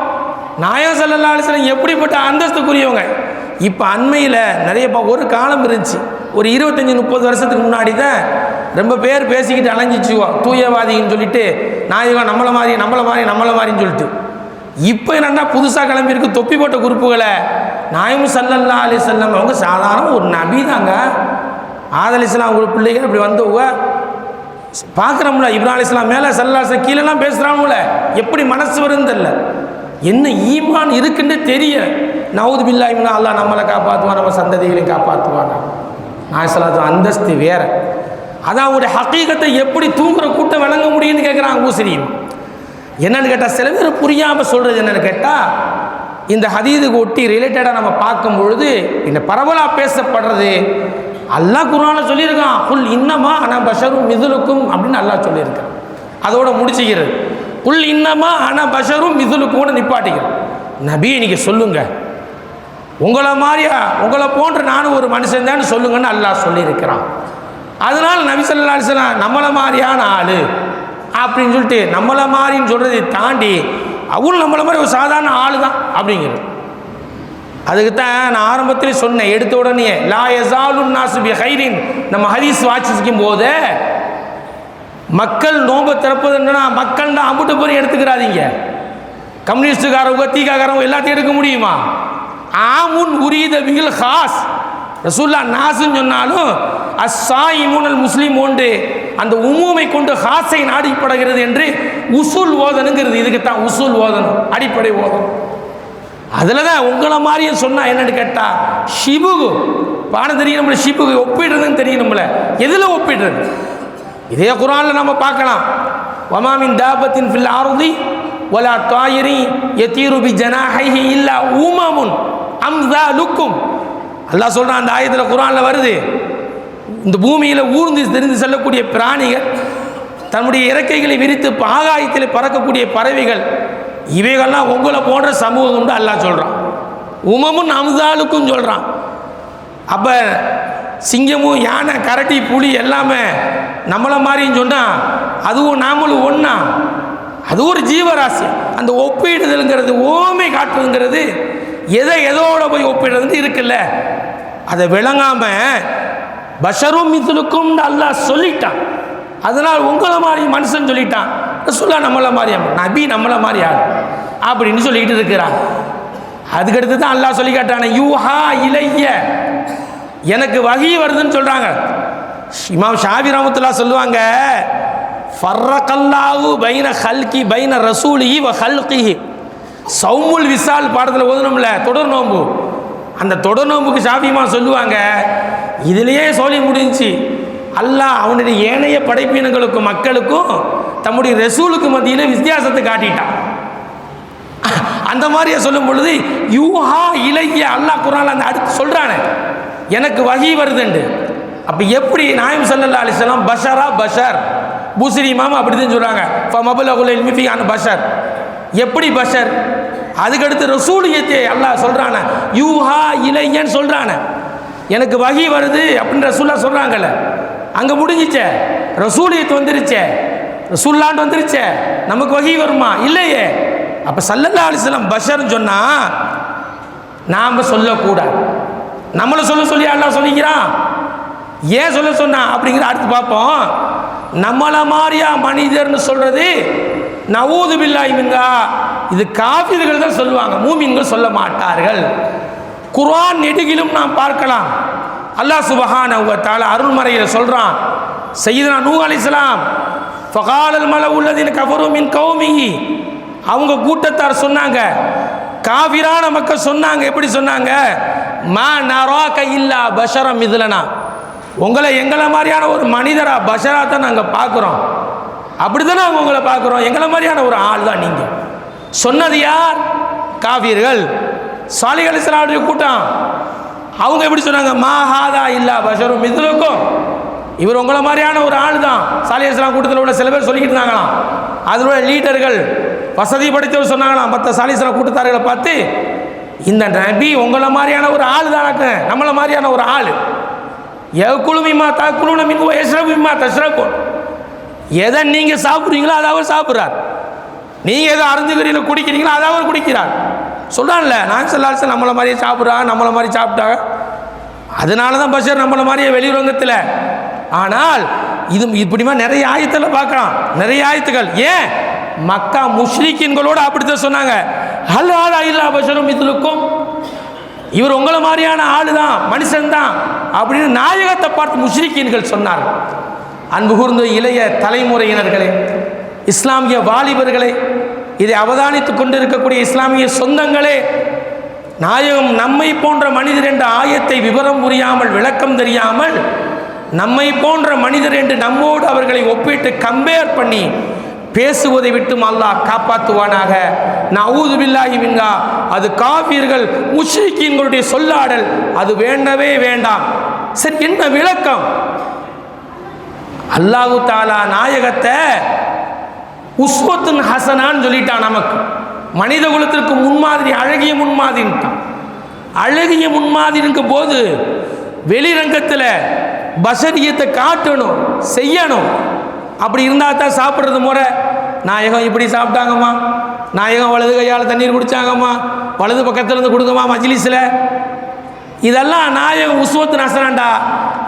நாயகம் ஸல்லல்லாஹு அலைஹி வஸல்லம் எப்படிப்பட்ட அந்தஸ்துக்குரியவங்க. இப்போ அண்மையில் நிறைய ஒரு காலம் இருந்துச்சு, ஒரு 25-30 வருஷத்துக்கு முன்னாடி தான் ரொம்ப பேர் பேசிக்கிட்டு அலைஞ்சிச்சுவோம், தூயவாதின்னு சொல்லிட்டு, நாயகம் நம்மளை மாதிரின்னு சொல்லிட்டு. இப்போ என்னென்னா புதுசாக கிளம்பியிருக்கு தொப்பி போட்ட குரூப்புகளை. நாயகம் ஸல்லல்லாஹு அலைஹி வஸல்லம் அவங்க சாதாரண ஒரு நபி தாங்க. ஆதம் அலைஹிஸ்ஸலாம் அவங்க பிள்ளைகள் அப்படி வந்தவங்க பார்க்குறோம்ல. இப்ராஹிம் அலைஹிஸ்ஸலாம் மேலே ஸல்லல்லாஹு அலைஹி வஸல்லம் கீழெல்லாம் பேசுகிறாங்கள, எப்படி மனசு வருன்னு தெரியல. என்ன ஈமான் இருக்குன்னு தெரிய. நவுது பில்லாஹி மினல் அல்லாஹ் நம்மளை காப்பாற்றுவான், நம்ம சந்ததிகளையும் காப்பாற்றுவான். நாயகம் அந்தஸ்து வேற. அதான் அவங்களுடைய ஹக்கீகத்தை எப்படி தூங்குற கூட்டம் விளங்க முடியும்னு கேட்குறாங்க ஊசரியும். என்னன்னு கேட்டால், சில பேர் புரியாமல் சொல்கிறது என்னென்னு கேட்டால், இந்த ஹதீதுக்கு ஒட்டி ரிலேட்டடாக நம்ம பார்க்கும் பொழுது இந்த பரவலாக பேசப்படுறது, அல்லாஹ் குர்ஆனில் சொல்லியிருக்கான், குல் இன்னமா அன பஷரும் மிதுலுக்கும் அப்படின்னு அல்லாஹ் சொல்லியிருக்கான். அதோட முடிச்சுக்கிறது, குல் இன்னமா அன பஷரும் மிதுலுக்கும் நிப்பாட்டிக்கிறோம். நபி நீங்கள் சொல்லுங்க, உங்களை போன்ற நானும் ஒரு மனுஷன் தான் சொல்லுங்கன்னு அல்லாஹ் சொல்லியிருக்கிறான். அதனால் நபி ஸல்லல்லாஹு அலைஹி வஸல்லம் நம்மளை மாதிரியான ஆள் அப்படின்னு சொல்லிட்டு நம்மளை மாதிரின்னு சொல்கிறதை தாண்டி அவங்களும் நம்மளை மாதிரி ஒரு சாதாரண ஆள் தான் அப்படிங்கிறது. அதுக்கு தான் நான் ஆரம்பத்திலே சொன்னேன், எடுத்த உடனே லா யஸாலுன் நாஸு பி கைரின் நம்ம ஹதீஸ் வாசிக்கும் போது மக்கள் நோன்பை திறப்பதுன்னா மக்கள் தான் அம்புட்டு போய் எடுத்துக்கிறாதீங்க. கம்யூனிஸ்டுக்காரவங்க தீக்காக்காரவங்க எல்லாத்தையும் எடுக்க முடியுமா? ஆமுன் உரீத பிகில் ஹாஸ். ரசூலுல்லாஹ் நாசுன்னு சொன்னாலும் அஸ்ஸாயிமுனல் முஸ்லிம் உண்டு, அந்த உமூமை கொண்டு ஹாஸை நாடிப்படுகிறது என்று உசூல் ஓதனுங்கிறது. இதுக்கு தான் உசூல் ஓதணும், அடிப்படை ஓதணும். அதில் தான் உங்களை மாதிரியும் சொன்னால் என்னென்னு கேட்டால், ஷிபுகு பாடம் தெரியும் நம்மள, ஷிபுகு ஒப்பிடுறதுன்னு தெரியும் நம்மள. எதில் ஒப்பிடுறது? இதே குர்ஆனில் நம்ம பார்க்கலாம், வமா மின் தாபத்தின் ஃபில் அர்தி வலா தாயிரி யதீரு பி ஜனாஹைஹி இல்லா உமமுன் அம்ஸாலுக்கும். அல்லாஹ் சொல்கிறான், அந்த ஆயத்தில் குர்ஆனில் வருது, இந்த பூமியில் ஊர்ந்து தெரிந்து செல்லக்கூடிய பிராணிகள், தன்னுடைய இறக்கைகளை விரித்து ஆகாயத்தில் பறக்கக்கூடிய பறவைகள், இவைகள்லாம் உங்களை போன்ற சமூகம் உண்டு அல்லாஹ் சொல்கிறான். உமமுன் அம்ஸாலுக்கும் சொல்கிறான். அப்போ சிங்கமும் யானை கரடி புலி எல்லாமே நம்மளை மாதிரின்னு சொன்னால் அதுவும் நாமளும் ஒன்றா, அது ஒரு ஜீவராசி. அந்த ஒப்பிடுதல்ங்கிறது, ஓமை காட்டுறதுங்கிறது, எதோட போய் ஒப்பிடுறது இருக்குல்ல, அதை விளங்காமல் பஷரும் மிதுலுக்கும் அல்லாஹ் சொல்லிட்டான். அதனால் உங்களை மாதிரி மனுஷன் சொல்லிட்டான், ரசூலுல்லாஹ் நம்மளை மாதிரி நபி நம்மளை மாதிரி ஆள் அப்படின்னு சொல்லிக்கிட்டு இருக்கிறாங்க. அதுக்கடுத்து தான் அல்லாஹ் சொல்லி காட்டான யூஹா இலைய, எனக்கு வகி வருதுன்னு சொல்கிறாங்க. இமாம் ஷாஃபி ரஹ்மத்துல்லாஹ் சொல்லுவாங்க, ஃபர்ரகல்லாஹு பைன ஹல்கி பைன ரசூலிஹி வ ஹல்கிஹி. சௌமுல் விசால் பாடத்தில் ஓதணும்ல, தொடர் நோம்பு, அந்த தொடர் நோம்புக்கு ஷாஃபிமா சொல்லுவாங்க, இதிலேயே சொல்லி முடிஞ்சு அல்லாஹ் அவனுடைய ஏனைய படைப்பினங்களுக்கும் மக்களுக்கும் தம்முடைய ரசூலுக்கு மத்தியில் வித்தியாசத்தை காட்டிட்டான். அந்த மாதிரியே சொல்லும் பொழுது யூஹா இலைய அல்லாஹ் குர்ஆன்ல அந்த அடுத்து சொல்கிறானே எனக்கு வகி வருதுண்டு. அப்போ எப்படி நாயகம் ஸல்லல்லாஹு அலைஹி வஸல்லம் பஷரா பஷர், பூசரி இமாம் அப்படி தான் சொல்கிறாங்க, ஃபமபலகுல் இல்மி ஃபீ அன் பஷர், எப்படி பஷர். அதுக்கடுத்து ரசூலியத்தை அல்லாஹ் சொல்கிறான யூஹா இலையன்னு சொல்கிறான, எனக்கு வகி வருது அப்படின்னு ரசூலுல்லாஹ் சொல்கிறாங்கல்ல, அங்கே முடிஞ்சிச்சே, ரசூலியத்து வந்துருச்சே, ரசூலுல்லாஹ் வந்துருச்சே, நமக்கு வகி வருமா? இல்லையே. அப்போ ஸல்லல்லாஹு அலைஹி வஸல்லம் பஷர்னு சொன்னால் நாம் சொல்லக்கூடாது. நம்மளை சொல்லி அல்லாஹ் சொல்லிக்கிறான், ஏன் சொன்னா அப்படிங்கிற அடுத்து பார்ப்போம். நம்மளை மாதிரியா மனிதர்னு சொல்கிறது நவூது பில்லாஹி மின்ஹா, இது காஃபிர்கள் தான் சொல்லுவாங்க, மூமின்கள் சொல்ல மாட்டார்கள். குர்ஆன் நெடுகிலும் நாம் பார்க்கலாம், அல்லாஹ் சுப்ஹானஹு வ தஆலா அருள்மறையில் சொல்கிறான், சய்யிதுனா நூஹ் அலைஹிஸ்ஸலாம் ஃபகாலல் மலஉ அல்லதீன கஃபரு மின் கௌமிஹி, அவங்க கூட்டத்தார் சொன்னாங்க, காஃபிரான மக்கள் சொன்னாங்க, எப்படி சொன்னாங்க, மா நராக இல்லா பஷரம் மிதுலனா, உங்களை எங்களை மாதிரியான ஒரு மனிதரா பஷரா தான் நாங்கள் பார்க்குறோம். அப்படி தானே அவங்க உங்களை பார்க்குறோம், எங்களை மாதிரியான ஒரு ஆள் தான் நீங்கள். சொன்னது யார்? காஃபிர்கள். சாலிஹ் அலைஹிஸ்ஸலாமுடைய கூட்டம். அவங்க எப்படி சொன்னாங்க? மா ஹாதா இல்லா பஷரும் மிதுலுக்கும், இவர் உங்களை மாதிரியான ஒரு ஆள் தான். சாலிஹ் அலைஹிஸ்ஸலாம் கூட்டத்தில் உள்ள சில பேர் சொல்லிக்கிட்டு இருந்தாங்களாம். அதோட லீடர்கள் வசதி படைத்தவர் சொன்னாங்களாம் மற்ற சாலிஹ் அலைஹிஸ்ஸலாம் கூட்டத்தார்களை பார்த்து, இந்த நபி உங்களை மாதிரியான ஒரு ஆள் தானக்க, நம்மளை மாதிரியான ஒரு ஆள். எக்குழுமிமா தாக்குழுன மின் எஸ்ரபிமா தஸ்ரபோ, எதை நீங்கள் சாப்பிட்றீங்களோ அதை அவர் சாப்பிட்றார், நீங்கள் எதை அருந்துகிறீங்களோ குடிக்கிறீங்களோ அதை அவர் குடிக்கிறார். சொல்கிறான்ல, நான் சொல்லாச்சு நம்மளை மாதிரியே சாப்பிட்றாங்க, நம்மளை மாதிரி சாப்பிட்டாங்க, அதனால தான் பஷர் நம்மளை மாதிரியே வெளியுலகத்தில். ஆனால் இது இப்படிமா நிறைய ஆயத்தில் பார்க்கலாம், நிறைய ஆயத்துக்கள். ஏன் மக்கா முஷ்ரிக்கீன்களோடு அப்படித்தான் சொன்னாங்க, ஹல் ஆலா இல்லா பஷரும் மிதுலுக்கும், இவர் உங்களை மாதிரியான ஆளு தான், மனுஷன் தான் அப்படின்னு நாயகத்தை பார்த்து முஷ்ரிக்கீன்கள் சொன்னார். அன்பு கூர்ந்த இளைய தலைமுறையினர்களே, இஸ்லாமிய வாலிபர்களே, இதை அவதானித்துக் கொண்டிருக்கக்கூடிய இஸ்லாமிய சொந்தங்களே, நாயகம் நம்மை போன்ற மனிதர் என்ற ஆயத்தை விவரம் புரியாமல் விளக்கம் தெரியாமல் நம்மை போன்ற மனிதர் என்று நம்மோடு அவர்களை ஒப்பிட்டு கம்பேர் பண்ணி பேசுவதை விட்டும் அல்லாஹ் காப்பாற்றுவானாக. நஊது பில்லாஹி மின்ஹா. அது காஃபிர்கள் முஷ்ரிக்கீன்களுடைய சொல்லாடல், அது வேண்டவே வேண்டாம். சரி, என்ன விளக்கம்? அல்லாஹு தாலா நாயகத்தை உஸ்வத்துன் ஹசனான்னு சொல்லிட்டான். நமக்கு மனித குலத்திற்கு முன்மாதிரி, அழகிய முன்மாதிரின்ட்டான். அழகிய முன்மாதிரிக்கும் போது வெளிரங்கத்தில் பஷரியத்தை காட்டணும், செய்யணும். அப்படி இருந்தால் தான் சாப்பிட்றது முறை. நாயகம் இப்படி சாப்பிட்டாங்கம்மா, நாயகம் வலது கையால் தண்ணீர் குடித்தாங்கம்மா, வலது பக்கத்தில் இருந்து கொடுங்கம்மா மஜ்லிஸில், இதெல்லாம் நாயகம் உஸ்வத்துன் ஹசனாண்டா.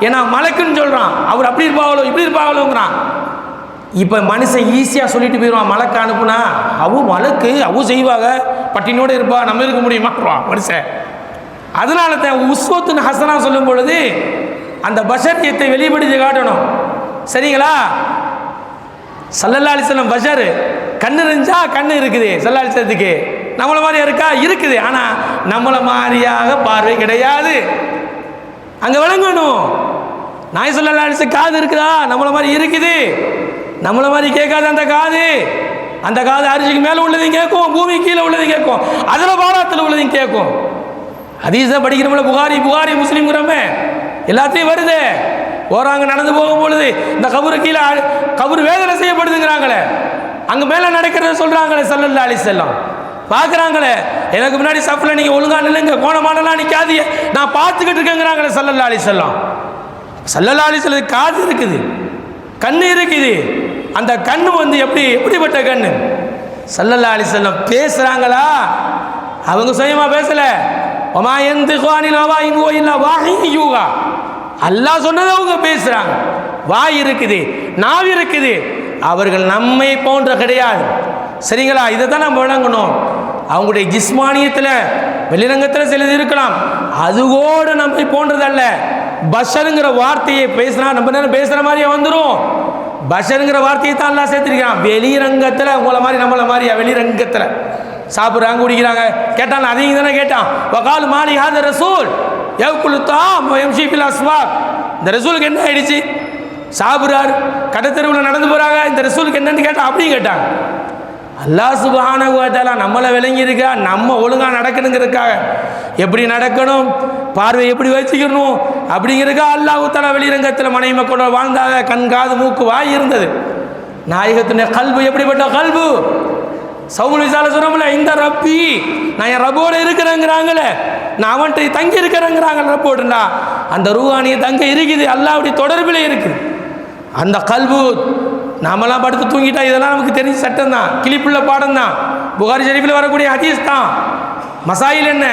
ஏன்னா மலக்குன்னு சொல்கிறான், அவர் அப்படி இருப்பாங்களோ இப்படி இருப்பாங்களோங்கிறான். இப்போ மனுஷன் ஈஸியாக சொல்லிட்டு போயிடுவான், மலக்கு அனுப்புனா அவு மலக்கு அவு செய்வாங்க, பட்டினோடு இருப்பா, நம்ம இருக்க முடியுமாக்குவான் மனுஷன். அதனால தான் உஸ்வத்துன் ஹசனா சொல்லும் பொழுது அந்த பஷரியத்தை வெளிப்படுத்தி காட்டணும். சரிங்களா? ஸல்லல்லாஹு அலைஹி வஸல்லம் பஷர், கண்ணு இருந்துச்சா கண்ணு இருக்குது ஸல்லல்லாஹு அலைஹி வஸல்லத்துக்கு, நம்மளை மாதிரியா இருக்கா? இருக்குது. ஆனால் நம்மளை மாதிரியாக பார்வை கிடையாது. அங்கே விளங்கணும். நாய் ஸல்லல்லாஹு அலைஹி வஸல்லம் காது இருக்குதா? நம்மளை மாதிரி இருக்குது. நம்மளை மாதிரி கேட்காது அந்த காது. அந்த காது அரிசிக்கு மேலே உள்ளதையும் கேட்கும், பூமி கீழே உள்ளதையும் கேட்கும், அதில் பாராத்தில் உள்ளதையும் கேட்கும். ஹதீஸை படிக்கிறோம்ல, புகாரி முஸ்லீம்ங்கிறோமே, எல்லாத்தையும் வருது. போகிறாங்க, நடந்து போகும்பொழுது இந்த கபரு கீழே கபரு வேதனை செய்யப்படுதுங்கிறாங்களே, அங்கே மேலே நடக்கிறத சொல்கிறாங்களே ஸல்லல்லாஹு அலைஹி வஸல்லம். பார்க்குறாங்களே, எனக்கு முன்னாடி சஃப்ல நீங்கள் ஒழுங்கா நில்லுங்க, கோணமானலாம் நிற்காதீங்க, நான் பார்த்துக்கிட்டு இருக்கேங்கிறாங்களே ஸல்லல்லாஹு அலைஹி வஸல்லம். ஸல்லல்லாஹு அலைஹி வஸல்லம் காது இருக்குது, கண்ணு இருக்குது. அந்த கண்ணு வந்து எப்படிப்பட்ட கண்ணு? ஸல்லல்லாஹு அலைஹி வஸல்லம் பேசுகிறாங்களா? அவங்க சுயமாக பேசலை. ஒமா யன்திகு அனில் ஹவா இன் ஹுவ இல்லா வஹ்யுன் யூஹா. அல்லாஹ் சொன்னதை அவங்க பேசுகிறாங்க. வாய் இருக்குது, நாவு இருக்குது. அவர்கள் நம்மை போன்ற கிடையாது. சரிங்களா? இதை தான் நம்ம விளங்கணும். அவங்களுடைய ஜிஸ்மானியத்தில் வெளிரங்கத்தில் சிலது இருக்கலாம், அதுவோடு நம்மை போன்றதல்ல. பஷருங்கிற வார்த்தையை பேசினா நம்ம நேரம் பேசுகிற மாதிரியே வந்துடும். பஷருங்கிற வார்த்தையை தான் எல்லாம் சேர்த்துருக்கிறான். வெளிரங்கத்தில் உங்களை மாதிரி நம்மளை மாதிரியா? வெளிரங்கத்தில் சாப்பிட்றாங்க, குடிக்கிறாங்க. கேட்டான், அதையும் தானே கேட்டான். வகால் மாலி ஹாத ரசூல் யவ்குலுத்தாம் வயம்ஷி ஃபில் அஸ்வாக். இந்த ரசூலுக்கு என்ன ஆயிடுச்சு? சாப்பிட்றாரு, கடத்தெருவில் நடந்து போகிறாங்க, இந்த ரசூலுக்கு என்னன்னு கேட்டான். அப்படியும் கேட்டாங்க. அல்லாஹ் சுப்ஹானஹு வ தஆலா நம்மளை விளங்கியிருக்கா, நம்ம ஒழுங்காக நடக்கணுங்கிறதுக்காக, எப்படி நடக்கணும், பார்வை எப்படி வச்சுக்கணும் அப்படிங்கிறதுக்கா அல்லாஹ் தஆலா வெளிரங்கத்தில் மனைவி மக்களோட வாழ்ந்தாக. கண் காது மூக்கு வாய் இருந்தது. நாயகத்தினுடைய கல்பு எப்படிப்பட்ட கல்பு? சவுல் விசால சொன்னோம்ல, இந்த ரப்பி, நான் என் ரப்போடு இருக்கிறேங்கிறாங்களே, நான் அவன்கிட்ட தங்கி இருக்கிறேங்கிறாங்க. ரப்போடுண்டா அந்த ரூஹானிய தங்க இருக்குது, அல்லாஹ்வுடைய தொடர்பில் இருக்குது. அந்த கல்பு நாமெல்லாம் படுத்து தூங்கிட்டா இதெல்லாம் நமக்கு தெரிஞ்ச சட்டம் தான், கிளிப்புள்ள பாடம் தான், புகாரி ஷரீஃபில் வரக்கூடிய ஹதீஸ் தான். மசாயில் என்ன?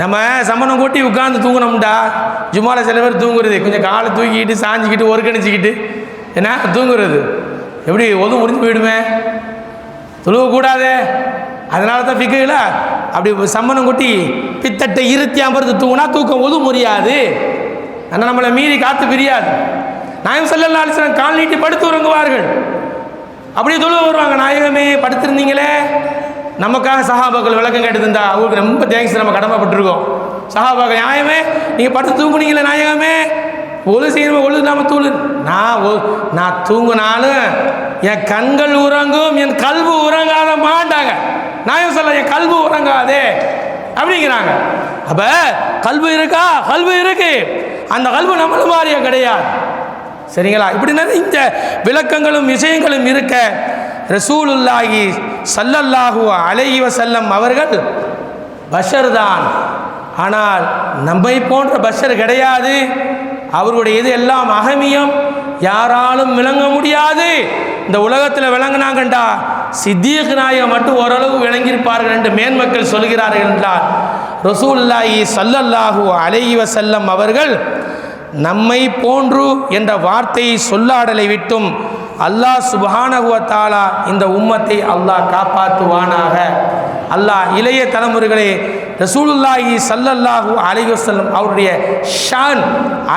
நம்ம சமணம் கூட்டி உட்காந்து தூங்கணும்டா. ஜும்மால சில பேர் தூங்குறது, கொஞ்சம் காலை தூக்கிக்கிட்டு சாஞ்சிக்கிட்டு ஒருக்கணிச்சிக்கிட்டு என்ன தூங்குறது, எப்படி ஒது முடிஞ்சு போயிடுமே, தொழுவக்கூடாது. அதனால தான் ஃபிக்ஹ்ல அப்படி சம்மணம் கொட்டி பித்தட்டை இருத்தி அமர்ந்து தூங்கினா தூக்கம் ஒது முடியாது. ஆனால் நம்மளை மீறி காத்து பிரியாது. நாயகம் ஸல்லல்லாஹு அலைஹி வஸல்லம் கால் நீட்டி படுத்து உறங்குவார்கள். அப்படியே தொழுவ வருவாங்க. நாயகமே படுத்திருந்தீங்களே, நமக்காக சஹாபாக்கள் விளக்கம் கேட்டுருந்தா அவங்களுக்கு ரொம்ப தேங்க்ஸ், நம்ம கடமைப்பட்டிருக்கோம். சஹாபாக்கள், நியாயமே நீங்கள் படுத்து தூங்குனீங்களே நாயகமே, ஒழு செய்யணுமே, ஒழு இல்லாமல் தூளு. நான் தூங்குனாலும் என் கண்கள் உறங்கும், என் கல்வி உறங்காத மாட்டாங்க. நாயகம் சொல்ல என் கல்வி உறங்காதே அப்படிங்கிறாங்க. அப்ப கல்வி இருக்கா? கல்வி இருக்கு. அந்த கல்வி நம்மள மாதிரியே கிடையாது. சரிங்களா? இப்படி நிறைய விளக்கங்களும் விஷயங்களும் இருக்க ரசூலுல்லாஹி ஸல்லல்லாஹு அலைஹி வஸல்லம் அவர்கள் பஷர் தான். ஆனால் நம்மை போன்ற பஷர் கிடையாது. அவருடைய இது எல்லாம் அகமியம், யாராலும் விளங்க முடியாது. இந்த உலகத்தில் விளங்கினாங்கண்டா சித்திக் நாயகம் மட்டும் ஓரளவு விளங்கியிருப்பார்கள் என்று மேன்மக்கள் சொல்கிறார்கள் என்றால், ரசூலுல்லாஹி ஸல்லல்லாஹு அலைஹி வஸல்லம் அவர்கள் நம்மை போன்று என்ற வார்த்தையை சொல்லாடலை விட்டும் அல்லாஹ் சுப்ஹானஹு வ தஆலா இந்த உம்மத்தை அல்லாஹ் காப்பாற்றுவானாக. அல்லாஹ் இளைய தலைமுறைகளே ரசூலுல்லாஹி ஸல்லல்லாஹு அலைஹி வஸல்லம் அவருடைய ஷான்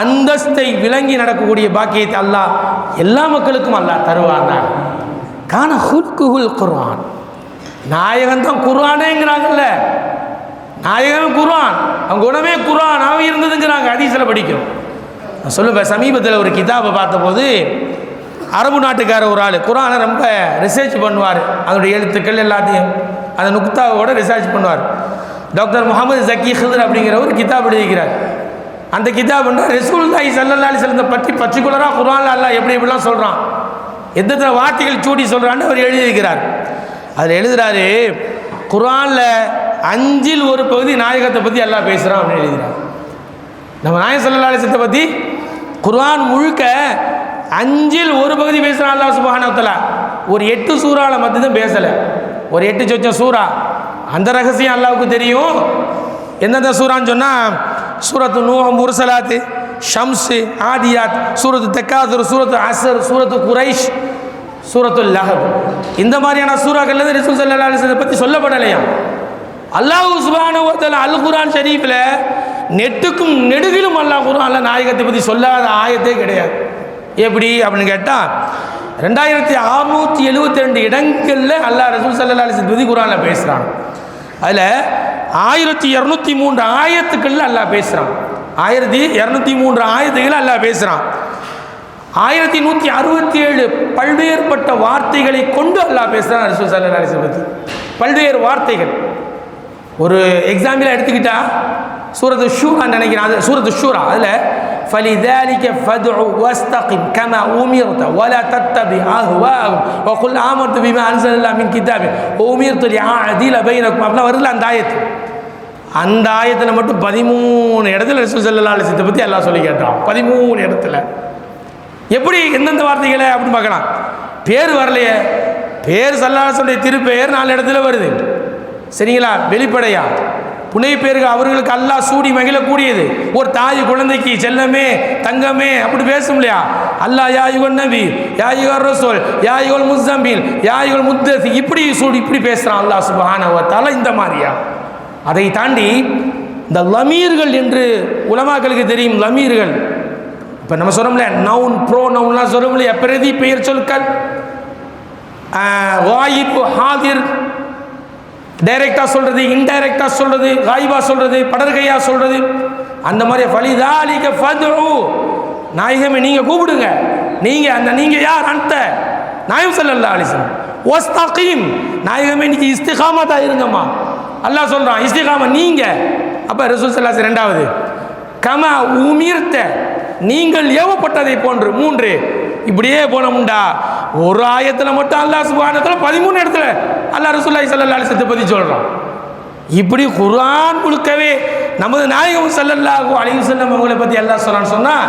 அந்தஸ்தை விளங்கி நடக்கக்கூடிய பாக்கியத்தை அல்லாஹ் எல்லா மக்களுக்கும் அல்லாஹ் தருவானாக. கான ஹுல்குல் குர்ஆன், நாயகன் தான் குர்ஆனேங்கிறாங்கல்ல, நாயகன் குர்ஆன், அவங்க குணமே குர்ஆனாக இருந்ததுங்கிறாங்க. ஹதீஸ்ல படிக்கிறோம். நான் சொல்லுவேன், சமீபத்தில் ஒரு கிதாபை பார்த்தபோது அரபு நாட்டுக்கார ஒரு ஆள் குர்ஆனை ரொம்ப ரிசர்ச் பண்ணுவார். அதனுடைய எழுத்துக்கள் எல்லாத்தையும் அந்த நுக்தாவோட ரிசர்ச் பண்ணுவார். டாக்டர் முகமது ஜக்கி ஹிதர் அப்படிங்கிற ஒரு கிதாப் எழுதிக்கிறார். அந்த கிதாப் ரசூலுல்லாஹி ஸல்லல்லாஹு அலைஹி வஸல்லம் பற்றி பர்டிகுலராக குர்ஆனில் அல்லாஹ் எப்படி எப்படிலாம் சொல்கிறான், எந்தெந்த வார்த்தைகள் சூடி சொல்கிறான்னு அவர் எழுதியிருக்கிறார். அதில் எழுதுகிறாரு, குர்ஆனில் 5இல் ஒரு பகுதி நாயகத்தை பற்றி அல்லாஹ் பேசுகிறான் அப்படின்னு எழுதுகிறார். நம்ம நாயகம் ஸல்லல்லாஹு அலைஹி வஸல்லம் பற்றி குர்ஆன் முழுக்க 5இல் ஒரு பகுதி பேசுகிறான் அல்லாஹ் சுப்ஹானஹு வ தஆலா. ஒரு 8 சூறாவில் மட்டும்தான் பேசலை. ஒரு 8 சொச்சம் சூறா, அந்த ரகசியம் அல்லாவுக்கு தெரியும். எந்தெந்த சூறான்னு சொன்னால் சூரத்து நூஹ், முர்சலாத், ஷம்ஸ், ஆதியாத், சூரத்து தக்காதுர், சூரத்து அஸ்ர், சூரத்து குரைஷ், சூரத்து லஹப், இந்த மாதிரியான சூறாக்கள் ரசூல் ஸல்லல்லாஹு அலைஹி வஸல்லம் பற்றி சொல்லப்படலையா. அல்லாஹ் சுப்ஹானஹு வ தஆலா அல் குர்ஆன் ஷரீஃபில் நெட்டுக்கும் நெடுகிலும் அல்லாஹ் குர்ஆனில் நாயகத்தை பற்றி சொல்லாத ஆயத்தே கிடையாது. எப்படி அப்படின்னு கேட்டால் 2672 இடங்களில் அல்லாஹ் ரசூல் ஸல்லல்லாஹு அலைஹி வஸல்லம் குர்ஆனில் பேசுகிறான். அதில் 1203 ஆயத்துக்களில் அல்லாஹ் பேசுகிறான். 1203 ஆயத்துக்களில் அல்லாஹ் பேசுகிறான். 1167 பல்வேறுபட்ட வார்த்தைகளை கொண்டு அல்லாஹ் பேசுகிறான் ரசூல் ஸல்லல்லாஹு அலைஹி வஸல்லம் பற்றி. பல்வேறு வார்த்தைகள். ஒரு எக்ஸாம்பிளாக எடுத்துக்கிட்டா சூரத்து ஷூரா நினைக்கிறேன், அது சூரத்து ஷூரா. அதில் فَلِذَلِكَ فَادْعُ وَاسْتَقِمْ كَمَا أُمِرْتَ وَلَا تَتَّبِعْ أَهْوَاءَهُمْ وَقُلْ آمَنْتُ بِمَا أَنزَلَ اللَّهُ مِنْ كِتَابٍ وَأُمِرْتُ لِأَعْدِلَ بَيْنَكُمْ அப்படிலாம் வரல அந்த ஆயத்து. அந்த ஆயத்தில் மட்டும் 13 இடத்துல ரசூல் ஸல்லல்லாஹு அலைஹி வஸல்லம் பற்றி எல்லாம் சொல்லி கேட்டான். 13 இடத்துல. எப்படி எந்தெந்த வார்த்தைகளை அப்படின்னு பார்க்கலாம். பேர் வரலையே, பேர் ஸல்லல்லாஹு அலைஹி வஸல்லம் திருப்பெயர் 4 இடத்துல வருது. சரிங்களா? வெளிப்படையா புனை பேர்கள் அவர்களுக்கு அல்லாஹ் சூடி மகிழக்கூடியது. ஒரு தாய் குழந்தைக்கு செல்லமே தங்கமே அப்படி பேசும் இல்லையா? அல்லாஹ் யா யுகன் நபி, யா யுகர் ரசூல், யா யுகல் முஸ்ஸம்பில், யா யுகல் முத்தசி, இப்படி சூடி இப்படி பேசுகிறான் அல்லாஹ் சுப்ஹானஹு வ தஆலா. இந்த மாதிரியா? அதை தாண்டி இந்த லமீர்கள் என்று உலமாக்களுக்கு தெரியும். லமீர்கள் இப்போ நம்ம சொல்கிறோம்ல, நவுன் ப்ரோ நவுன்லாம் சொல்கிறோம் இல்லையா? பிரதி பெயர் சொற்கள், வாயிப், ஹாதிர், டைரெக்டாக சொல்கிறது, இன்டைரக்டாக சொல்கிறது, காயிபா சொல்கிறது, படர்கையா சொல்கிறது, அந்த மாதிரி ஃபலிதாலிக ஃபத்உ, நாயகமே நீங்கள் கூப்பிடுங்க. நீங்கள் அந்த நீங்கள் யார்? அந்த நாயகம் ஸல்லல்லாஹு அலைஹி வஸல்லம். வஸ்தகீம், நாயகமே இன்னைக்கு இஸ்திகாமத்தாக இருங்கம்மா அல்லாஹ் சொல்கிறான். இஸ்திகாமா நீங்கள். அப்போ ரசூல் ஸல்லல்லாஹு அலைஹி வஸல்லம் 2வது கமா உமிர்த்த, நீங்கள் ஏவப்பட்டதை போன்று 3. இப்படியே போனோம்டா ஒரு ஆயத்தில் மட்டும் அல்லாஹ் சுப்ஹானஹு வ தஆலா 13 இடத்துல அல்லாஹ் ரசூலுல்லாஹி ஸல்லல்லாஹு அலைஹி வஸல்லம் பற்றி சொல்கிறான். இப்படி குர்ஆன் முழுக்கவே நமது நாயகம் ஸல்லல்லாஹு அலைஹி வஸல்லம் அவங்களை பற்றி அல்லாஹ் சொல்கிறான்னு சொன்னால்,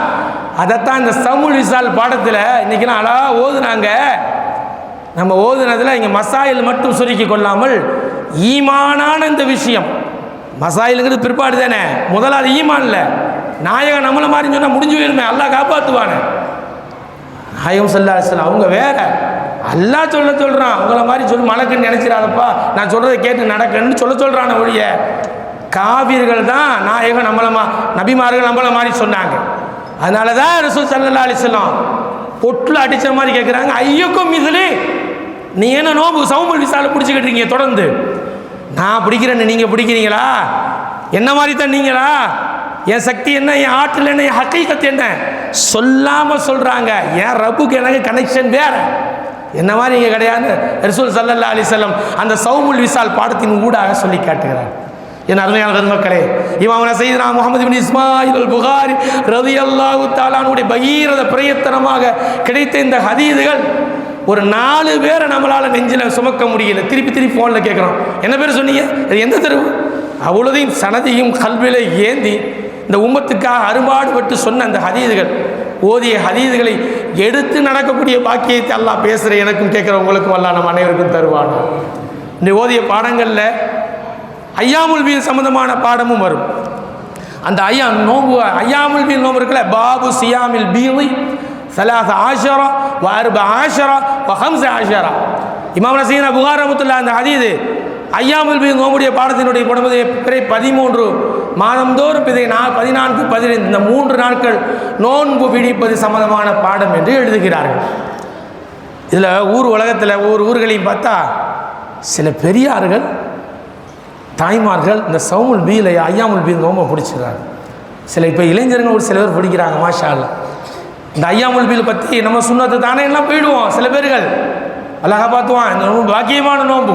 அதைத்தான் இந்த சமுல் விசால் பாடத்தில் இன்றைக்கெல்லாம் அழகாக ஓதுனாங்க. நம்ம ஓதுனதில் இங்கே மசாயில் மட்டும் சுருக்கி கொள்ளாமல் ஈமானான இந்த விஷயம், மசாயிலுங்கிறது பிற்பாடு தானே, முதலாவது ஈமான்ல நாயகம் நம்மளை மாதிரி சொன்னால் முடிஞ்சு போயிருமே, அல்லாஹ் காப்பாற்றுவானே. நாயகம் ஸல்லல்லாஹு அலைஹி வஸல்லம் அவங்க வேற, அல்லாஹ் சொல்கிறான். உங்களை மாதிரி சொல்லி மலக்குன்னு நினைச்சிடாதப்பா, நான் சொல்கிறத கேட்டு நடக்கன்னு சொல்கிறான ஒழிய, காவிர்கள் தான் நாயகம் நபிமார்கள் நம்மளை மாதிரி சொன்னாங்க. அதனால தான் ரசூல் ஸல்லல்லாஹு அலைஹி வஸல்லம் பொட்டில் அடித்த மாதிரி கேட்குறாங்க, ஐயோக்கும் இதில் நீ என்ன நோம்பு சவுமல் விசால பிடிச்சிக்கிட்டு இருக்கீங்க தொடர்ந்து, நான் பிடிக்கிறேன்னு நீங்கள் பிடிக்கிறீங்களா? என்ன மாதிரி தான் நீங்களா? என் சக்தி என்ன, என் ஆற்றல் என்ன, என் ஹக்கீகத் என்ன சொல்லாமல் சொல்கிறாங்க. என் ரப்புக்கு எனக்கு கனெக்ஷன் வேற, என்ன மாதிரி இங்கே கிடையாது. ரசூல் ஸல்லல்லாஹு அலைஹி வஸல்லம் அந்த சௌமுல் விசால் பாடத்தின் ஊடாக சொல்லி காட்டுகிறார். என் அருமையான பெருமக்களே, இமாம் சையதுனா முஹம்மது இப்னு இஸ்மாயில் அல் புகாரி ரலியல்லாஹு தஆலா அன்ஹுடைய பகீரத பிரயத்தனமாக கிடைத்த இந்த ஹதீதுகள் ஒரு 4 பேரை நம்மளால் நெஞ்சில் சுமக்க முடியல. திருப்பி ஃபோனில் கேட்குறோம், என்ன பேர் சொன்னீங்க, அது எந்த தெருவு, அவ்வளோதையும் சனதியும் கல்வியில் ஏந்தி இந்த உம்மத்துக்காக அரும்பாடுபட்டு சொன்ன அந்த ஹதீதுகள், ஓதிய ஹதீதுகளை எடுத்து நடக்கக்கூடிய பாக்கியத்தை அல்லாஹ் பேசுகிற எனக்கும் கேட்குற உங்களுக்கும் அல்லாஹ் நம்ம அனைவருக்கும் தருவான். இந்த ஓதிய பாடங்களில் ஐயாமுல் பீல் சம்பந்தமான பாடமும் வரும். அந்த நோம்பு ஐயாமுல் பீல் நோம்பு இருக்குல்ல, பாபு சியாமில் பீலி ثلاث عشر وأربع عشر وخمس عشر. இமாம் நசீனா புகாரி ரஹ்மத்துல்லாஹி அந்த ஹதீது ஐயாமுல் பீல் நோம்புடைய பாடத்தினுடைய படுவது பிறை 13 மாதந்தோறும் பிறை 14 15 இந்த 3 நாட்கள் நோன்பு பிடிப்பது சம்பந்தமான பாடம் என்று எழுதுகிறார்கள். இதில் உலகத்தில் ஒவ்வொரு ஊர்களையும் பார்த்தா சில பெரியார்கள் தாய்மார்கள் இந்த சௌமுல் பீலை ஐயாமுல் பீல் நோம்பை பிடிச்சிடுறாங்க. சில இப்போ இளைஞர்கள் ஒரு சில பேர் பிடிக்கிறாங்க. மாஷா அல்லாஹ். இந்த ஐயாமுல் பீல் பற்றி நம்ம சுன்னத்து தானே எல்லாம் போயிடுவோம். சில பேர்கள் அழகாக பார்த்துவான், இந்த நோம்பு பாக்கியமான நோம்பு,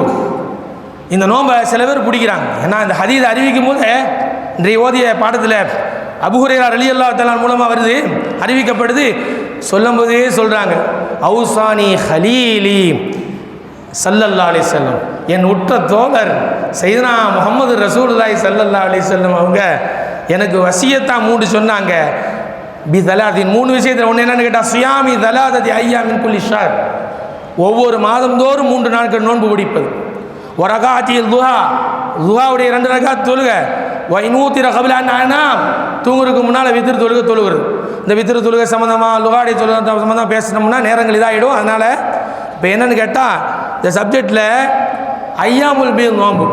இந்த நோம்பை சில பேர் பிடிக்கிறாங்க. ஏன்னா இந்த ஹதீஸ் அறிவிக்கும் போது இன்றைய ஓதிய பாடத்தில் அபூ ஹுரைரா ரலியல்லாஹு தஆலா மூலமாக வருது, அறிவிக்கப்படுது. சொல்லும் போதே சொல்கிறாங்க, அவுசானி ஹலீலி ஸல்லல்லாஹு அலைஹி வஸல்லம், என் உற்ற தோழர் சையதுனா முஹம்மது ரசூலுல்லாஹி ஸல்லல்லாஹு அலைஹி வஸல்லம் அவங்க எனக்கு வசியத்தான் 3 சொன்னாங்க. பி தலாதின் 3 விஷயத்தில் ஒன்று என்னென்னு கேட்டால், சுயாமி தலாததி ஐயாமின் குல்லி ஷஹர், ஒவ்வொரு மாதந்தோறும் 3 நாட்கள் நோன்பு பிடிப்பது. வரகாத்தில் துஹாவுடைய 2 ரகாத் தொழுக, வைநூத்திர கபிலானா தூங்குறதுக்கு முன்னால் வித்திரு தொழுகிறது. இந்த வித்திரு தொழுகை சம்மந்தமாக லுகாடைய தொழுகை சம்மந்தமாக பேசினோம்னா நேரங்கள் இதாகிடும். அதனால் இப்போ என்னென்னு கேட்டால், இந்த சப்ஜெக்டில் ஐயாமுல் பீல் நோன்பு,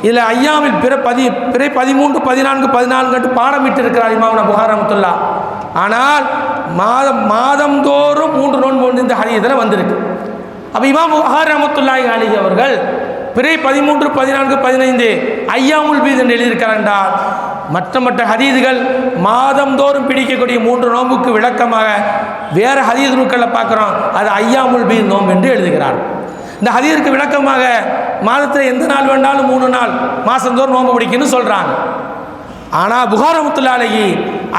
இதில் ஐயாமில் பிறை 13 14 14 பாடமிட்டு இருக்கிறார் இமாம் புகாரி ரஹ்மத்துல்லாஹ். ஆனால் மாதந்தோறும் 3 நோன்பு இந்த ஹதீஸில் வந்திருக்கு. அப்போ இமாம் புகாரி ரஹ்மத்துல்லாஹி அலைஹி அவர்கள் பிறை 13 14 15 ஐயாமுல் பீல் என்று எழுதியிருக்கிறார் என்றால், மற்ற ஹதீதுகள் மாதந்தோறும் பிடிக்கக்கூடிய 3 நோன்புக்கு விளக்கமாக வேறு ஹதீஸ் நூல்களில் பார்க்குறோம், அது ஐயாமுல் பீல் நோன்பு என்று எழுதுகிறார். இந்த ஹதீஸுக்கு விளக்கமாக மாதத்தில் எந்த நாள் வேண்டாலும் 3 நாள் மாதந்தோறும் நோன்பு பிடிக்கணும்னு சொல்கிறாங்க. ஆனால் புகாரி ரஹ்மத்துல்லாஹி அலைஹி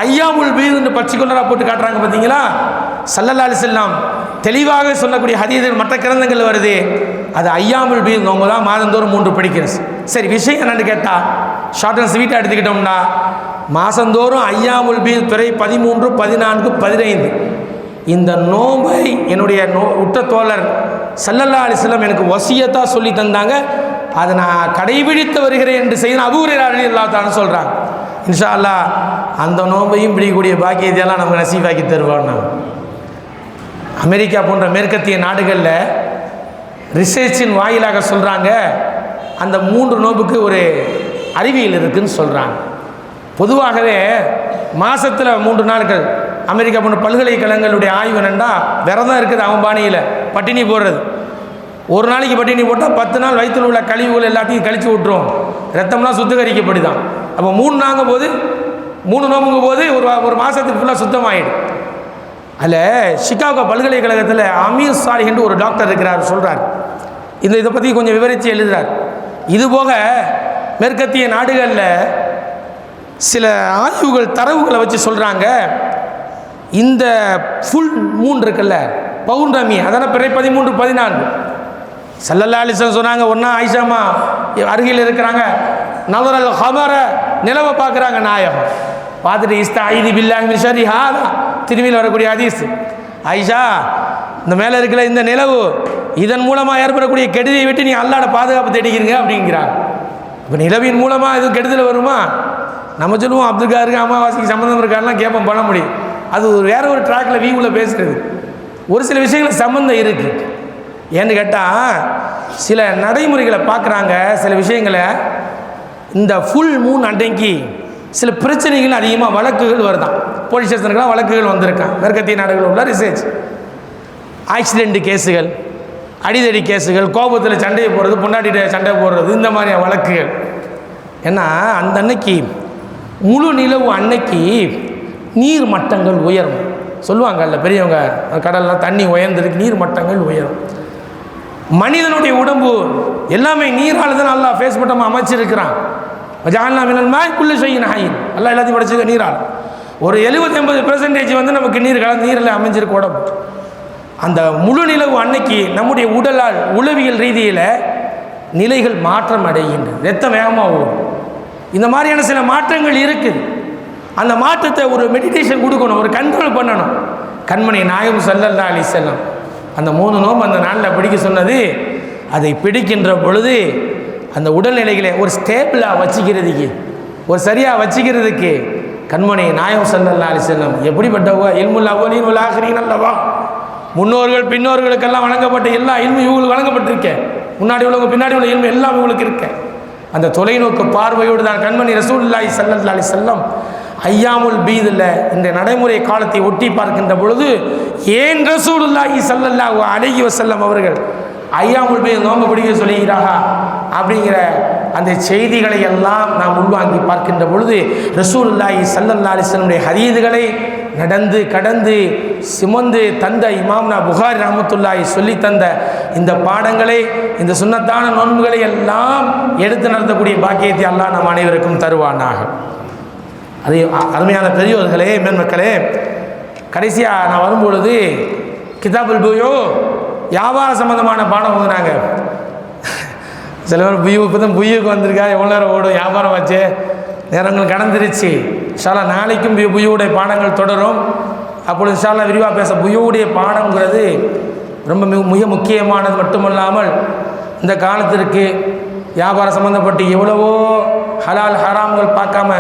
ஐயாமுல் பீல் என்று பர்டிகுலராக போட்டு காட்டுறாங்க. பார்த்தீங்களா, ஸல்லல்லாஹு அலைஹி வஸல்லம் தெளிவாக சொல்லக்கூடிய ஹதீஸுகள் மற்ற கிரந்தங்கள் வருது, அது ஐயாமுல் பீல் நோன்பு தான் மாதந்தோறும் 3 பிடிக்கிறது. சரி, விஷயம் என்னென்னு கேட்டால், ஷார்ட் அண்ட் ஸ்வீட்டாக எடுத்துக்கிட்டோம்னா, மாதந்தோறும் ஐயாமுல் பீல் பிறை 13 14 15 இந்த நோன்பை என்னுடைய உற்ற தோழர் ஸல்லல்லாஹு அலைஹி வஸல்லம் எனக்கு வசியத்தாக சொல்லி தந்தாங்க, அதை நான் கடைபிடித்து வருகிறேன் என்று செய்த அபூ ஹுரைரா ரலியல்லாஹு தஆலா சொல்கிறாங்க. இன்ஷா அல்லாஹ் அந்த நோன்பையும் பிடிக்கக்கூடிய பாக்கியத்தையெல்லாம் நமக்கு நசீபாக்கி தருவாங்க. அமெரிக்கா போன்ற மேற்கத்திய நாடுகளில் ரிசர்ச்சின் வாயிலாக சொல்கிறாங்க, அந்த 3 நோன்புக்கு ஒரு அறிவியல் இருக்குதுன்னு சொல்கிறாங்க. பொதுவாகவே மாதத்தில் 3 நாட்கள் அமெரிக்கா போன்ற பல்கலைக்கழகங்களுடைய ஆய்வு என்னென்னா, விரதம் இருக்குது அவன் பாணியில் பட்டினி போடுறது. ஒரு நாளைக்கு பட்டினி போட்டால் 10 நாள் வயிற்றில் உள்ள கழிவுகள் எல்லாத்தையும் கழித்து விட்டுரும், ரத்தம்லாம் சுத்திகரிக்கப்படுதான். அப்போ 3 நோம்புங்கும் போது ஒரு மாதத்துக்கு ஃபுல்லாக சுத்தமாகிடும். அதில் சிகாகோ பல்கலைக்கழகத்தில் அமீர் சாலிஹ் என்று ஒரு டாக்டர் இருக்கிறார், சொல்கிறார், இதை பற்றி கொஞ்சம் விவரித்து எழுதுகிறார். இதுபோக மேற்கத்திய நாடுகளில் சில ஆய்வுகள் தரவுகளை வச்சு சொல்கிறாங்க, இந்த ஃபுல் மூன் இருக்குல்ல, பௌர்ணமி, அதனால் பிறை 13 14 ஸல்லல்லாஹு அலைஹி வஸல்லம் சொன்னாங்க. ஒன்றா ஆயிஷாமா அருகில் இருக்கிறாங்க, நவரல் ஹமர நிலவை பார்க்குறாங்க நாயகம், பார்த்துட்டு இஸ்தாயிதி பில்லாஹி மின் ஷர்ரி ஹாதா திரும்பியில் வரக்கூடிய ஹதீஸ், ஆயிஷா இந்த மேலே இருக்கிற இந்த நிலவு இதன் மூலமாக ஏற்படக்கூடிய கெடுதியை விட்டு நீ அல்லாஹ்வோட பாதுகாப்பு தேடிக்கிறீங்க அப்படிங்கிறார். இப்போ நிலவின் மூலமாக எதுவும் கெடுதல் வருமா? நம்ம சொல்லுவோம் அப்துல் காருக்கு அமாவாசைக்கு சம்மந்தம் இருக்காருலாம் கேட்போம், பண்ண முடியும். அது வேற ஒரு ட்ராக்கில் வியூவில் பேசுகிறது. ஒரு சில விஷயங்கள் சம்மந்தம் இருக்குது. ஏன்னு கேட்டால் சில நடைமுறைகளை பார்க்குறாங்க, சில விஷயங்களை இந்த ஃபுல் மூன் அன்றைக்கு சில பிரச்சனைகள் அதிகமாக வழக்குகள் வருதான். போலீஸ் ஸ்டேஷனுக்கெல்லாம் வழக்குகள் வந்திருக்கான். மேற்கத்திய நாடுகளில் உள்ள ரிசர்ச், ஆக்சிடென்ட் கேஸுகள், அடிதடி கேஸுகள், கோபத்தில் சண்டையை போடுறது, பொண்டாட்டிகிட்ட சண்டை போடுறது, இந்த மாதிரியான வழக்குகள் ஏன்னா அந்த அன்னைக்கு முழு நிலவு அன்னைக்கு நீர் மட்டங்கள் உயரும் சொல்லுவாங்கல்ல பெரியவங்க, கடல்லாம் தண்ணி உயர்ந்திருக்கு, நீர் மட்டங்கள் உயரும். மனிதனுடைய உடம்பு எல்லாமே நீரால் தான் அல்லாஹ் ஃபேஸ் பட்டம் அமைச்சிருக்கிறான். ஜஅல்னா மினல் மாஇ குல்லி ஷைஇன் ஹய்யின், அல்லாஹ் எல்லாத்தையும் படைச்சது நீரால். ஒரு 70-80% வந்து நமக்கு நீரில் அமைஞ்சிருக்கு உடம்பு. அந்த முழு நிலவு அன்னைக்கு நம்முடைய உடலால் உளவியல் ரீதியில் நிலைகள் மாற்றம் அடைகின்றது, ரத்தம் வேகமாக ஓடும். இந்த மாதிரியான சில மாற்றங்கள் இருக்குது. அந்த மாற்றத்தை ஒரு மெடிடேஷன் கொடுக்கணும், ஒரு கண்ட்ரோல் பண்ணணும். கண்மணி நாயகம் ஸல்லல்லாஹு அலைஹி வஸல்லம் அந்த 3 நோம்பு அந்த நாளில் பிடிக்க சொன்னது, அதை பிடிக்கின்ற பொழுது அந்த உடல்நிலைகளை ஒரு ஸ்டேபிளாக வச்சுக்கிறதுக்கு, ஒரு சரியாக வச்சுக்கிறதுக்கு கண்மணி நாயகம் ஸல்லல்லாஹு அலைஹி வஸல்லம் எப்படிப்பட்டவங்க, இல்முல் அவ்வலீன் வல் ஆகிரீன் அல்லவா, முன்னோர்கள் பின்னோர்களுக்கெல்லாம் வழங்கப்பட்ட எல்லா இல்மும் இவங்களுக்கு வழங்கப்பட்டிருக்கேன். முன்னாடி உள்ளவங்க பின்னாடி உள்ள இல்மு எல்லாம் இவங்களுக்கு இருக்கேன். அந்த தொலைநோக்கு பார்வையோடு தான் கண்மணி ரசூலுல்லாஹி ஸல்லல்லாஹு அலைஹி வஸல்லம் ஐயாமுல் பீதில் இந்த நடைமுறை காலத்தை ஒட்டி பார்க்கின்ற பொழுது, ஏன் ரசூலுல்லாஹி ஸல்லல்லாஹு அலைஹி வஸல்லம் அவர்கள் ஐயாமுல் பீத் நோன்பு பிடிக்க சொல்லுகிறாரா அப்படிங்கிற அந்த செய்திகளை எல்லாம் நாம் உள்வாங்கி பார்க்கின்ற பொழுது, ரசூலுல்லாஹி ஸல்லல்லாஹு அலைஹி வஸல்லம் ஹதீதுகளை நடந்து கடந்து சுமந்து தந்த இமாம்னா புகாரி ரஹ்மத்துல்லாஹி சொல்லி தந்த இந்த பாடங்களை, இந்த சுன்னத்தான நோன்புகளை எல்லாம் எடுத்து நடத்தக்கூடிய பாக்கியத்தை அல்லாஹ் நம் அனைவருக்கும் தருவானாக. அது அருமையான பெரியோர்களே, மேன்மக்களே, கடைசியாக நான் வரும்பொழுது கிதாபுல் புயூ வியாபார சம்பந்தமான பாடம் ஓதுனாங்க. சில பேர் புயூ இப்போ தான் புயூக்கு வந்திருக்கா, எவ்வளோ நேரம் ஓடும், வியாபாரம் வச்சு நேரங்கள் கடந்துருச்சு. இன்ஷால்லா நாளைக்கும் புயூவுடைய பாடங்கள் தொடரும். அப்பொழுது இன்ஷால்லா விரிவாக பேச. புயூவுடைய பாடங்கிறது ரொம்ப மிக முக்கியமானது மட்டுமல்லாமல் இந்த காலத்திற்கு வியாபாரம் சம்மந்தப்பட்டு எவ்வளவோ ஹலால் ஹராம்கள் பார்க்காம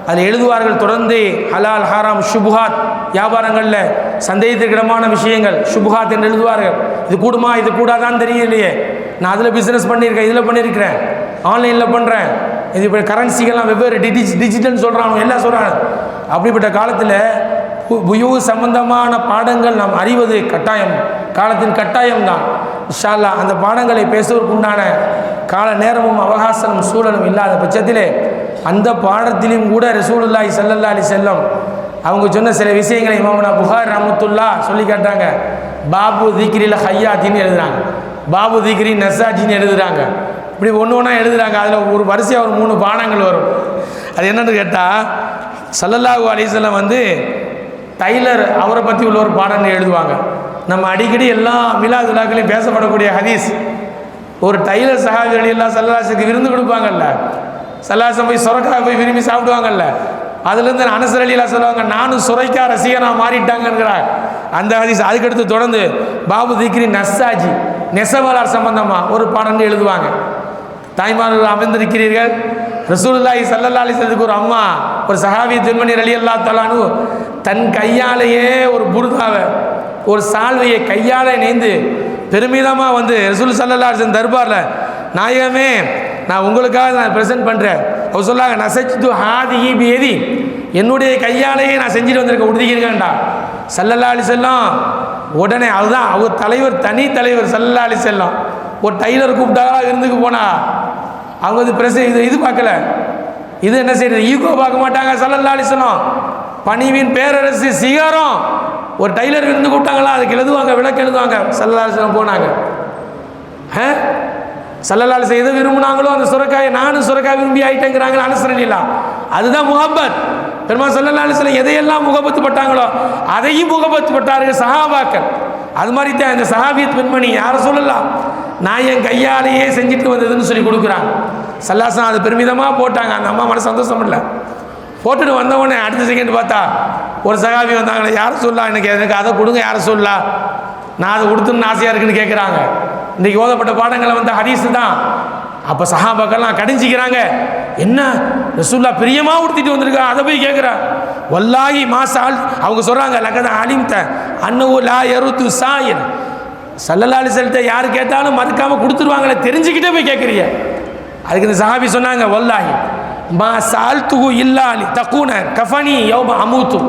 அதில் எழுதுவார்கள். தொடர்ந்து ஹலால் ஹராம் ஷுபுஹாத், வியாபாரங்களில் சந்தேகத்திற்கிடமான விஷயங்கள் ஷுபுஹாத் என்று எழுதுவார்கள். இது கூடுமா இது கூடாதான்னு தெரியலையே, நான் அதில் பிஸ்னஸ் பண்ணியிருக்கேன், இதில் பண்ணியிருக்கிறேன், ஆன்லைனில் பண்ணுறேன், இது இப்போ கரன்சிகள்லாம் வெவ்வேறு டிஜிட்டல்னு சொல்கிறாங்க, எல்லாம் சொல்கிறாங்க. அப்படிப்பட்ட காலத்தில் புயூ சம்பந்தமான பாடங்கள் நாம் அறிவது கட்டாயம், காலத்தின் கட்டாயம்தான். இன்ஷா அல்லாஹ் அந்த பாடங்களை பேசுவதற்குண்டான கால நேரமும் அவகாசமும் சூழலும் இல்லாத பட்சத்திலே அந்த பாடத்திலும் கூட ரசூலுல்லாஹி ஸல்லல்லாஹு அலைஹி வஸல்லம் அவங்க சொன்ன சில விஷயங்களை இமாமுனா புகாரி ரஹ்மத்துல்லாஹ் சொல்லி காட்டுறாங்க. பாபு திக்ரில் ஹையாத்தின்னு எழுதுறாங்க, பாபு திக்ரி நசாஜின்னு எழுதுறாங்க. இப்படி ஒன்று ஒன்றா எழுதுறாங்க. அதில் ஒரு வரிசையாக ஒரு 3 பாடங்கள் வரும். அது என்னென்னு கேட்டால், ஸல்லல்லாஹு அலைஹி வஸல்லம் வந்து டைலர் அவரை பற்றி உள்ள ஒரு பாடங்கள் எழுதுவாங்க. நம்ம அடிக்கடி எல்லா மிலாது விழாக்களையும் பேசப்படக்கூடிய ஹதீஸ். ஒரு டைலர் சஹாபிகள் எல்லாம் ஸல்லல்லாஹு விருந்து கொடுப்பாங்கல்ல, ஸல்லல்லாஹு போய் சுரைக்காய் போய் விரும்பி சாப்பிடுவாங்கல்ல, அதுலேருந்து அனஸ் ரலியல்லாஹு சொல்லுவாங்க, நானும் சுரைக்காய் ரசிகனாக மாறிட்டாங்கிறார் அந்த ஹதீஸ். அதுக்கடுத்து தொடர்ந்து பாபு திக்ரி நஸ்ஸாஜி, நெசவாளர் சம்பந்தமாக ஒரு பாடங்கள் எழுதுவாங்க. தாய்மார்கள் அமர்ந்திருக்கிறீர்கள், ரசூலுல்லாஹி ஸல்லல்லாஹு அலைஹி வஸல்லம் ஒரு அம்மா, ஒரு சஹாபி ஜுன்மனி ரலியல்லாஹு தஆலா அன்ஹு தன் கையாலேயே ஒரு புர்தாவை, ஒரு சால்வையை கையால் நெய்ந்து பெருமிதமாக வந்து ரசூல் ஸல்லல்லாஹு அலைஹி வஸல்லம் தர்பாரில், நாயகமே நான் உங்களுக்காக நான் ப்ரெசென்ட் பண்ணுறேன். அவர் சொல்லாங்க, நசஜ்து ஹாதிஹி பியதி, என்னுடைய கையாலேயே நான் செஞ்சுட்டு வந்திருக்க, உறுதிக்கிறேன்டா ஸல்லல்லாஹு அலைஹி வஸல்லம். உடனே அதுதான் அவர் தலைவர், தனி தலைவர் ஸல்லல்லாஹு அலைஹி வஸல்லம். ஒரு டைலர் கூப்பிட்டாங்களா விருந்துக்கு போனா அவங்க வந்து இது பார்க்கல, இது என்ன செய்யுது, ஈகோ பார்க்க மாட்டாங்க. ஸல்லல்லாஹு அலைஹி வஸல்லம் பணிவின் பேரரசு சிகாரம். ஒரு டைலர் விருந்து கூப்பிட்டாங்களா, அதுக்கு எழுதுவாங்க, விளக்கு எழுதுவாங்க. ஸல்லல்லாஹு அலைஹி வஸல்லம் போனாங்க. ஸல்லல்லாஹு அலைஹி வஸல்லம் எதை விரும்பினாங்களோ அந்த சுரைக்காயை, நானும் சுரைக்காய் விரும்பி ஆயிட்டேங்கிறாங்க அனஸ் ரலியல்லாஹு. அதுதான் முஹப்பத். பெருமாள் ஸல்லல்லாஹு அலைஹி வஸல்லம் எதையெல்லாம் முகப்பத்து பட்டாங்களோ அதையும் முகப்பத்து பட்டார்கள் சஹாபாக்கள். அது மாதிரி தான் இந்த சஹாபியத் பெண்மணி யார சொல்லலாம், நான் என் கையாலேயே செஞ்சுட்டு வந்ததுன்னு சொல்லி கொடுக்குறாங்க. ஸல்லல்லாஹு அலைஹி வஸல்லம் அது பெருமிதமாக போட்டாங்க. அந்த அம்மா மன சந்தோஷம் இல்லை. போட்டுட்டு வந்தவொடனே அடுத்த செகண்ட் பார்த்தா ஒரு சஹாபி வந்தாங்களே, யாரை சொல்லலாம், எனக்கு அதை கொடுங்க, யாரை சொல்லலாம், நான் அதை கொடுத்துன்னு ஆசையாக இருக்குன்னு கேட்குறாங்க. இன்றைக்கி ஓதப்பட்ட பாடங்களை வந்து ஹதீஸ் தான். அப்போ சஹாபாக்கெல்லாம் கடிஞ்சிக்கிறாங்க, என்ன ரசூல்லா பிரியமாக உடுத்திட்டு வந்திருக்கா, அதை போய் கேட்குறா. வல்லாஹி மாசால் அவங்க சொல்கிறாங்க, லக்கத அலிம்த அன்னஹு லா யருது சாயில், ஸல்லல்லாஹு அலைஹி வஸல்லம் யார் கேட்டாலும் மறுக்காமல் கொடுத்துருவாங்களே, தெரிஞ்சுக்கிட்டே போய் கேட்குறீங்க. அதுக்கு இந்த சஹாபி சொன்னாங்க, வல்லாஹி மா சால்துஹு இல்லா லி தகூன கஃபனி யௌம அமூத்து,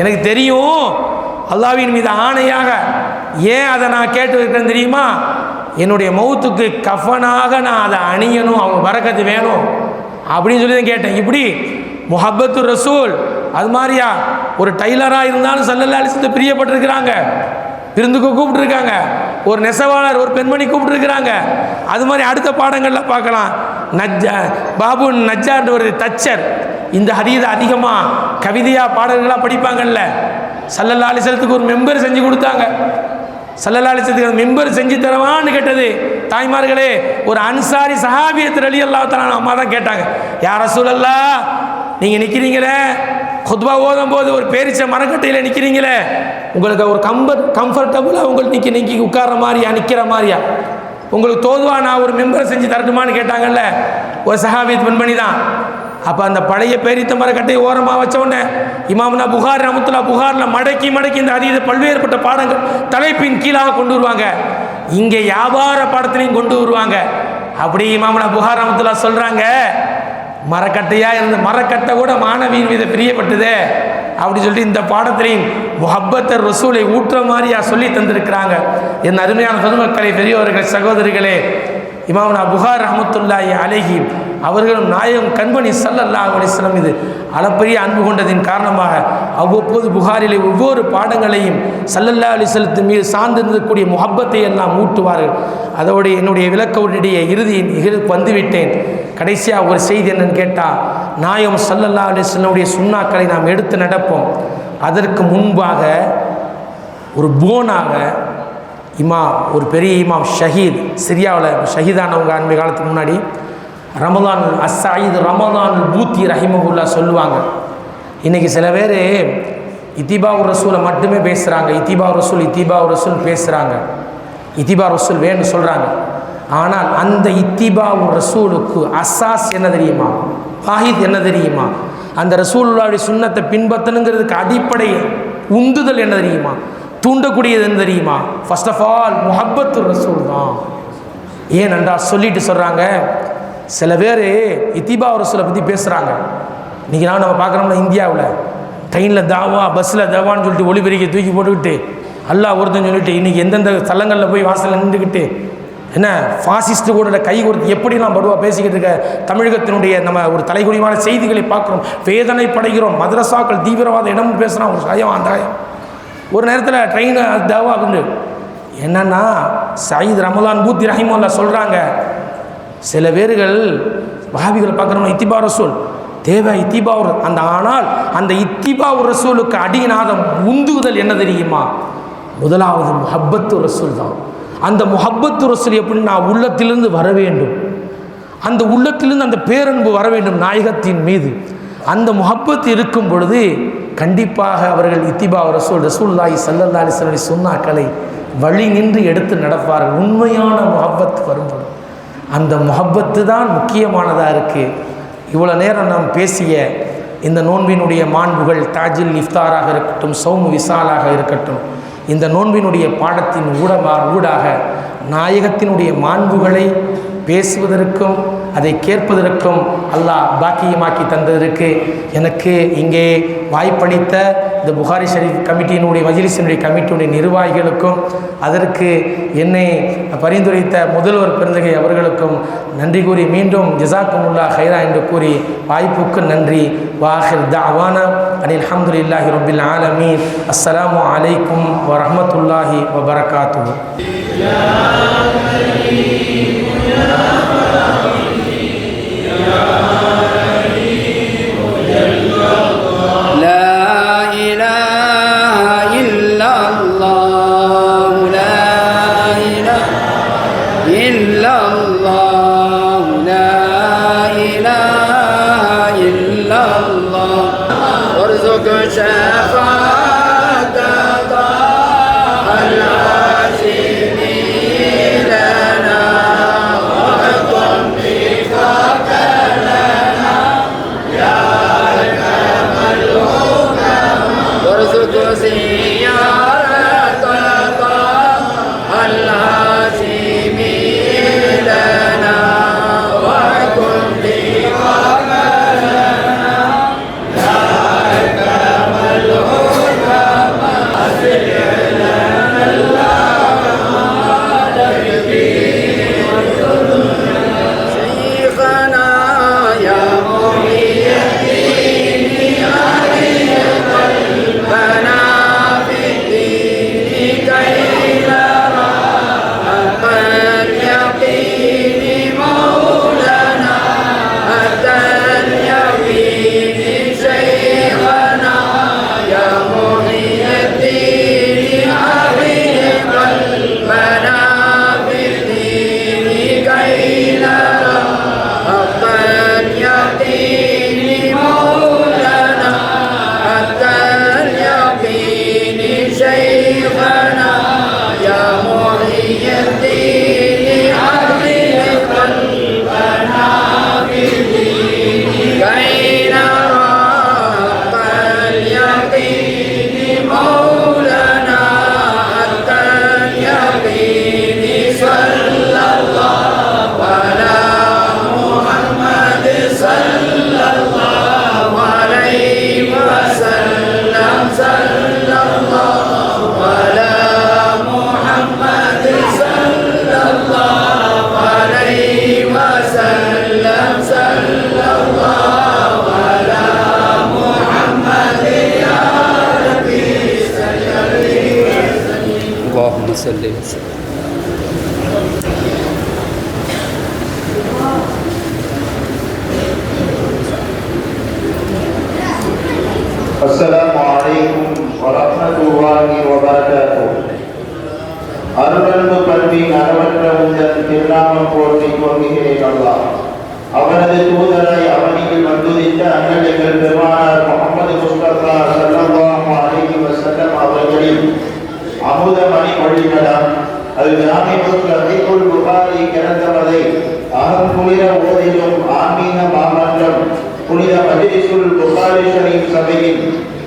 எனக்கு தெரியும் அல்லாஹ்வின் மீது ஆணையாக ஏன் அதை நான் கேட்டு இருக்கிறேன்னு தெரியுமா, என்னுடைய மௌத்துக்கு கஃபனாக நான் அதை அணியணும், அவங்க பரக்கத்து வேணும், அப்படின்னு சொல்லி தான் கேட்டேன். இப்படி முஹப்பத்து ரசூல் அது மாதிரியா ஒரு டைலராக இருந்தாலும் ஸல்லல்லாஹு அலைஹி வஸல்லம் பிரியப்பட்டிருக்கிறாங்க, விருந்துக்கு கூப்பிட்டுருக்காங்க, ஒரு நெசவாளர் ஒரு பெண்மணி கூப்பிட்டுருக்கிறாங்க. அது மாதிரி அடுத்த பாடங்களில் பார்க்கலாம். பாபு நஜ்ஜார் ஒரு தச்சர் இந்த ஹதீஸை அதிகமாக கவிதையாக பாடல்களாக படிப்பாங்கல்ல. ஸல்லல்லாஹு அலைஹி வஸல்லத்துக்கு ஒரு மெம்பர் செஞ்சு கொடுத்தாங்க. ஸல்லல்லாஹு அலைஹி வஸல்லத்துக்கு மெம்பர் செஞ்சு தரவான்னு கேட்டது தாய்மார்களே ஒரு அன்சாரி சஹாபியத் ரலியல்லாஹு தஆலா அம்மா தான் கேட்டாங்க. யா ரசூலல்லாஹ், நீங்கள் நிற்கிறீங்களே குத்பா ஓதும் போது ஒரு பேரிச்ச மரக்கட்டையில் நிற்கிறீங்களே, உங்களுக்கு ஒரு கம்ஃபர்டபுளாக உங்களுக்கு நிற்கி உட்கார்ற மாதிரியா நிற்கிற மாதிரியா உங்களுக்கு தோதுவா நான் ஒரு மெம்பரை செஞ்சு தரட்டுமான்னு கேட்டாங்கல்ல ஒரு சஹாபியத் பெண்மணி தான். அப்போ அந்த பழைய பேரித்த மரக்கட்டையை ஓரமாக வச்ச உடனே இமாம்னா புகார் ரஹ்மத்துல்லாஹ் புகாரில் மடக்கி இந்த அதீத பல்வேறுபட்ட பாடங்கள் தலைப்பின் கீழாக கொண்டு வருவாங்க. இங்கே வியாபார பாடத்திலையும் கொண்டு வருவாங்க. அப்படி இமாம்னா புகார் ரஹ்மத்துல்லாஹ் சொல்கிறாங்க, மரக்கட்டையாக இருந்த மரக்கட்டை கூட மாணவியின் மீது பிரியப்பட்டதே அப்படி சொல்லிட்டு இந்த பாடத்திலையும் முஹப்பத்தர் ரசூலை ஊற்ற மாதிரியா சொல்லி தந்திருக்கிறாங்க. என் அருமையான பொதுமக்களே, பெரியவர்கள், சகோதரிகளே, இமாம்னா புகார் ரஹ்மத்துல்லாஹி அலைஹி அவர்களும் நாயகம் கண்மணி ஸல்லல்லாஹு அலைஹி வஸல்லம் இது அளப்பரிய அன்பு கொண்டதின் காரணமாக அவ்வப்போது புகாரிலே ஒவ்வொரு பாடங்களையும் ஸல்லல்லாஹு அலைஹி வஸல்லத்தின் மீது சார்ந்திருக்கக்கூடிய முஹப்பத்தை எல்லாம் ஊட்டுவார்கள். அதோடு என்னுடைய விளக்கவுடைய இறுதி நிகழ்வுக்கு வந்துவிட்டேன். கடைசியாக ஒரு செய்தி என்னன்னு கேட்டால், நாயகம் ஸல்லல்லாஹு அலைஹி வஸல்லமுடைய சுன்னாக்களை நாம் எடுத்து நடப்போம். அதற்கு முன்பாக ஒரு போனாக ஒரு பெரிய இமாம் ஷஹீத் சிரியாவில் ஷஹீதானவங்க அண்மை காலத்துக்கு முன்னாடி ரமதான் அஸ்ஸாயித் ரமதான் பூத்தி ரஹிமஹுல்லா சொல்லுவாங்க. இன்றைக்கி சில பேர் இத்திபாவுர் ரசூலை மட்டுமே பேசுகிறாங்க, இத்திபாவுர் ரசூல் பேசுகிறாங்க, இத்திபா ரசூல் வேணும்னு சொல்கிறாங்க. ஆனால் அந்த இத்திபாவுர் ரசூலுக்கு அசாஸ் என்ன தெரியுமா, வாஹித் என்ன தெரியுமா, அந்த ரசூலுல்லாஹ்வுடைய சுன்னத்தை பின்பற்றணுங்கிறதுக்கு அடிப்படை உந்துதல் என்ன தெரியுமா, தூண்டக்கூடியது என்ன தெரியுமா, ஃபர்ஸ்ட் ஆஃப் ஆல் முஹப்பத்து ரசூல் தான். ஏனென்றா சொல்லிட்டு சொல்கிறாங்க, சில பேர் இத்திபா ரசூலை பற்றி பேசுகிறாங்க. இன்றைக்கி நம்ம பார்க்குறோம்னா இந்தியாவில் ட்ரெயினில் தாவா பஸ்ஸில் தாவான்னு சொல்லிட்டு ஒளிபெருக்கி தூக்கி போட்டுக்கிட்டு அல்லாஹ் ஒருத்தன் சொல்லிட்டு இன்றைக்கி எந்தெந்த தலங்களில் போய் வாசலில் நின்றுக்கிட்டு என்ன ஃபாசிஸ்ட்டு கூட கை கொடுத்து எப்படிலாம் படுவா பேசிக்கிட்டு இருக்க தமிழகத்தினுடைய நம்ம ஒரு தலைகுனிவான செய்திகளை பார்க்குறோம், வேதனை படைகிறோம். மதரசாக்கள் தீவிரவாத இடம்னு பேசுகிறான் ஒரு சாயம் அந்த ஒரு நேரத்தில் ட்ரெயின் தாவா அப்படின்னு என்னன்னா சயீத் ரமதான் பூத்தி ரஹிமஹுல்லா சொல்கிறாங்க, சில பேர்கள் வஹாபிகளை பார்க்குறோம்னா இத்திபா ரசூல் தேவை இத்திபாவுர் அந்த, ஆனால் அந்த இத்திபாவுர் ரசூலுக்கு அடிநாதம் உந்துதல் என்ன தெரியுமா, முதலாவது முஹப்பத்து ரசூல் தான். அந்த முஹப்பத்து ரசூல் எப்படின்னா உள்ளத்திலிருந்து வர வேண்டும், அந்த உள்ளத்திலிருந்து அந்த பேரன்பு வர வேண்டும் நாயகத்தின் மீது. அந்த முஹப்பத்து இருக்கும் பொழுது கண்டிப்பாக அவர்கள் இத்திபா ரசூலுல்லாஹி ஸல்லல்லாஹு அலைஹி வஸல்லம் சுன்னாக்களை வழி நின்று எடுத்து நடப்பார்கள். உண்மையான முஹப்பத் வரும்போது அந்த முஹப்பத்து தான் முக்கியமானதாக இருக்குது. இவ்வளோ நேரம் நாம் பேசிய இந்த நோன்பினுடைய மாண்புகள் தாஜில் இஃப்தாராக இருக்கட்டும், சௌமு விசாலாக இருக்கட்டும், இந்த நோன்பினுடைய பாடத்தின் ஊடாக நாயகத்தினுடைய மாண்புகளை பேசுவதற்கும் அதை கேட்பதற்கும் அல்லாஹ் பாக்கியமாக்கி தந்ததற்கு எனக்கு இங்கே வாய்ப்பளித்த இந்த புகாரி ஷரீஃப் கமிட்டியினுடைய மஜ்லிஸினுடைய கமிட்டியுடைய நிர்வாகிகளுக்கும் அதற்கு என்னை பரிந்துரைத்த முதல்வர் பெருந்தகை அவர்களுக்கும் நன்றி கூறி மீண்டும் ஜஸாக்குமுல்லாஹ் ஹைரா என்று கூறி வாய்ப்புக்கு நன்றி. வாஹிர் தஅவானா அனில் ஹம்துலில்லாஹி ரப்பில் ஆலமீன். அஸ்ஸலாமு அலைக்கும் வரஹ்மத்துல்லாஹி வபரகாத்துஹு. شفاعة العاشقين لنا صل وسلم. السلام عليكم ورحمة الله وبركاته. அருளன்பு பண்பின் அளவற்ற உந்தன் திருநாமம் போற்றி கொள்கிறேன் அல்லாஹ். அவனது தூதரை அவனியில் வந்துதித்த அண்ணல் பெருமானார் முஹம்மது முஸ்தபா ஸல்லல்லாஹு அலைஹி வஸல்லம் அவர்களின் அமுத மணிமொழிகளாம் அது ஜாமிஉல் புகாரி கிரந்தமதை அகங்குளிர ஓதிலும் ஆமீன மாமன்றம் புனித மஜ்லிஸுல் புகாரி ஷரீஃப் சபையின்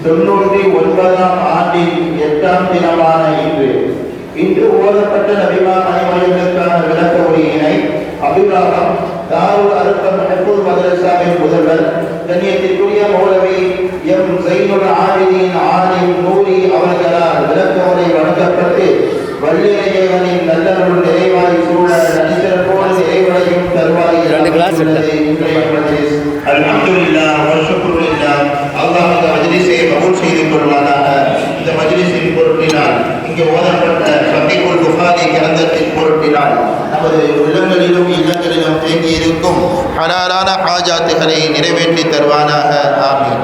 99ஆம் ஆண்டின் 8ஆம் தினமான இன்று ஓதப்பட்ட நபிமா மணிமொழிகளுக்கான விளக்க உரையினை அபிராகம் தாருல் அர்கம் ஹஃபுல் மதரசாவின் முதல்வர் கண்ணியத்திற்குரிய மௌலவி எம் ஸைனுல் ஆபிதீன் ஆலிம் நூரி அவர்களால் விளக்க உரை வழங்கப்பட்டு வள்ளிரையவனின் நல்லருள் நிறைவாய் சூழ நடிசிறப்போடு நிறைவடையும் தருவாய் இன்றைய மஜ்லிஸ். அல்ஹம்துலில்லாஹ் வ ஷுக்ருலில்லாஹ். அல்லாஹ் இந்த மஜ்லிஸை கபூல் செய்து கொள்வானாக. இந்த மஜ்லிஸின் பொருட்டினால் இங்கு ஓதப்பட்ட சஹீஹுல் புகாரி கிரந்தத்தின் பொருட்டினால் நமது உள்ளங்களிலும் இல்லங்களிலும் தேங்கி இருக்கும் ஹலாலான ஹாஜாத்துகளை நிறைவேற்றி தருவானாக. ஆமீன்.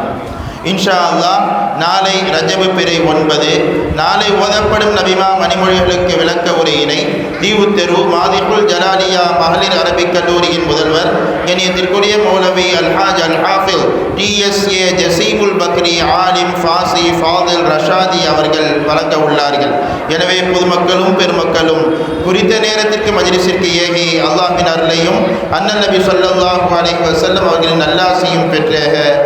இன்ஷா அல்லாஹ் நாளை ரஜபு பிறை 9 நாளை ஓதப்படும் நபிமா மணிமொழிகளுக்கு விளக்க உரையினை தீவுத்தெரு மாதிகுல் ஜலாலியா மகளிர் அரபிக் கல்லூரியின் முதல்வர் கண்ணியத்திற்குரிய மௌலவி அல்ஹாஜ் அல் ஹாஃபில் TSA ஜசீமுல் பக்ரி ஆலிம் ஃபாசி ஃபாதில் ரஷாதி அவர்கள் வழங்க உள்ளார்கள். எனவே பொதுமக்களும் பெருமக்களும் குறித்த நேரத்திற்கு மஜ்லிஸிற்கு ஏகி அல்லாஹ்வின் அருளையும் அண்ணல் நபி ஸல்லல்லாஹு அலைஹி வஸல்லம் அவர்களின் நல்லாசியும் பெற்ற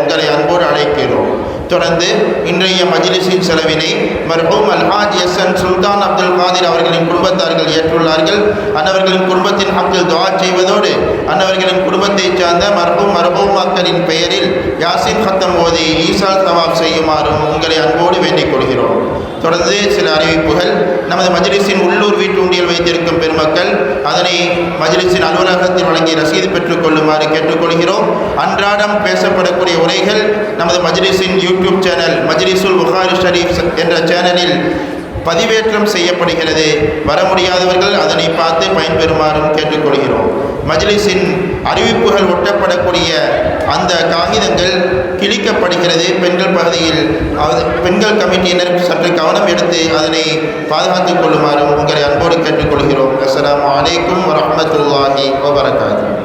உங்களை அன்போடு அழைக்கிறோம். தொடர்ந்து இன்றைய மஜ்லிஸின் செலவினை மர்ஹூம் அல்ஹாஜ் SN சுல்தான் அப்துல் காதிர் அவர்களின் குடும்பத்தார்கள் ஏற்றுள்ளார்கள். அன்னவர்களின் குடும்பத்தின் ஹக்கில் துஆ செய்வதோடு அன்னவர்களின் குடும்பத்தைச் சார்ந்த மர்ஹூமாக்களின் பெயரில் யாசின் ஹத்தம் ஓதி ஈசால் தவாப் செய்யுமாறும் உங்களை அன்போடு வேண்டிக் கொள்கிறோம். தொடர்ந்து சில அறிவிப்புகள். நமது மஜ்லிஸின் உள்ளூர் வீட்டு உண்டியல் வைத்திருக்கும் பெருமக்கள் அதனை மஜ்லிஸின் அலுவலகத்தில் வழங்கி ரசீது பெற்றுக் கொள்ளுமாறு கேட்டுக்கொள்கிறோம். அன்றாடம் பேசப்படக்கூடிய உரைகள் நமது மஜ்லிஸின் யூடியூப் சேனல் மஜ்லிஸுல் புகாரி ஷரீஃப் என்ற சேனலில் பதிவேற்றம் செய்யப்படுகிறது. வர முடியாதவர்கள் அதனை பார்த்து பயன்பெறுமாறும் கேட்டுக்கொள்கிறோம். மஜ்லிஸின் அறிவிப்புகள் ஒட்டப்படக்கூடிய அந்த காகிதங்கள் கிழிக்கப்படுகிறது. பெண்கள் பகுதியில் பெண்கள் கமிட்டியினர் சற்று கவனம் எடுத்து அதனை பாதுகாத்துக் கொள்ளுமாறும் உங்களை அன்போடு கேட்டுக்கொள்கிறோம். அஸ்ஸலாமு அலைக்கும் வரஹ்மத்துல்லாஹி வபரகாத்துஹு.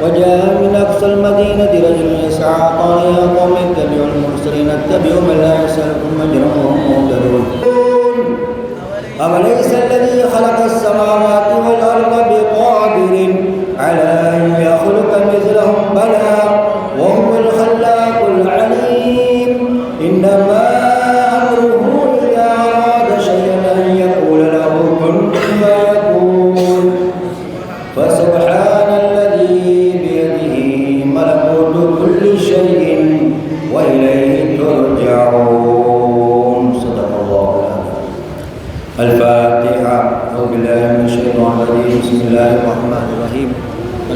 وجاء من أقصى المدينة رجل يسعى قال يا قوم اتبعوا المرسلين اتبعوا من لا يسألكم أجرا وهم مهتدون. أوليس الذي خلق السماوات والأرض بقادر على أن يخلق مثلهم بلى وهو الخلاق العليم. إنما أمره إذا أراد شيئا أن يقول له كن فيكون. فسبحان الذي بيده ملكوت كل شيء وإليه ترجعون. صدق الله العظيم. الفاتحة. أعوذ بالله من الشيطان الرجيم. بسم الله الرحمن الرحيم.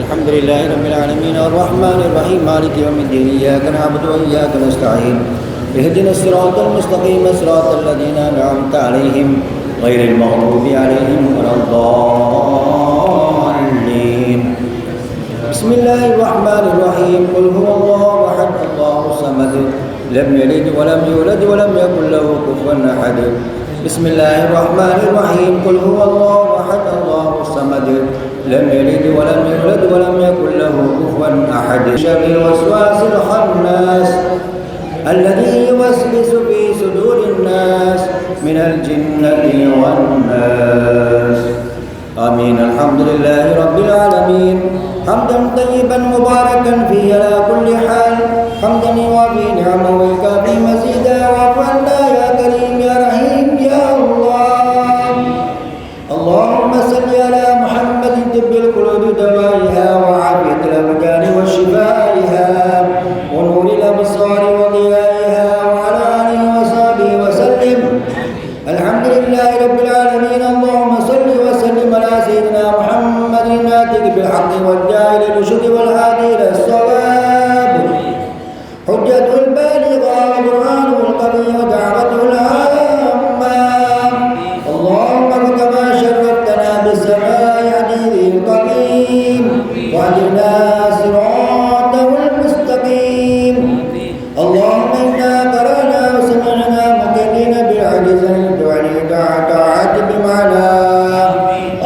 الحمد لله رب العالمين الرحمن الرحيم مالك يوم الدين. إياك نعبد وإياك نستعين. اهدنا الصراط المستقيم صراط الذين أنعمت عليهم غير المغضوب عليهم ولا الضالين. بسم الله الرحمن الرحيم. قل هو الله أحد الله الصمد لم يلد ولم يولد ولم يكن له كفوا أحد. بسم الله الرحمن الرحيم. قل هو الله أحد الله الصمد لم يلد ولم يولد ولم يكن له كفوا أحد. شر الوسواس الخناس الذي يوسوس في صدور الناس من الجنة والناس. آمين. الحمد لله رب العالمين حمدا طيبا مباركا فيه على كل حال حمدا يوافي نعمه ويكافي مزيدا. واعف عنا يا كريم يا رحيم يا الله العالمين. اللهم صل وسلم على سيدنا محمد الناطق بالحق والداعي للرشد والهادي إلى الصواب، حجته البالغة وبرهانه القوي ودعوته العامة. اللهم كما شرفتنا بالسماء حديثه القديم واهدنا صراطه المستقيم. اللهم إنا قرأنا وسمعنا مقيمين بالعجز طاعة بمعناه.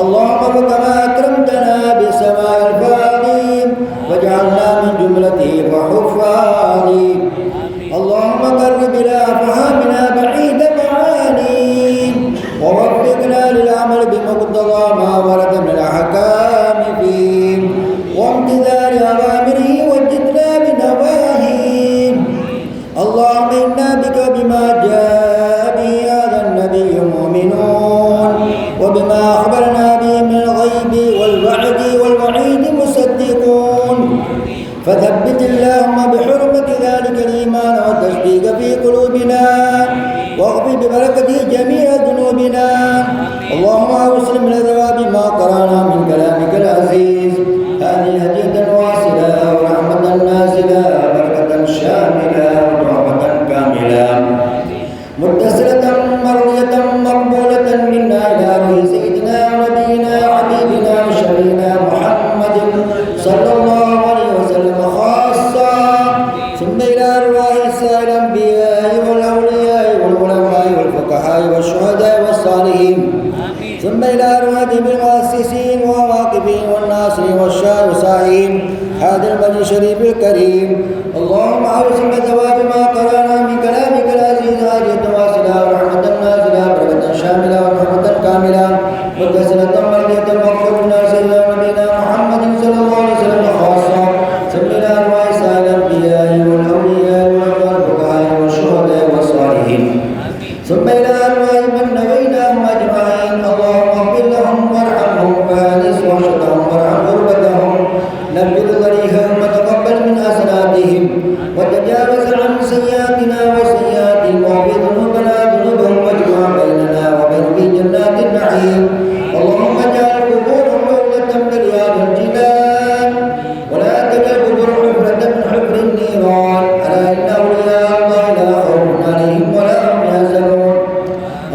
اللهم كما أكرمتنا بسماء الفاضل وجعلنا من جملته وحفاظه. اللهم قرب إلى أفهامنا بعيد معاني، ووفقنا للعمل بمقتضى ما ورد من الأحكام فيه، وامتثال أوامره واجتناب نواهيه. اللهم إنا بك بما جاء به هذا النبي مؤمنون، وبما أخبرنا به من الغيب والوعد والوعيد مصدقون. فثبت اللهم بحرمة ذلك الإيمان والتصديق في قلوبنا، واغفر ببركته جميع ذنوبنا. اللهم أوصل من ثواب ما قرأنا من كلامك العزيز هذه هدية واصلة ورحمة نازلة، بركة شاملة ورحمة كاملة، متصلة مرضية مقبولة منا إلى روح سيدنا ونبينا حبيبنا وشفينا محمد صلى الله عليه وسلم خاصة، ثم إلى أرواح سائر الأنبياء والأولياء والعلماء والفقهاء والشهداء والصالحين، ثم إلى أرواح المؤسسين والواقفين والناصرين والسائرين هذا المجلس الشريف الكريم. اللهم أوصل بثواب ما قرأنا من كلامك العزيز هادية واصلة ورحمة نازلة، بركة شاملة ورحمة كاملة، متصلة مرضية مغفورة سيدنا نبينا محمد صلى الله عليه وسلم خاصة، ثم إلى أرواح سائر الأنبياء والأولياء والفقهاء والشهداء والصالحين، ثم إلى أرواح من نويناهم أجمعين. اللهم اغفر لهم وارحمهم وآنس وحشتهم وارحم غربتهم، نبذ ضريحهم وتقبل من حسناتهم، وتجاوز عن سيئاتنا وسيئاتهم، واغفر ذنوبنا ذنوبهم، واجمع بيننا وبين في جنات النعيم. اللهم اجعل قبورهم روضة من رياض الجنان، ولا تجعل قبورهم حفرة من حفر النيران. ألا إن أولياء الله لا خوف عليهم ولا هم يحزنون.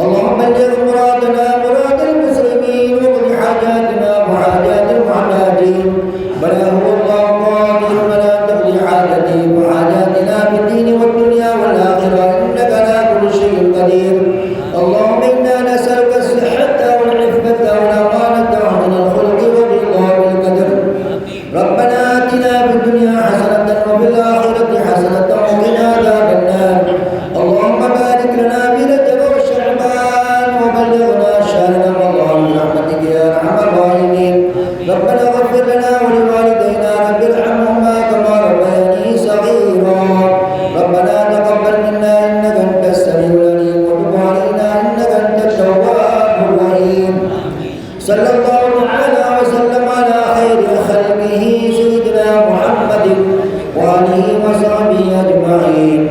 اللهم بلغ مرادنا مراد المسلمين، وقض حاجاتنا وحاجات المحتاجين، بلى هو الله قادر ولا تقضي حاجتي وحاجاتنا في الدين والدنيا والآخرة، إنك على كل شيء قدير. اللهم إنا نسألك الصحة والعفة والأمانة وحسن الخلق والرضا بالقدر. ربنا آتنا في الدنيا حسنة وفي الآخرة حسنة وقنا عذاب النار. اللهم بارك لنا في رجب وشعبان، وبلغنا شهر رمضان برحمتك يا أرحم الراحمين. ربنا اغفر لنا ولوالدينا، رب ارحمهما كما ربياني صغيرا. ربنا تقبل منا إنك أنت السميع العليم، وتب علينا إنك أنت التواب الرحيم. صلى الله تعالى وسلم على خير خلقه سيدنا محمد وآله وصحبه أجمعين.